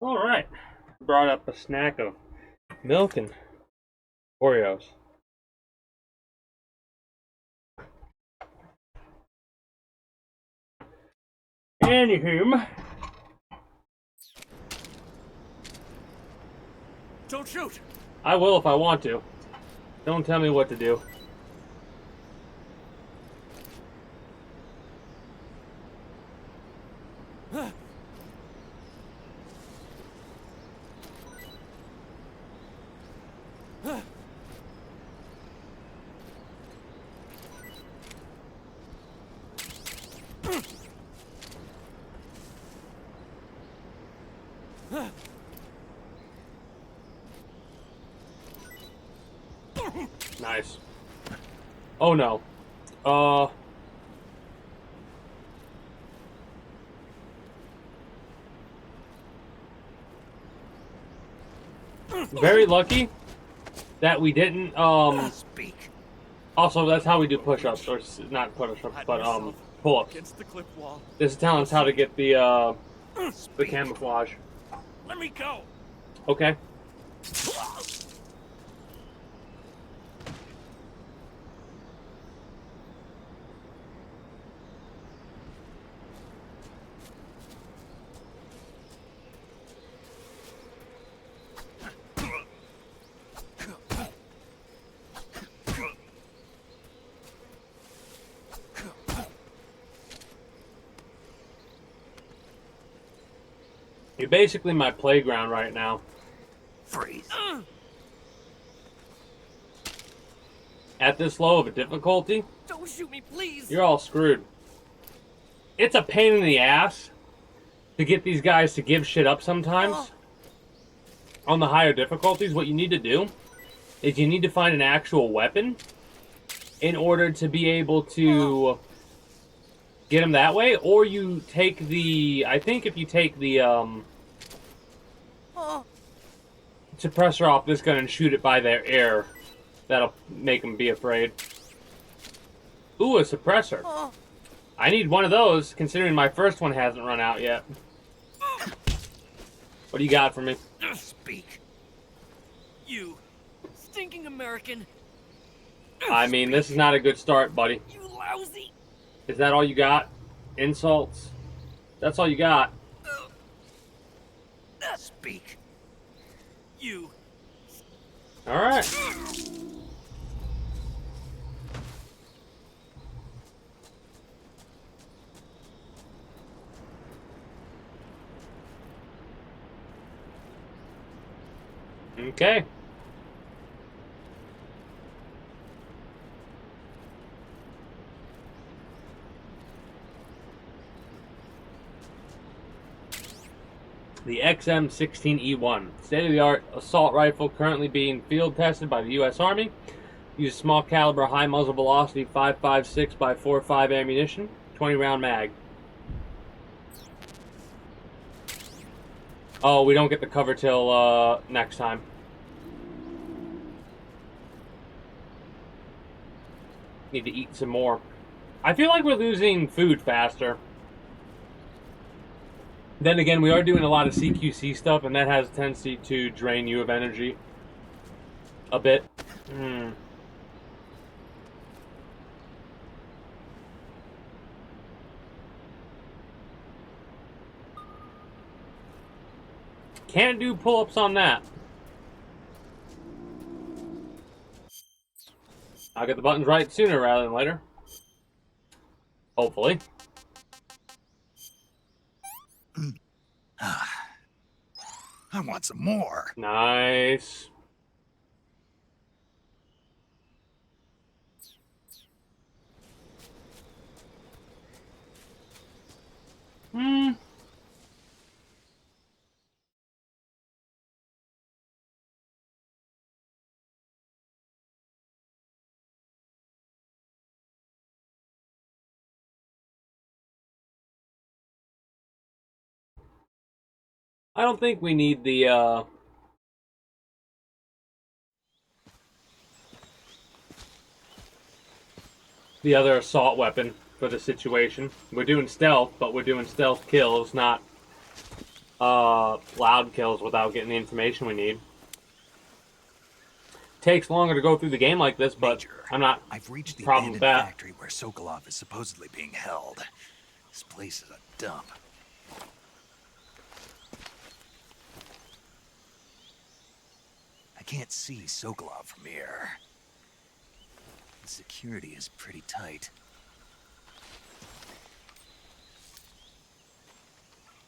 All right. Brought up a snack of milk and Oreos. Anywho, Don't shoot! I will if I want to. Don't tell me what to do. Nice. Oh no. Very lucky that we didn't, Speak. also that's how we do push-ups, or not push-ups, but, pull-ups. Against the cliff wall. This is telling us how to get the camouflage. Let me go. Okay. You're basically my playground right now. Freeze. At this low of a difficulty, Don't shoot me, please. you're all screwed. It's a pain in the ass to get these guys to give shit up sometimes. On the higher difficulties, what you need to do is you need to find an actual weapon in order to be able to get them that way, or you take the... I think if you take the suppressor off this gun and shoot it by their air, that'll make them be afraid. Ooh, a suppressor. I need one of those, considering my first one hasn't run out yet. What do you got for me? Speak. You stinking American. I mean, this is not a good start, buddy. You lousy. Is that all you got? Insults? That's all you got. Speak. You. Alright. Okay. The XM-16-E1, state-of-the-art assault rifle currently being field tested by the U.S. Army. Uses small caliber, high muzzle velocity, 5.56 by 4.5 ammunition, 20-round mag. Oh, we don't get the cover till next time. Need to eat some more. I feel like we're losing food faster. Then again, we are doing a lot of CQC stuff, and that has a tendency to drain you of energy a bit. Can't do pull-ups on that. I'll get the buttons right sooner rather than later. Hopefully. I want some more. Nice. I don't think we need the other assault weapon for the situation. We're doing stealth, but we're doing stealth kills, not loud kills without getting the information we need. Takes longer to go through the game like this, but Major, I'm not I've reached the problem with abandoned that. factory where Sokolov is supposedly being held. This place is a dump. I can't see Sokolov from here. The security is pretty tight.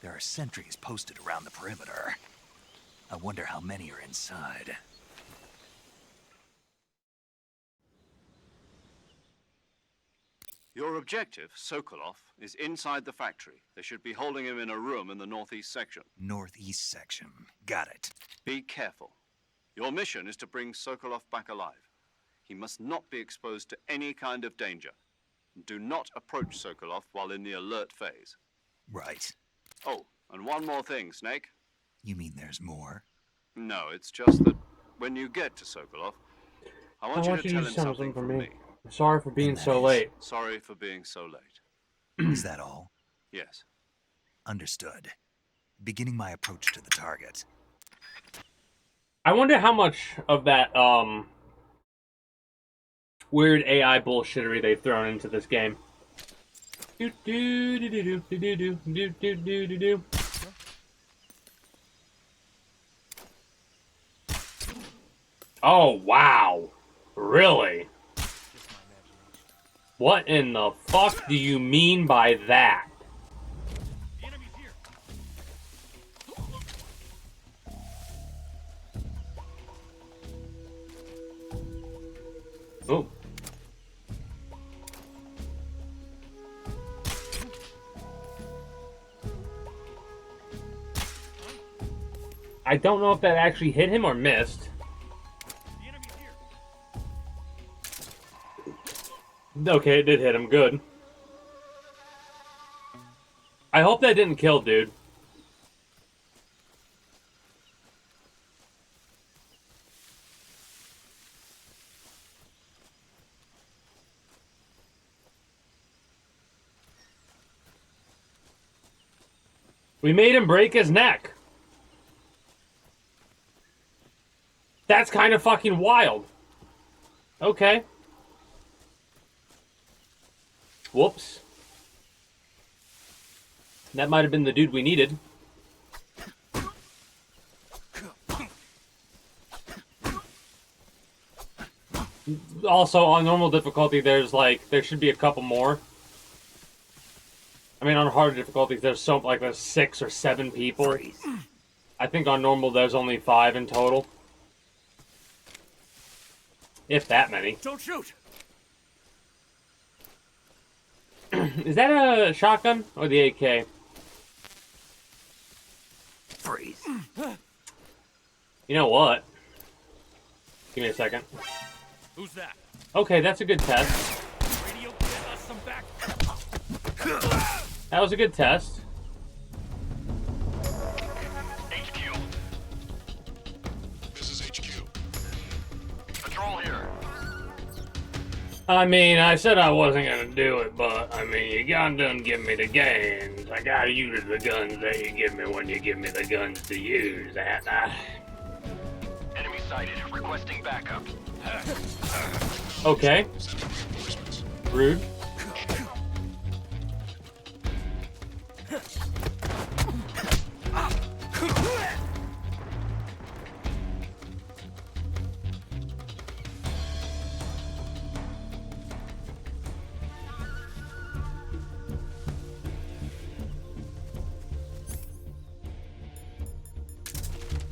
There are sentries posted around the perimeter. I wonder how many are inside. Your objective, Sokolov, is inside the factory. They should be holding him in a room in the northeast section. Northeast section. Got it. Be careful. Your mission is to bring Sokolov back alive. He must not be exposed to any kind of danger. Do not approach Sokolov while in the alert phase. Right. Oh, and one more thing, Snake. You mean there's more? No, it's just that when you get to Sokolov, I want you to to tell do him something from me. I'm sorry for being And that so is- late. Sorry for being so late. Is that all? Yes. Understood. Beginning my approach to the target. I wonder how much of that weird AI bullshittery they've thrown into this game. Do do do do do do do do do do do do. Oh wow, really? What in the fuck do you mean by that? Oh. I don't know if that actually hit him or missed. Okay, it did hit him. Good. I hope that didn't kill, dude. We made him break his neck. That's kind of fucking wild. Okay. Whoops. That might have been the dude we needed. Also, on normal difficulty, there should be a couple more. I mean, on harder difficulties, there's there's 6 or 7 people. I think on normal, there's only 5 in total. If that many. Don't shoot! Is that a shotgun or the AK? Freeze. You know what? Give me a second. Who's that? Okay, that's a good test. Radio, get us some back. That was a good test. HQ. This is HQ. Patrol here. I mean, I said I wasn't gonna do it, but I mean, you got done give me the guns. I gotta use the guns that you give me when you give me the guns to use. Enemy sighted. Requesting backup. Okay. Rude.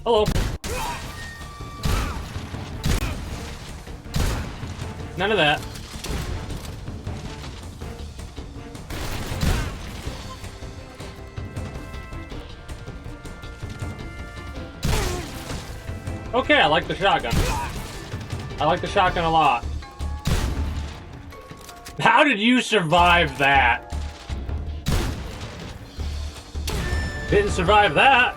Hello. None of that. Okay, I like the shotgun. I like the shotgun a lot. How did you survive that? Didn't survive that.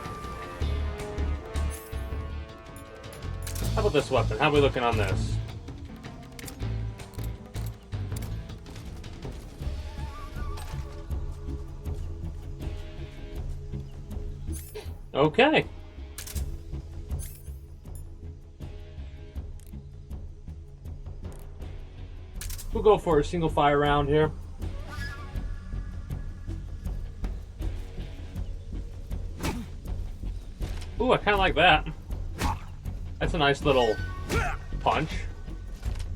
How about this weapon? How are we looking on this? Okay. We'll go for a single fire round here. Ooh, I kind of like that. That's a nice little punch.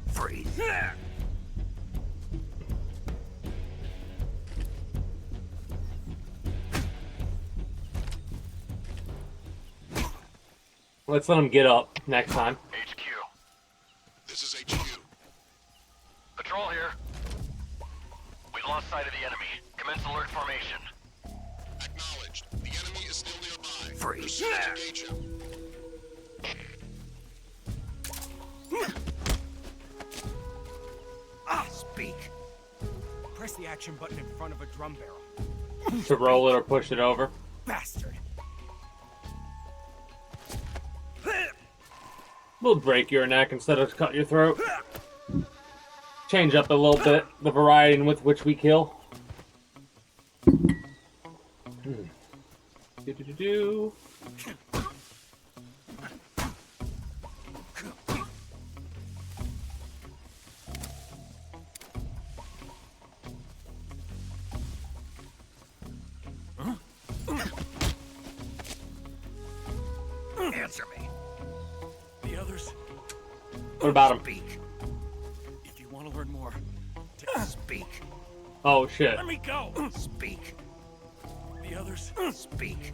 Freeze. Let's let him get up next time. HQ. This is HQ. Patrol here. We've lost sight of the enemy. Commence alert formation. Acknowledged. The enemy is still nearby. Freeze. Proceed to engage him. Speak. Press the action button in front of a drum barrel. To roll it or push it over. Bastard. We'll break your neck instead of cut your throat. Change up a little bit the variety with which we kill. Do-do-do-do. Answer me. The others. What about him? Speak. If you want to learn more, speak. Oh shit. Let me go. Speak. The others. Speak.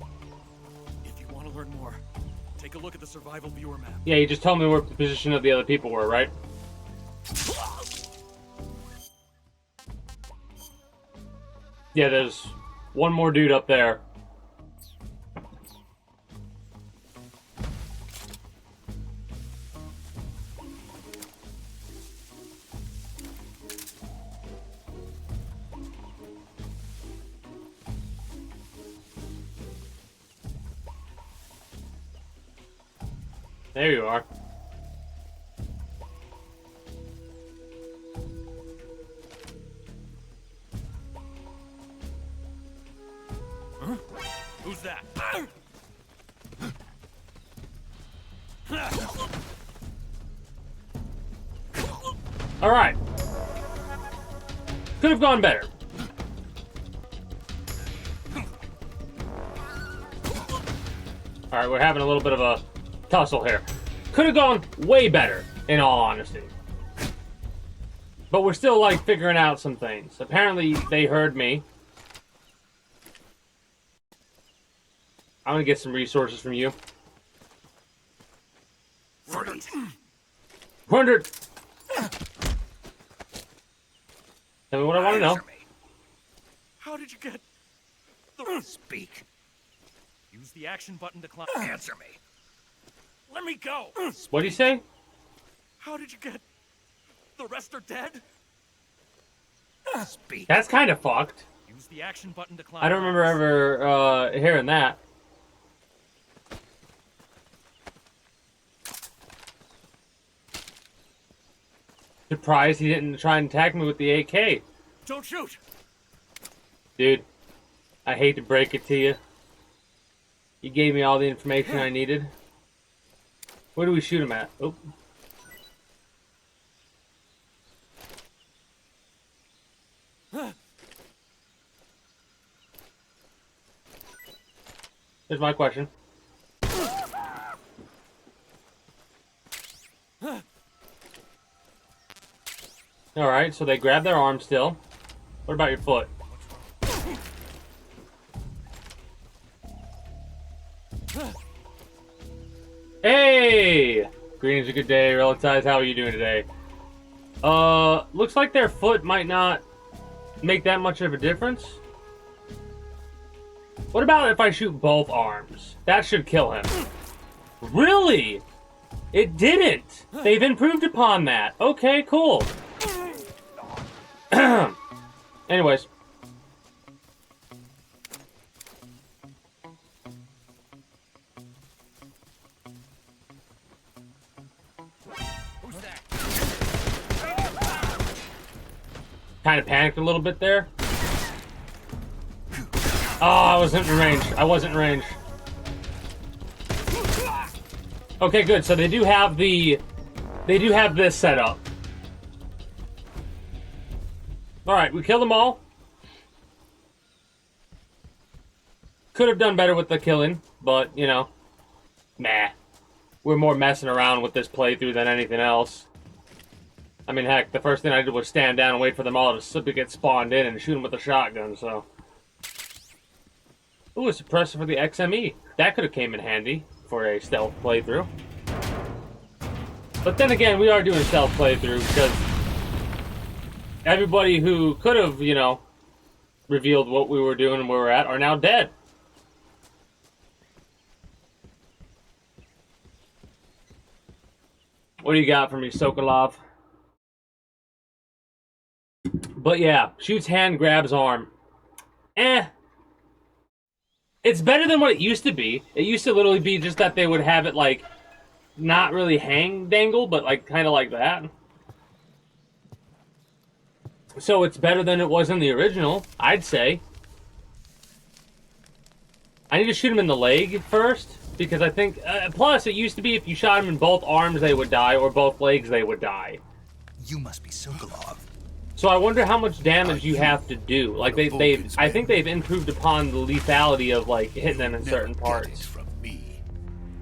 If you want to learn more, take a look at the survival viewer map. Yeah, you just told me where the position of the other people were, right? Yeah, there's one more dude up there. There you are. Huh? Who's that? All right. Could have gone better. All right, we're having a little bit of a tussle here. Could have gone way better, in all honesty. But we're still, like, figuring out some things. Apparently, they heard me. I'm gonna get some resources from you. 100! Tell me what I want to know. How did you get the speak? Use the action button to climb. Answer me. Let me go. What do you say? How did you get? The rest are dead. Speak. That's kind of fucked. Use the action button to climb. I don't remember ever hearing that. Surprised he didn't try and attack me with the AK. Don't shoot. Dude, I hate to break it to you. You gave me all the information I needed. Where do we shoot him at? Oh. Here's my question. Alright, so they grab their arm still. What about your foot? Hey! Greetings, a good day, Relatives. How are you doing today? Looks like their foot might not make that much of a difference. What about if I shoot both arms? That should kill him. Really? It didn't. They've improved upon that. Okay, cool. Anyways. Who's that? Kind of panicked a little bit there. Oh, I wasn't in range. I wasn't in range. Okay, good. So they do have this set up. All right, we killed them all. Could have done better with the killing, but you know, nah. We're more messing around with this playthrough than anything else. I mean, heck, the first thing I did was stand down and wait for them all to get spawned in and shoot them with a shotgun, so. Ooh, a suppressor for the XME. That could have came in handy for a stealth playthrough. But then again, we are doing stealth playthrough because everybody who could have, you know, revealed what we were doing and where we're at are now dead. What do you got for me, Sokolov? But yeah, shoots hand, grabs arm. It's better than what it used to be. It used to literally be just that they would have it, like, not really hang dangle, but, like, kind of like that. So it's better than it was in the original, I'd say. I need to shoot him in the leg first, because I think... plus, it used to be if you shot him in both arms, they would die, or both legs, they would die. You must be Sokolov. So I wonder how much damage you have to do. Like I think they've improved upon the lethality of like hitting them in certain parts. From me.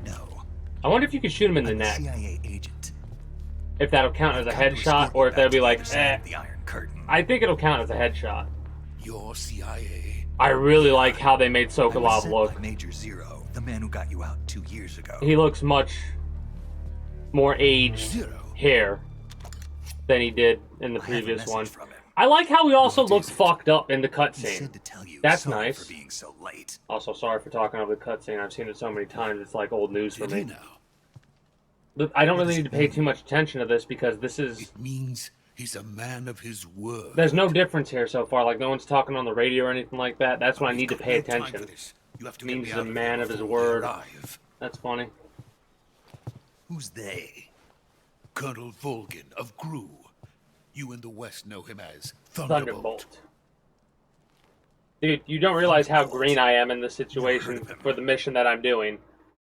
No. I wonder if you could shoot him in the neck. CIA agent. If that'll count as a headshot, or if they'll be like, The Iron Curtain. I think it'll count as a headshot. Your CIA. I really like how they made I was Sokolov sent look. by Major Zero, the man who got you out 2 years ago. He looks much more aged hair than he did in the previous one. I like how he also looks fucked up in the cutscene. That's nice. For being so late. Also, sorry for talking over the cutscene. I've seen it so many times, it's like old news for me. But I don't really need to pay too much attention to this because this is... It means he's a man of his word. There's no difference here so far. Like, no one's talking on the radio or anything like that. That's when I need to pay attention. It means he's a man of his word. That's funny. Who's they? Colonel Volgin of GRU. You in the West know him as Thunderbolt. Dude, you don't realize how green I am in this situation for the mission that I'm doing.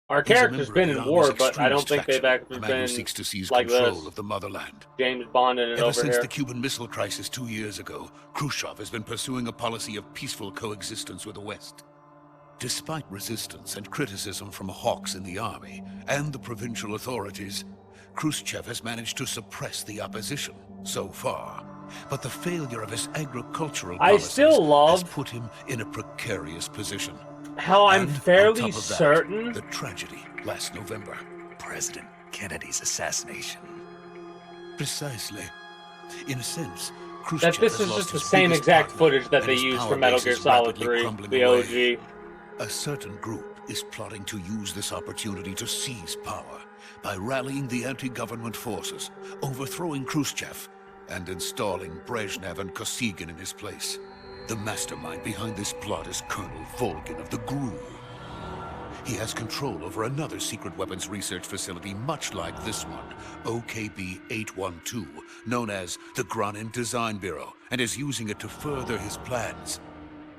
Our character's been in war, but I don't think they've actually been seeks to seize like control this. of the motherland. James Bonding it Ever over since here. the Cuban Missile Crisis 2 years ago, Khrushchev has been pursuing a policy of peaceful coexistence with the West. Despite resistance and criticism from hawks in the army and the provincial authorities, Khrushchev has managed to suppress the opposition so far. But the failure of his agricultural policies has put him in a precarious position. How I'm And fairly on top of that, certain the tragedy last November. President Kennedy's assassination. Precisely. In a sense, that Khrushchev this has is lost just the his same biggest exact partner, footage that and they his used power for Metal base Gear is Solid rapidly 3, crumbling the away. OG. A certain group is plotting to use this opportunity to seize power by rallying the anti-government forces, overthrowing Khrushchev, and installing Brezhnev and Kosygin in his place. The mastermind behind this plot is Colonel Volgin of the GRU. He has control over another secret weapons research facility much like this one, OKB-812, known as the Granin Design Bureau, and is using it to further his plans.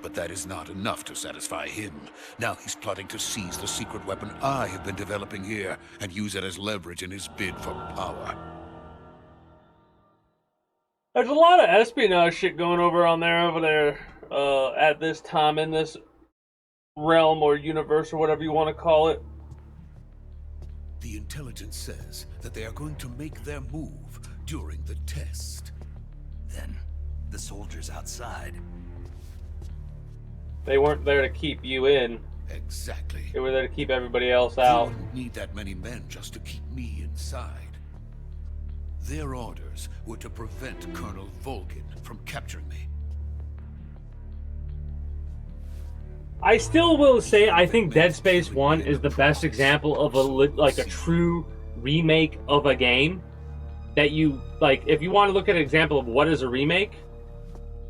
But that is not enough to satisfy him. Now he's plotting to seize the secret weapon I have been developing here and use it as leverage in his bid for power. There's a lot of espionage shit going over there at this time in this realm or universe or whatever you want to call it. The intelligence says that they are going to make their move during the test. Then, the soldiers outside. They weren't there to keep you in. Exactly. They were there to keep everybody else They out. wouldn't need that many men just to keep me inside. Their orders were to prevent Colonel Volgin from capturing me. I still will say I think Dead Space 1 is the best example of a true remake of a game. That you, like, if you want to look at an example of what is a remake,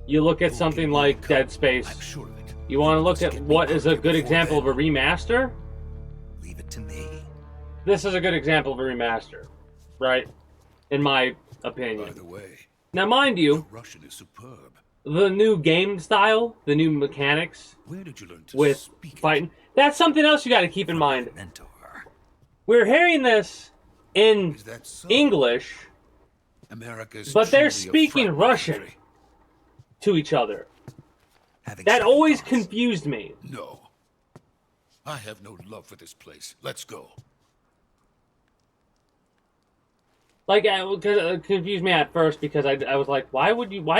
you look at something like Dead Space. I'm sure of it. You want to look at what is a good example of a remaster? Leave it to me. This is a good example of a remaster, right? In my opinion. By the way, Now, mind you, the Russian is superb. the new game style, the new mechanics Where did you learn to with speak it? fighting, that's something else you got to keep in mind. Mentor. We're hearing this in Is that so? English, America's but they're truly a speaking fragile Russian country. to each other. Having That second always thoughts. confused me. No. I have no love for this place. Let's go. Like, it confused me at first because I was like, why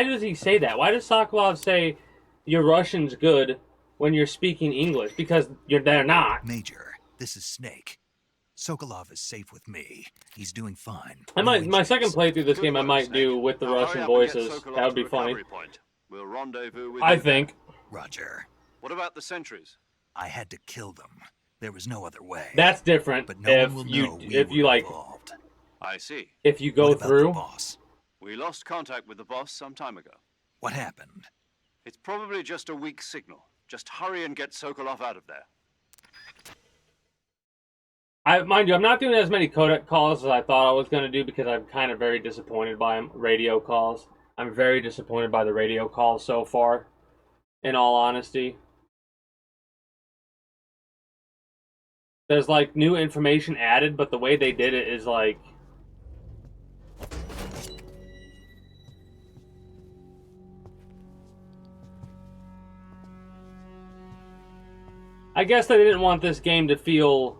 does he say that? Why does Sokolov say your Russian's good when you're speaking English? Because they're not. Major, this is Snake. Sokolov is safe with me. He's doing fine. I might, No my injuries. second playthrough this Good game I work, might Snake. do with the Now hurry Russian up and get voices. Sokolov That would to be the funny. recovery point. We'll rendezvous with I you there. think. Roger. What about the sentries? I had to kill them. There was no other way. That's different. But no if one will you know we if you were like involved. I see. if you go What about through. the boss? We lost contact with the boss some time ago. What happened? It's probably just a weak signal. Just hurry and get Sokolov out of there. Mind you, I'm not doing as many codec calls as I thought I was going to do because I'm kind of very disappointed by them. Radio calls. I'm very disappointed by the radio calls so far, in all honesty. There's like new information added, but the way they did it is like... I guess they didn't want this game to feel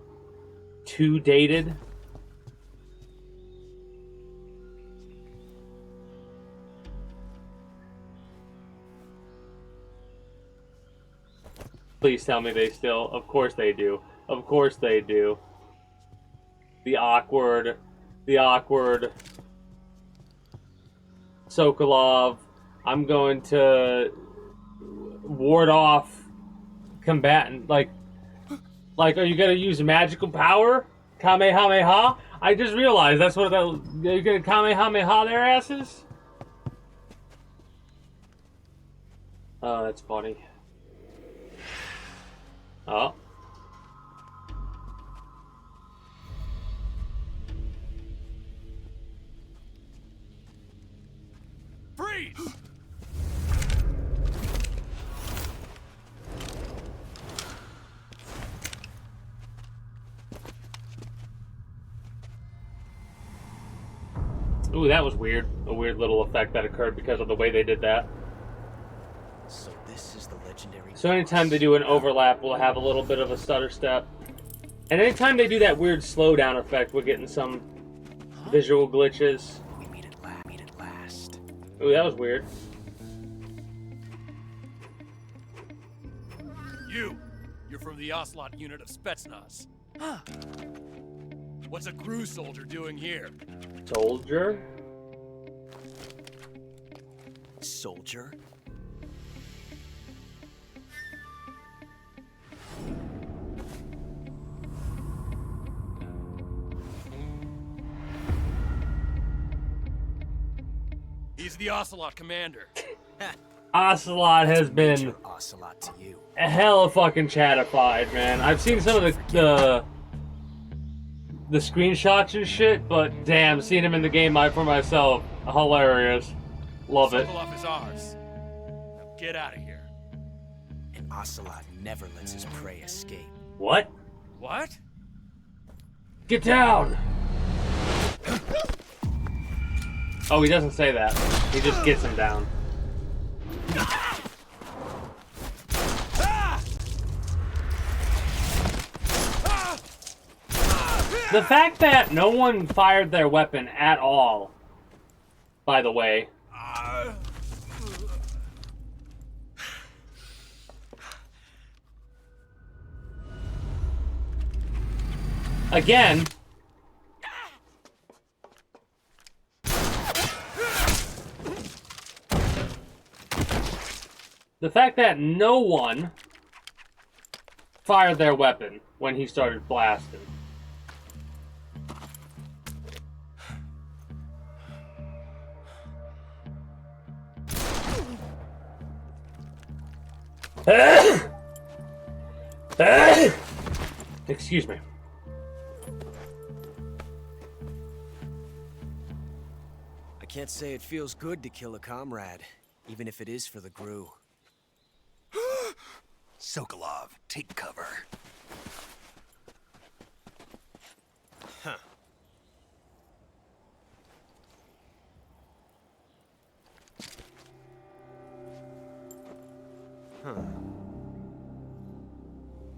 too dated. Please tell me they still... Of course they do. Of course they do. The awkward Sokolov, I'm going to ward off combatant. Like, are you gonna use magical power? Kamehameha? I just realized that's what you're gonna Kamehameha their asses? Oh, that's funny. Oh. Freeze! Ooh, that was weird. A weird little effect that occurred because of the way they did that. So this is the legendary. So anytime they do an overlap, we'll have a little bit of a stutter step. And anytime they do that weird slowdown effect, we're getting some visual glitches. We meet at last. Ooh, that was weird. You're from the Ocelot unit of Spetsnaz. What's a GRU soldier doing here? Soldier? Soldier? He's the Ocelot commander. Ocelot has been Ocelot to you. a hell of fucking chatified, man. I've seen some of the screenshots and shit, but damn, seeing him in the game for myself, hilarious. Love it. Sokolov is ours. Now get out of here. An Ocelot never lets his prey escape. What? What? Get down! Oh, he doesn't say that. He just gets him down. The fact that no one fired their weapon at all, by the way. Again. The fact that no one fired their weapon when he started blasting. Excuse me. I can't say it feels good to kill a comrade, even if it is for the GRU. Sokolov, take cover.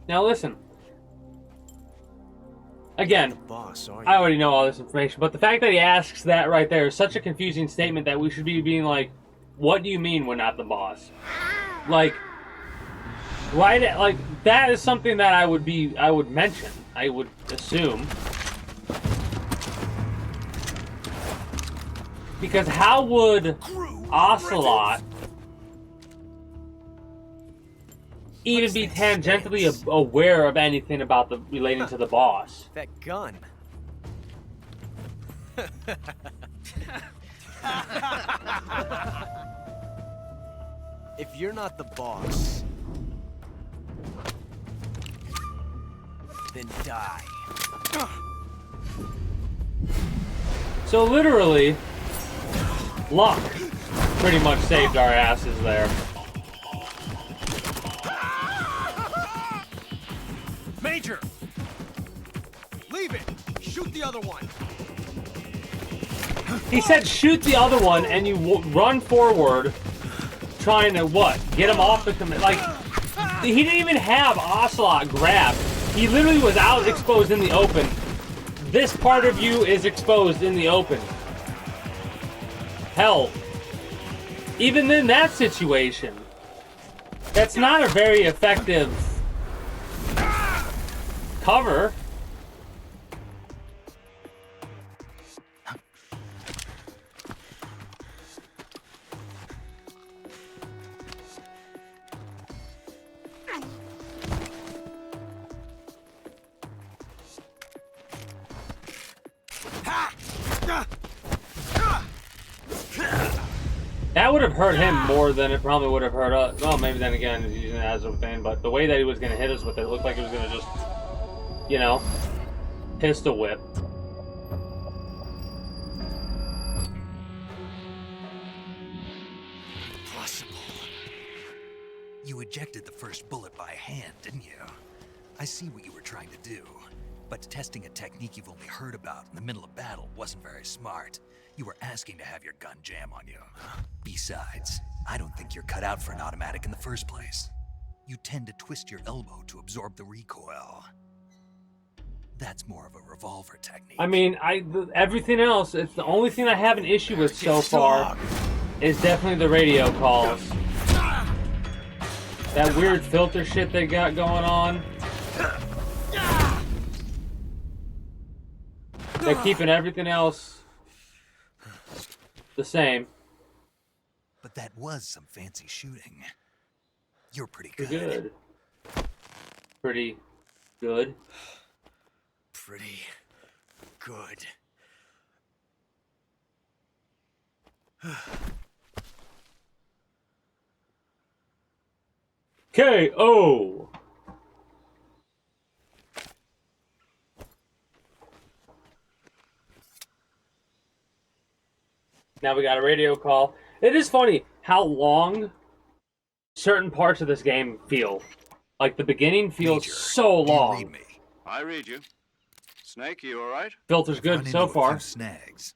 Now listen. Again, Boss, are you? I already know all this information, but the fact that he asks that right there is such a confusing statement that we should be being like, what do you mean we're not the boss? Like, right at, like, that is something that I would mention, I would assume. Because how would Ocelot even be tangentially aware of anything about the relating to the boss? That gun. If you're not the boss, then die. So literally, luck pretty much saved our asses there. Major! Leave it! Shoot the other one! He said shoot the other one and you run forward trying to what? Get him off the command. Like, he didn't even have Ocelot grabbed. He literally was out exposed in the open. This part of you is exposed in the open. Hell, even in that situation, that's not a very effective cover. That would have hurt him more than it probably would have hurt us. Well, maybe then again, he's using it as a thing, but the way that he was going to hit us with it, it looked like he was going to just, you know, pistol whip. Impossible. You ejected the first bullet by hand, didn't you? I see what you were trying to do, but testing a technique you've only heard about in the middle of battle wasn't very smart. You were asking to have your gun jam on you. Besides, I don't think you're cut out for an automatic in the first place. You tend to twist your elbow to absorb the recoil. That's more of a revolver technique. I mean, everything else, it's the only thing I have an issue with so far is definitely the radio calls. That weird filter shit they got going on. They're keeping everything else the same. But that was some fancy shooting. You're pretty good. Pretty good. Pretty good. KO! Now we got a radio call. It is funny how long certain parts of this game feel. Like the beginning feels Major, so do you long. read me? I read you. Snake, you all right? Filter's good Run so into a far. few snags.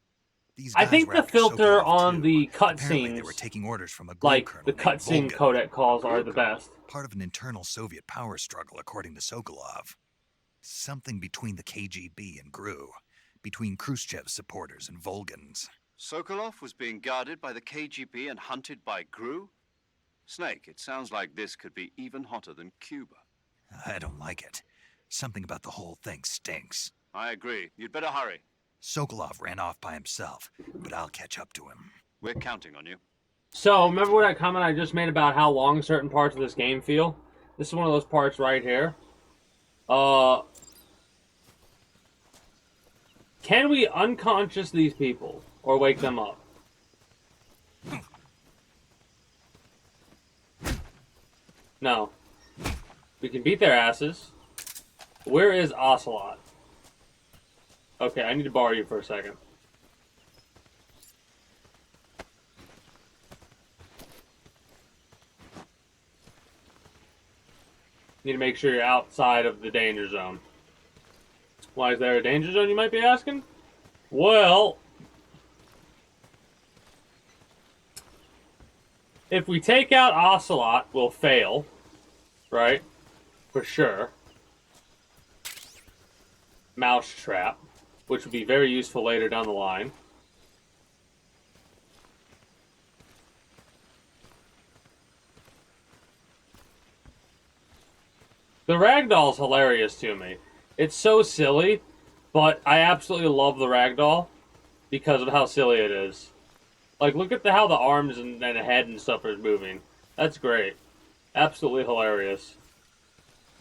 These I guys think were the after filter Sokolov, on too. the Apparently they cutscenes, were taking orders from a Gru like colonel the named cutscene Volgin, codec calls, are the best. part of an internal Soviet power struggle, according to Sokolov. Something between the KGB and Gru, between Khrushchev's supporters and Volgin's. Sokolov was being guarded by the KGB and hunted by Gru? Snake, it sounds like this could be even hotter than Cuba. I don't like it. Something about the whole thing stinks. I agree. You'd better hurry. Sokolov ran off by himself, but I'll catch up to him. We're counting on you. So, remember what that comment I just made about how long certain parts of this game feel? This is one of those parts right here. Can we unconscious these people or wake them up? No. We can beat their asses. Where is Ocelot? Okay, I need to borrow you for a second. Need to make sure you're outside of the danger zone. Why is there a danger zone, you might be asking? Well, if we take out Ocelot, we'll fail. Right? For sure. mouse trap, which would be very useful later down the line. The ragdoll's hilarious to me. It's so silly, but I absolutely love the ragdoll because of how silly it is. Like, look at how the arms and head and stuff are moving. That's great. Absolutely hilarious.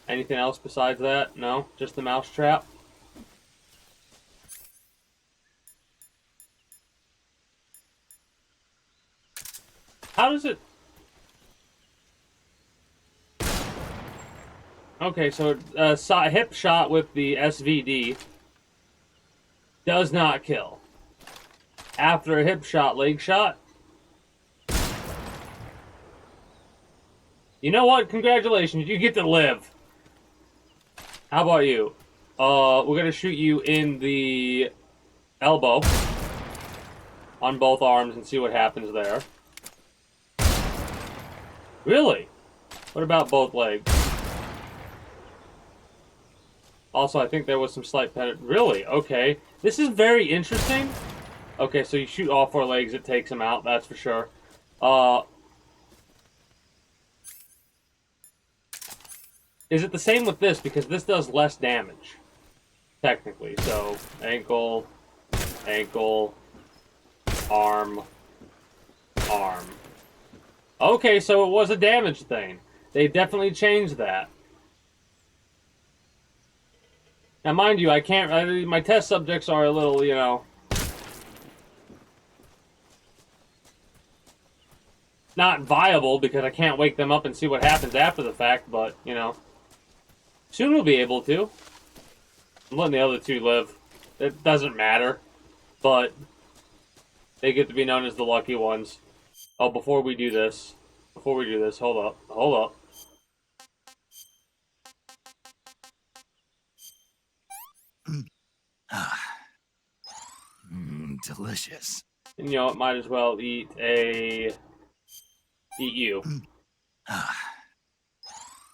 Anything else besides that? No? Just the mouse trap? How does it... Okay, so hip shot with the SVD does not kill. After a hip shot, leg shot. You know what? Congratulations, you get to live. How about you? We're gonna shoot you in the elbow on both arms and see what happens there. Really? What about both legs? Also, I think there was some slight Really? Okay. This is very interesting. Okay, so you shoot all 4 legs, it takes them out, that's for sure. Is it the same with this? Because this does less damage, technically. So, ankle, ankle, arm, arm. Okay, so it was a damage thing. They definitely changed that. Now, mind you, I can't... my test subjects are a little, you know... not viable, because I can't wake them up and see what happens after the fact, but, you know... soon we'll be able to. I'm letting the other 2 live. It doesn't matter. But... they get to be known as the lucky ones. Oh, before we do this, hold up. Hold up. Delicious. And you know, it might as well eat you.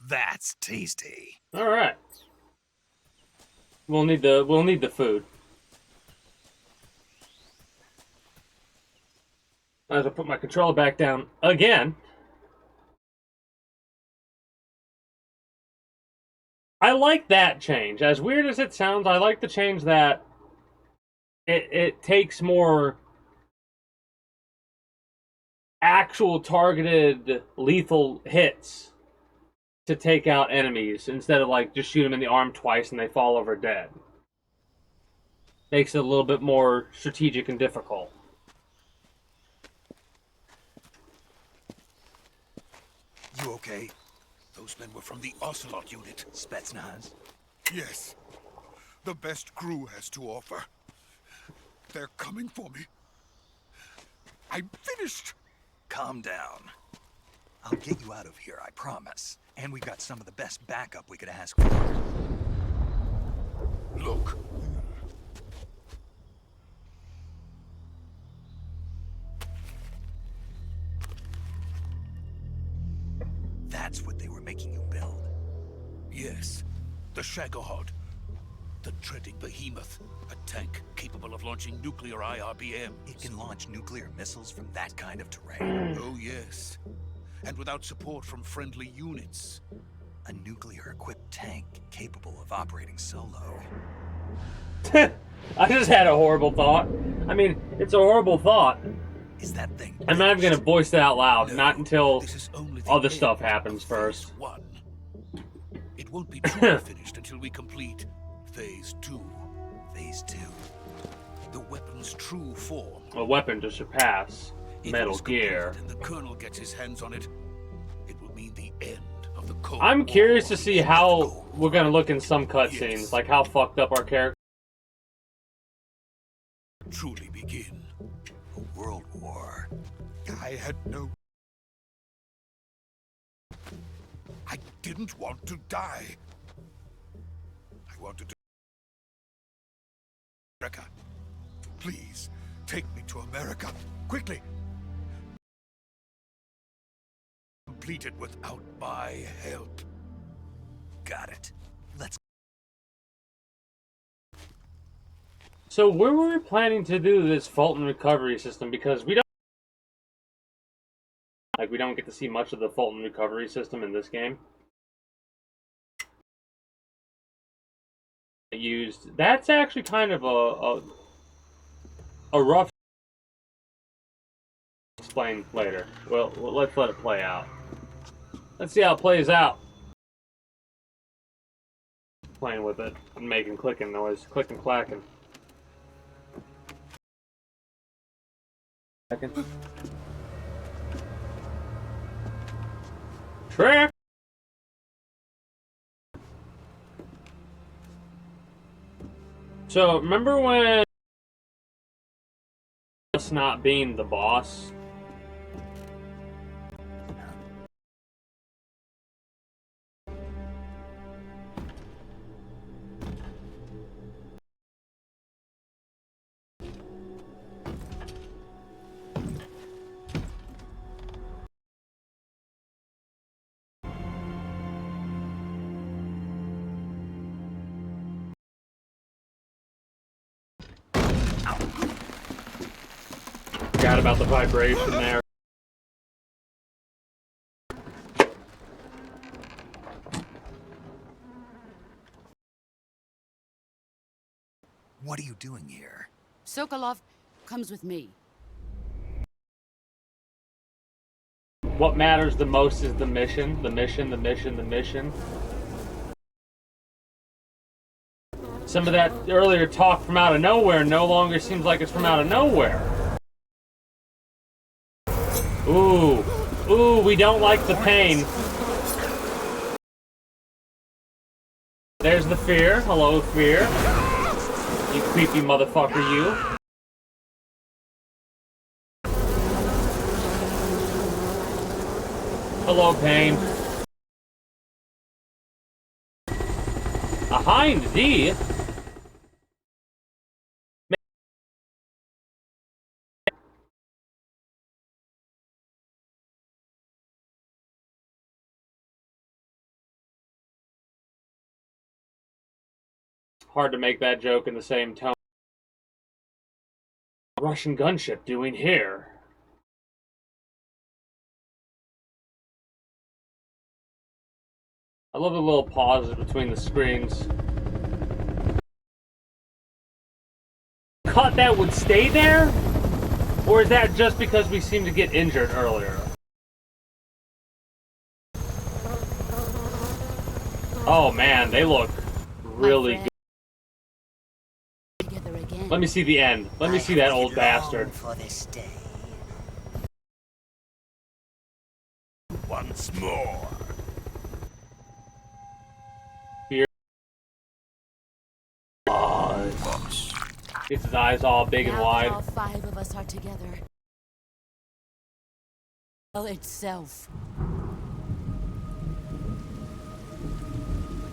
That's tasty. All right. We'll need the food. As I put my controller back down again. I like that change. As weird as it sounds, I like the change that it takes more actual targeted lethal hits to take out enemies instead of like just shoot them in the arm twice and they fall over dead. Makes it a little bit more strategic and difficult. You okay? Those men were from the Ocelot unit. Spetsnaz? Yes. The best crew has to offer. They're coming for me. I'm finished. Calm down. I'll get you out of here, I promise. And we've got some of the best backup we could ask for. Look. That's what they were making you build? Yes. The Shagohod. The treading behemoth. A tank capable of launching nuclear IRBMs. It can launch nuclear missiles from that kind of terrain? Oh, yes. And without support from friendly units. A nuclear-equipped tank capable of operating solo. I just had a horrible thought. I mean, it's a horrible thought. Is that thing... I'm not even going to voice it out loud, No, not until other the stuff end happens of first. Phase 1. It won't be truly finished until we complete Phase 2. Phase 2. The weapon's true form. A weapon to surpass Metal Gear. And the Colonel gets his hands on it. It will mean the end of the Cold I'm curious War. to see how we're going to look in some cutscenes, Yes. like how fucked up our character. Truly begin. A world war. I had no... I didn't want to die. I wanted to... America. Please, take me to America. Quickly. Complete it without my help. Got it. Let's... So where were we planning to do this Fulton recovery system? Because we don't get to see much of the Fulton recovery system in this game. Used. That's actually kind of a rough. Explain later. Well, let's let it play out. Let's see how it plays out. Playing with it and making clicking noise, clicking clacking. Second. Trick. So remember when us not being the boss? Forgot about the vibration there. What are you doing here? Sokolov comes with me. What matters the most is the mission, the mission, the mission, the mission. Some of that earlier talk from out of nowhere no longer seems like it's from out of nowhere. Ooh. Ooh, we don't like the pain. There's the fear. Hello, fear. You creepy motherfucker, you. Hello, pain. A hind D? Hard to make that joke in the same tone. Russian gunship doing here? I love the little pauses between the screens. Cut that would stay there? Or is that just because we seem to get injured earlier? Oh man, they look really good. Let me see the end. Let me see that old bastard. For this day. Once more. Here. Gets his eyes all big and wide. All five of us are together. Hell itself.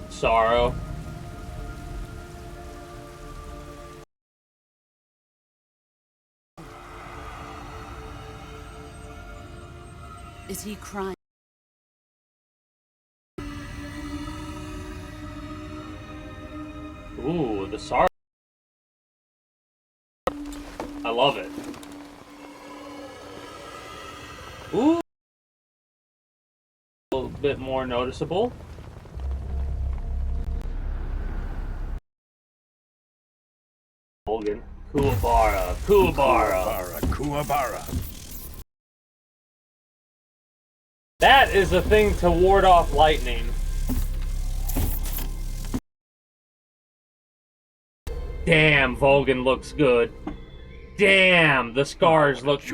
Sorrow. Is he crying? Ooh, the sorrow. I love it. Ooh. A little bit more noticeable. Hogan. Kuwabara. Kuwabara. Kuwabara. That is a thing to ward off lightning. Damn, Volgan looks good. Damn, the scars look good.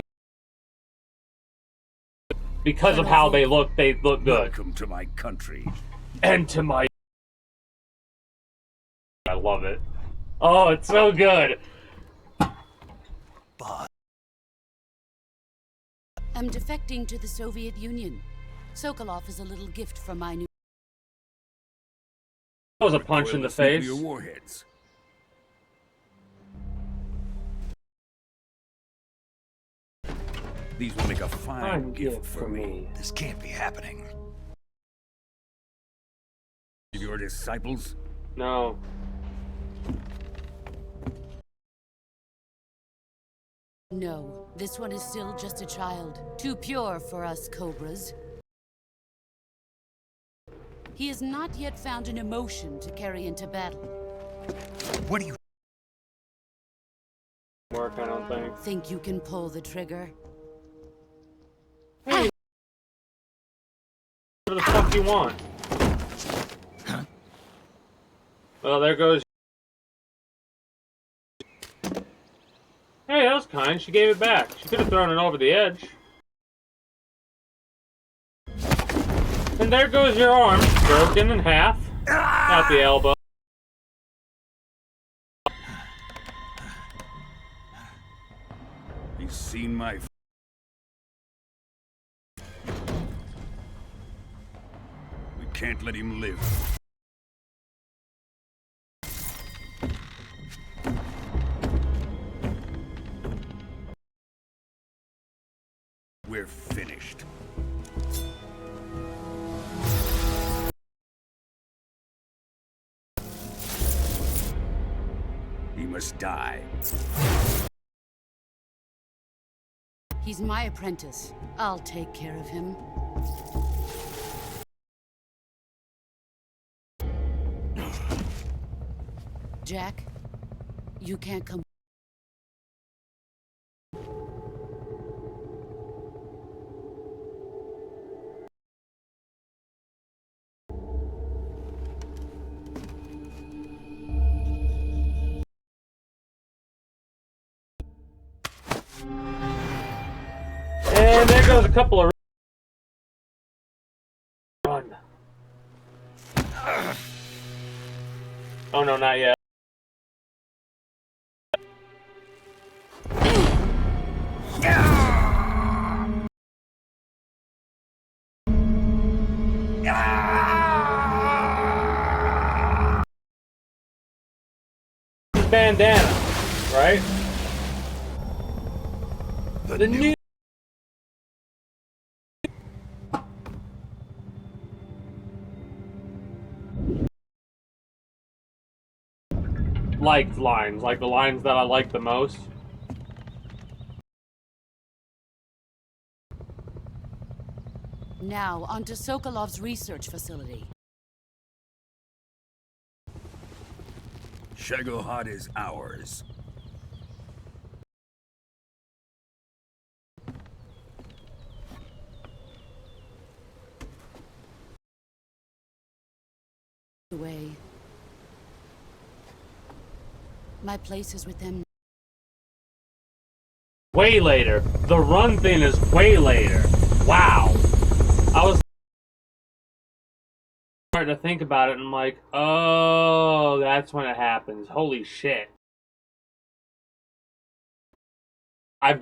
Because of how they look good. Welcome to my country. And to my... I love it. Oh, it's so good. But I'm defecting to the Soviet Union. Sokolov is a little gift from my new... That was a punch in the face. Nuclear warheads. These will make a fine gift for me. this can't be happening. Your disciples? No. No, this one is still just a child. Too pure for us Cobras. He has not yet found an emotion to carry into battle. What do you... Work, I don't think. Think you can pull the trigger? Hey! Whatever the fuck you want. Huh? Well, there goes... Hey, that was kind. She gave it back. She could have thrown it over the edge. And there goes your arm, broken in half, at the elbow. He's seen my... We can't let him live. We're finished. He must die. He's my apprentice. I'll take care of him. Jack, you can't come. And there goes a couple of... Run. Oh no, not yet. Bandana, right? The new... liked lines, like the lines that I like the most. Now, onto Sokolov's research facility. Shagohod is ours. Away. My place is with them. Way later. The run thing is way later. Wow. I was starting to think about it and I'm like, oh, that's when it happens. Holy shit. I'm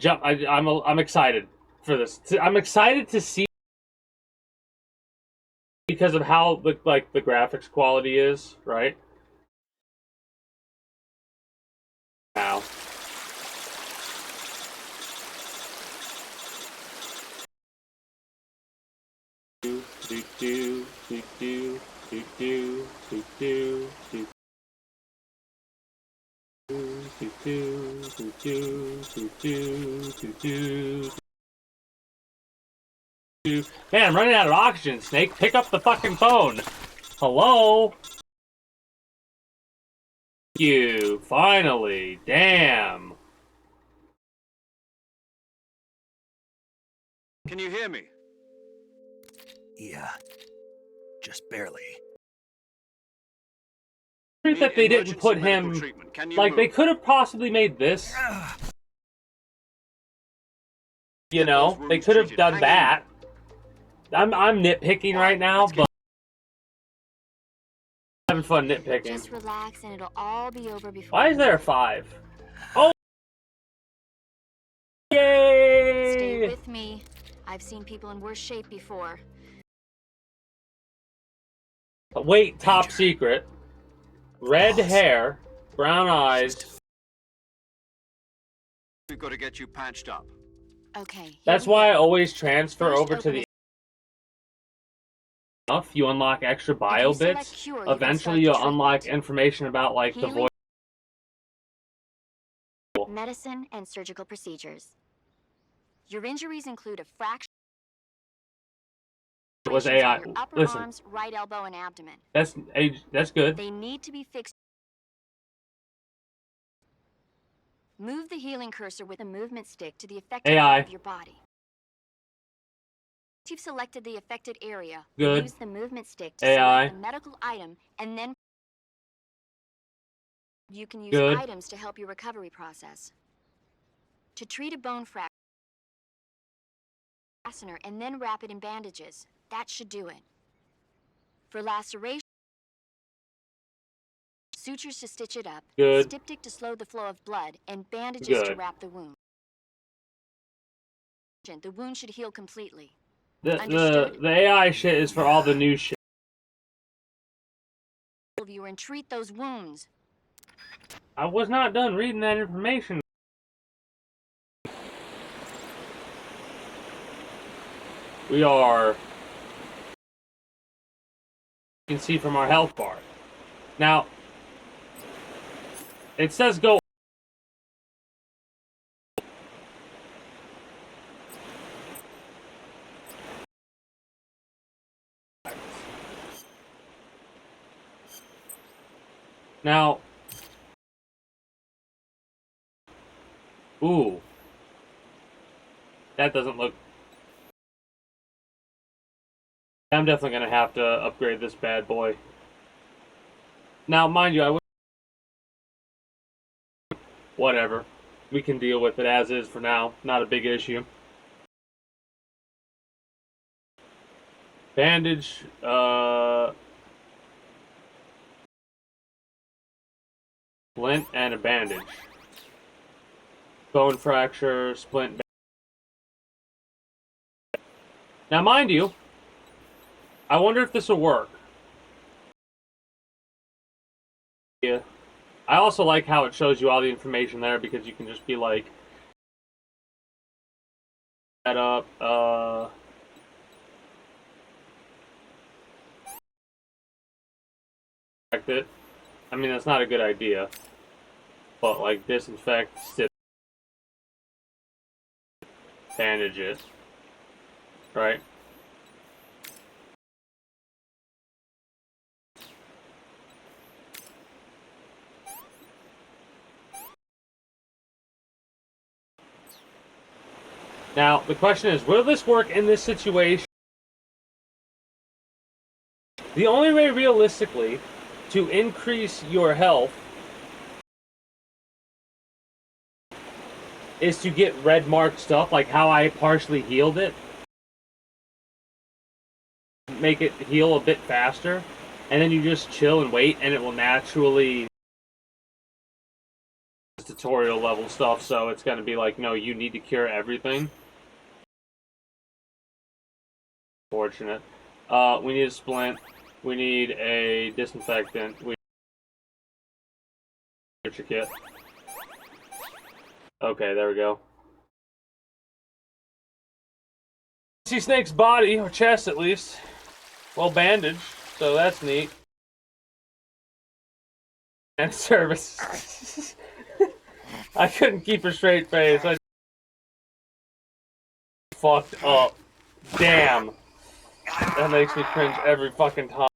excited for this. I'm excited to see because of how the graphics quality is, right? Wow. Man, I'm running out of oxygen, Snake. Pick up the fucking phone. Hello? You finally. Damn. Can you hear me? Yeah. Just barely. That they didn't put him... Like, they could have possibly made this. You know, they could have done that. I'm nitpicking right now, but... having fun nitpicking. Just relax and it'll all be over before... Why is there a 5? Oh! Yay! Stay with me. I've seen people in worse shape before. Wait, top secret. Red hair, brown eyes. We've got to get you patched up. Okay. That's why I always transfer over to the... You unlock extra bio bits. Eventually you'll unlock information about, like, the voice. medicine, and surgical procedures. Your injuries include a fracture. It was AI. On your upper Listen, arms, right elbow, and abdomen. that's good. They need to be fixed. Move the healing cursor with a movement stick to the affected AI. part of your body. Once you've selected the affected area, Good. use the movement stick to AI. select a medical item, and then you can use Good. items to help your recovery process. To treat a bone fracture, and then wrap it in bandages. That should do it. For laceration, sutures to stitch it up, Good. styptic to slow the flow of blood, and bandages to Good. wrap the wound. The wound should heal completely. The AI shit is for all the new shit. You and treat those wounds. I was not done reading that information. We are, you can see from our health bar. Now, it says go. Now, ooh, that doesn't look. I'm definitely gonna have to upgrade this bad boy. Now, mind you, I would. Whatever, we can deal with it as is for now. Not a big issue. Bandage, splint and a bandage. Bone fracture, splint. Now, mind you, I wonder if this will work. Yeah. I also like how it shows you all the information there because you can just be like, that up, it. I mean, that's not a good idea. But like disinfect, stitch, bandage it. Right? Now, the question is, will this work in this situation? The only way, realistically, to increase your health is to get red marked stuff, like how I partially healed it. Make it heal a bit faster, and then you just chill and wait, and it will naturally tutorial level stuff, so it's going to be like, no, you need to cure everything. Fortunate. We need a splint. We need a disinfectant. We need a kit. Okay, there we go. See Snake's body, or chest at least. Well bandaged, so that's neat. And service. I couldn't keep a straight face. I fucked up. Damn. That makes me cringe every fucking time.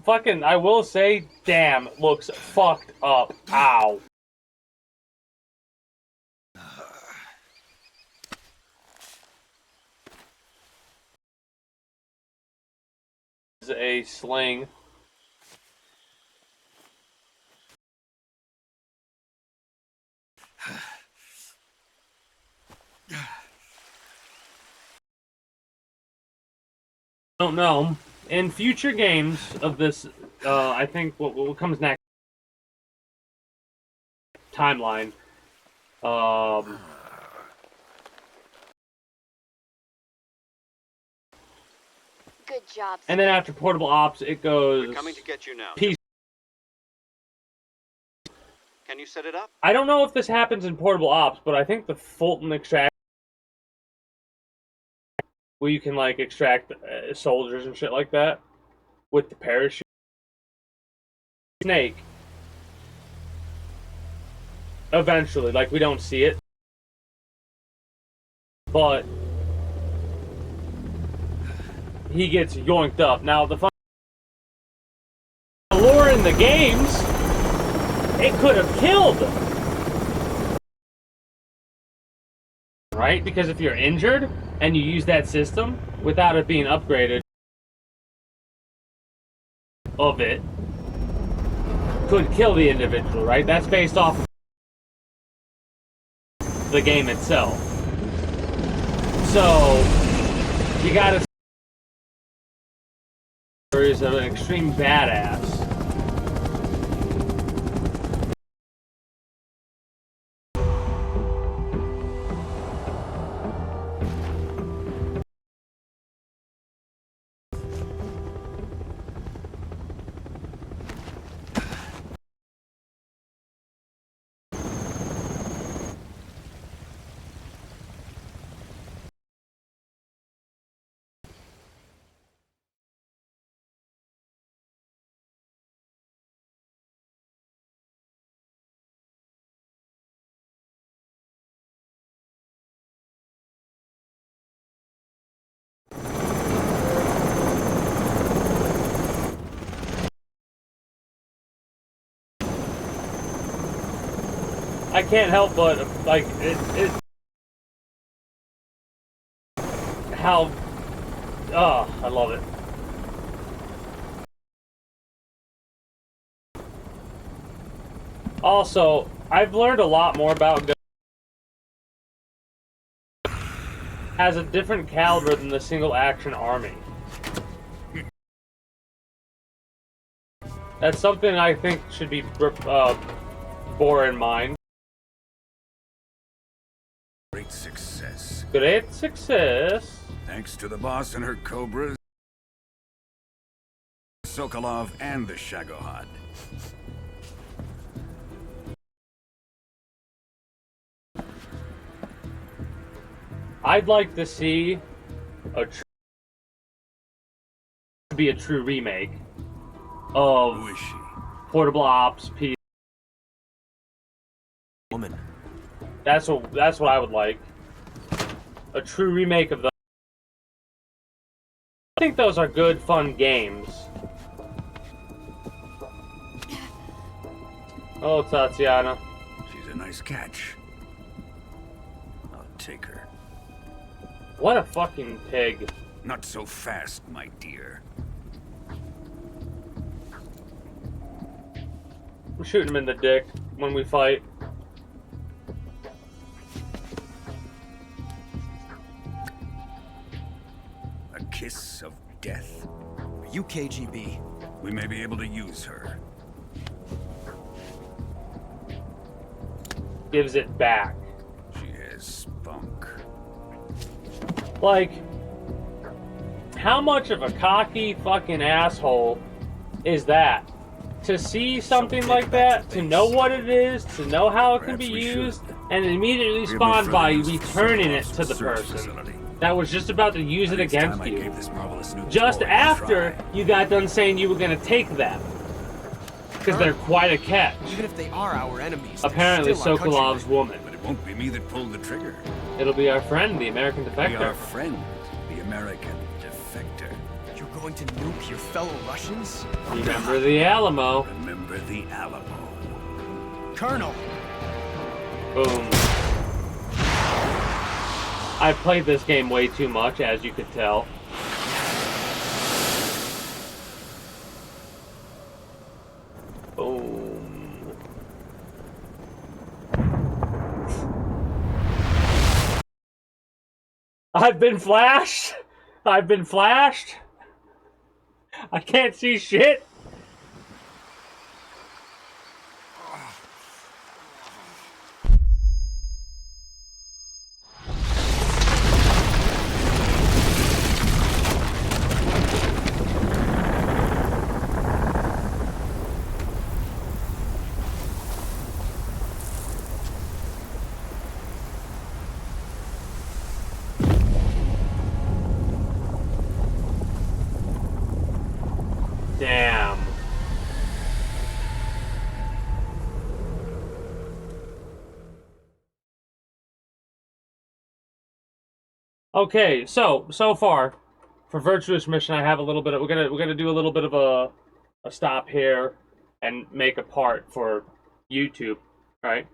Fucking, I will say, damn, looks fucked up. Ow. This is a sling. Don't know. In future games of this, I think what comes next timeline. Good job. And then after portable ops, it goes. We're coming to get you now. Peace. Can you set it up? I don't know if this happens in portable ops, but I think the Fulton extract, where you can like extract soldiers and shit like that with the parachute. Snake. eventually. Like, we don't see it. But he gets yoinked up. Now, the lore in the games, it could have killed. Right? Because if you're injured and you use that system without it being upgraded of it, could kill the individual, right? That's based off the game itself. So, you gotta is an extreme badass. I can't help but, like, how, I love it. Also, I've learned a lot more about has a different caliber than the single action army. That's something I think should be bore in mind. Great success. Great success. Thanks to the boss and her cobras, Sokolov and the Shagohod. I'd like to see a true remake of Who is she? Portable Ops P. Woman. That's what I would like. A true remake of the. I think those are good, fun games. Oh, Tatiana. She's a nice catch. I'll take her. What a fucking pig. Not so fast, my dear. I'm shooting him in the dick when we fight. A kiss of death. You KGB. We may be able to use her. Gives it back. She has spunk. Like, how much of a cocky fucking asshole is that? To see something like that, to know what it is, to know how it can be used, and immediately spawn by returning it to the person that was just about to use it against you. Just after you got done saying you were gonna take them. Because they're quite a catch. Even if they are our enemies, apparently they're still our Sokolov's countrymen. woman. But it won't be me that pulled the trigger. It'll be our friend, the American Be defector. our friend, the American defector. You're going to nuke your fellow Russians? Remember the Alamo. Remember the Alamo. Colonel! Boom. I've played this game way too much, as you could tell. Boom. I've been flashed. I've been flashed. I can't see shit. Damn. Okay, so far for Virtuous Mission, I have a little bit of we're gonna do a little bit of a stop here and make a part for YouTube, right?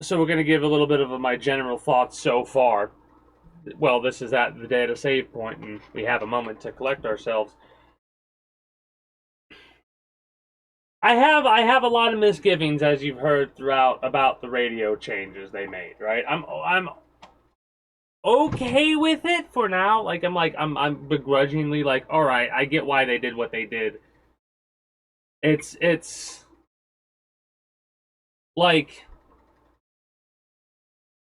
So we're gonna give a little bit of my general thoughts so far. Well, this is at the data save point, and we have a moment to collect ourselves. I have a lot of misgivings, as you've heard throughout, about the radio changes they made. Right? I'm okay with it for now. I'm begrudgingly like, all right, I get why they did what they did. It's like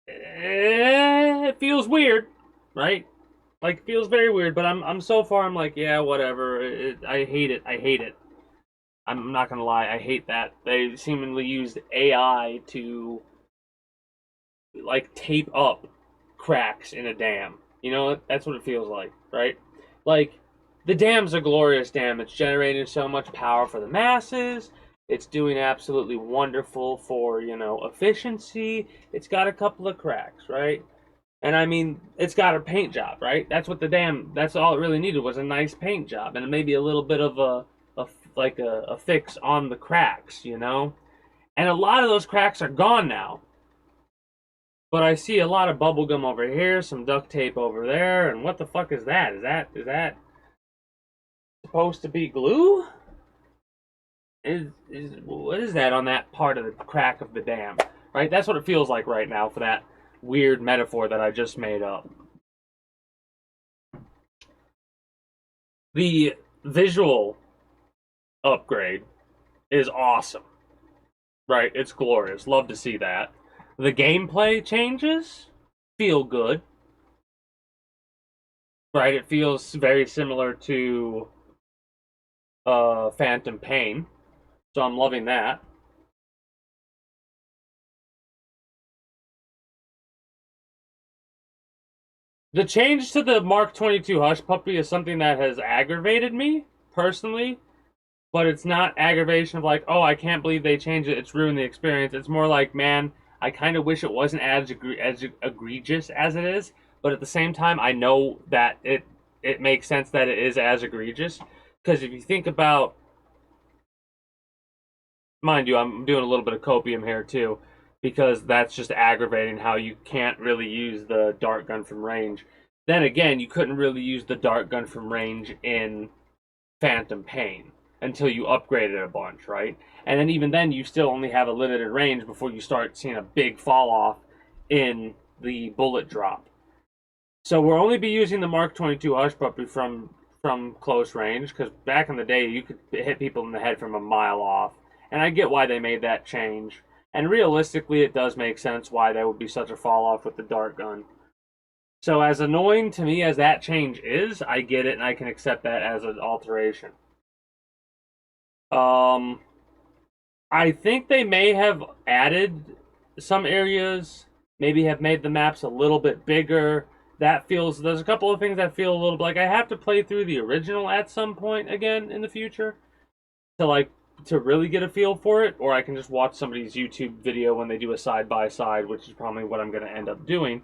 it feels weird, right? Like it feels very weird, but I'm so far I'm like, yeah, whatever. I hate it. I hate it. I'm not gonna lie, I hate that they seemingly used AI to like tape up cracks in a dam. You know, that's what it feels like, right? Like the dam's a glorious dam. It's generating so much power for the masses. It's doing absolutely wonderful for, efficiency. It's got a couple of cracks, right? And I mean, it's got a paint job, right? That's all it really needed was a nice paint job and maybe a little bit of a fix on the cracks, And a lot of those cracks are gone now. But I see a lot of bubble gum over here, some duct tape over there, and what the fuck is that? Is that supposed to be glue? What is that on that part of the crack of the dam? Right? That's what it feels like right now for that weird metaphor that I just made up. The visual upgrade is awesome. Right? It's glorious. Love to see that. The gameplay changes feel good. Right? It feels very similar to Phantom Pain. So I'm loving that. The change to the Mark 22 Hush Puppy is something that has aggravated me, personally. But it's not aggravation of like, oh, I can't believe they changed it. It's ruined the experience. It's more like, man, I kind of wish it wasn't as egregious as it is. But at the same time, I know that it makes sense that it is as egregious. Because if you think about, mind you, I'm doing a little bit of copium here too. Because that's just aggravating how you can't really use the dart gun from range. Then again, you couldn't really use the dart gun from range in Phantom Pain until you upgraded a bunch, right? And then even then, you still only have a limited range before you start seeing a big fall off in the bullet drop. So we'll only be using the Mark 22 Hush Puppy from close range, because back in the day, you could hit people in the head from a mile off. And I get why they made that change. And realistically, it does make sense why there would be such a fall off with the dart gun. So as annoying to me as that change is, I get it and I can accept that as an alteration. I think they may have added some areas, maybe have made the maps a little bit bigger. There's a couple of things that feel a little like I have to play through the original at some point again in the future to really get a feel for it, or I can just watch somebody's YouTube video when they do a side-by-side, which is probably what I'm going to end up doing.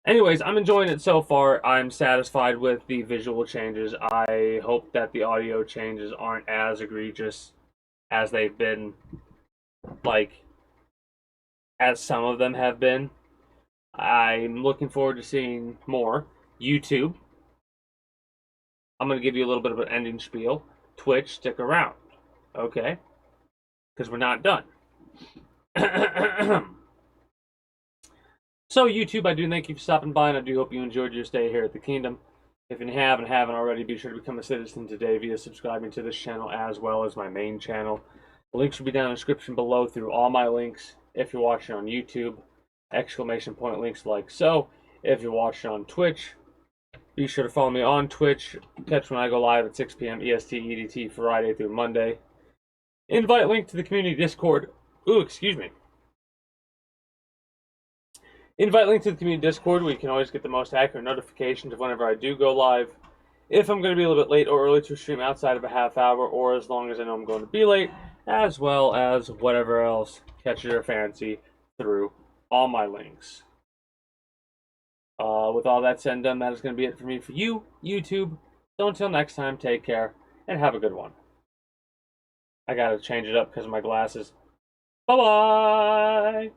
Anyways, I'm enjoying it so far. I'm satisfied with the visual changes. I hope that the audio changes aren't as egregious as they've been, as some of them have been. I'm looking forward to seeing more. YouTube. I'm going to give you a little bit of an ending spiel. Twitch, stick around. Okay? Because we're not done. So, YouTube, I do thank you for stopping by, and I do hope you enjoyed your stay here at the Kingdom. If you haven't already, be sure to become a citizen today via subscribing to this channel as well as my main channel. The links will be down in the description below through all my links. If you're watching on YouTube, exclamation point links like so. If you're watching on Twitch, be sure to follow me on Twitch. Catch when I go live at 6 p.m. EST, EDT, Friday through Monday. Invite link to the community Discord. Ooh, excuse me. Invite link to the community Discord where you can always get the most accurate notifications of whenever I do go live. If I'm going to be a little bit late or early to stream outside of a half hour, or as long as I know I'm going to be late, as well as whatever else catches your fancy through all my links. With all that said and done, that is going to be it for me for you, YouTube. So until next time, take care and have a good one. I gotta change it up because of my glasses. Bye-bye!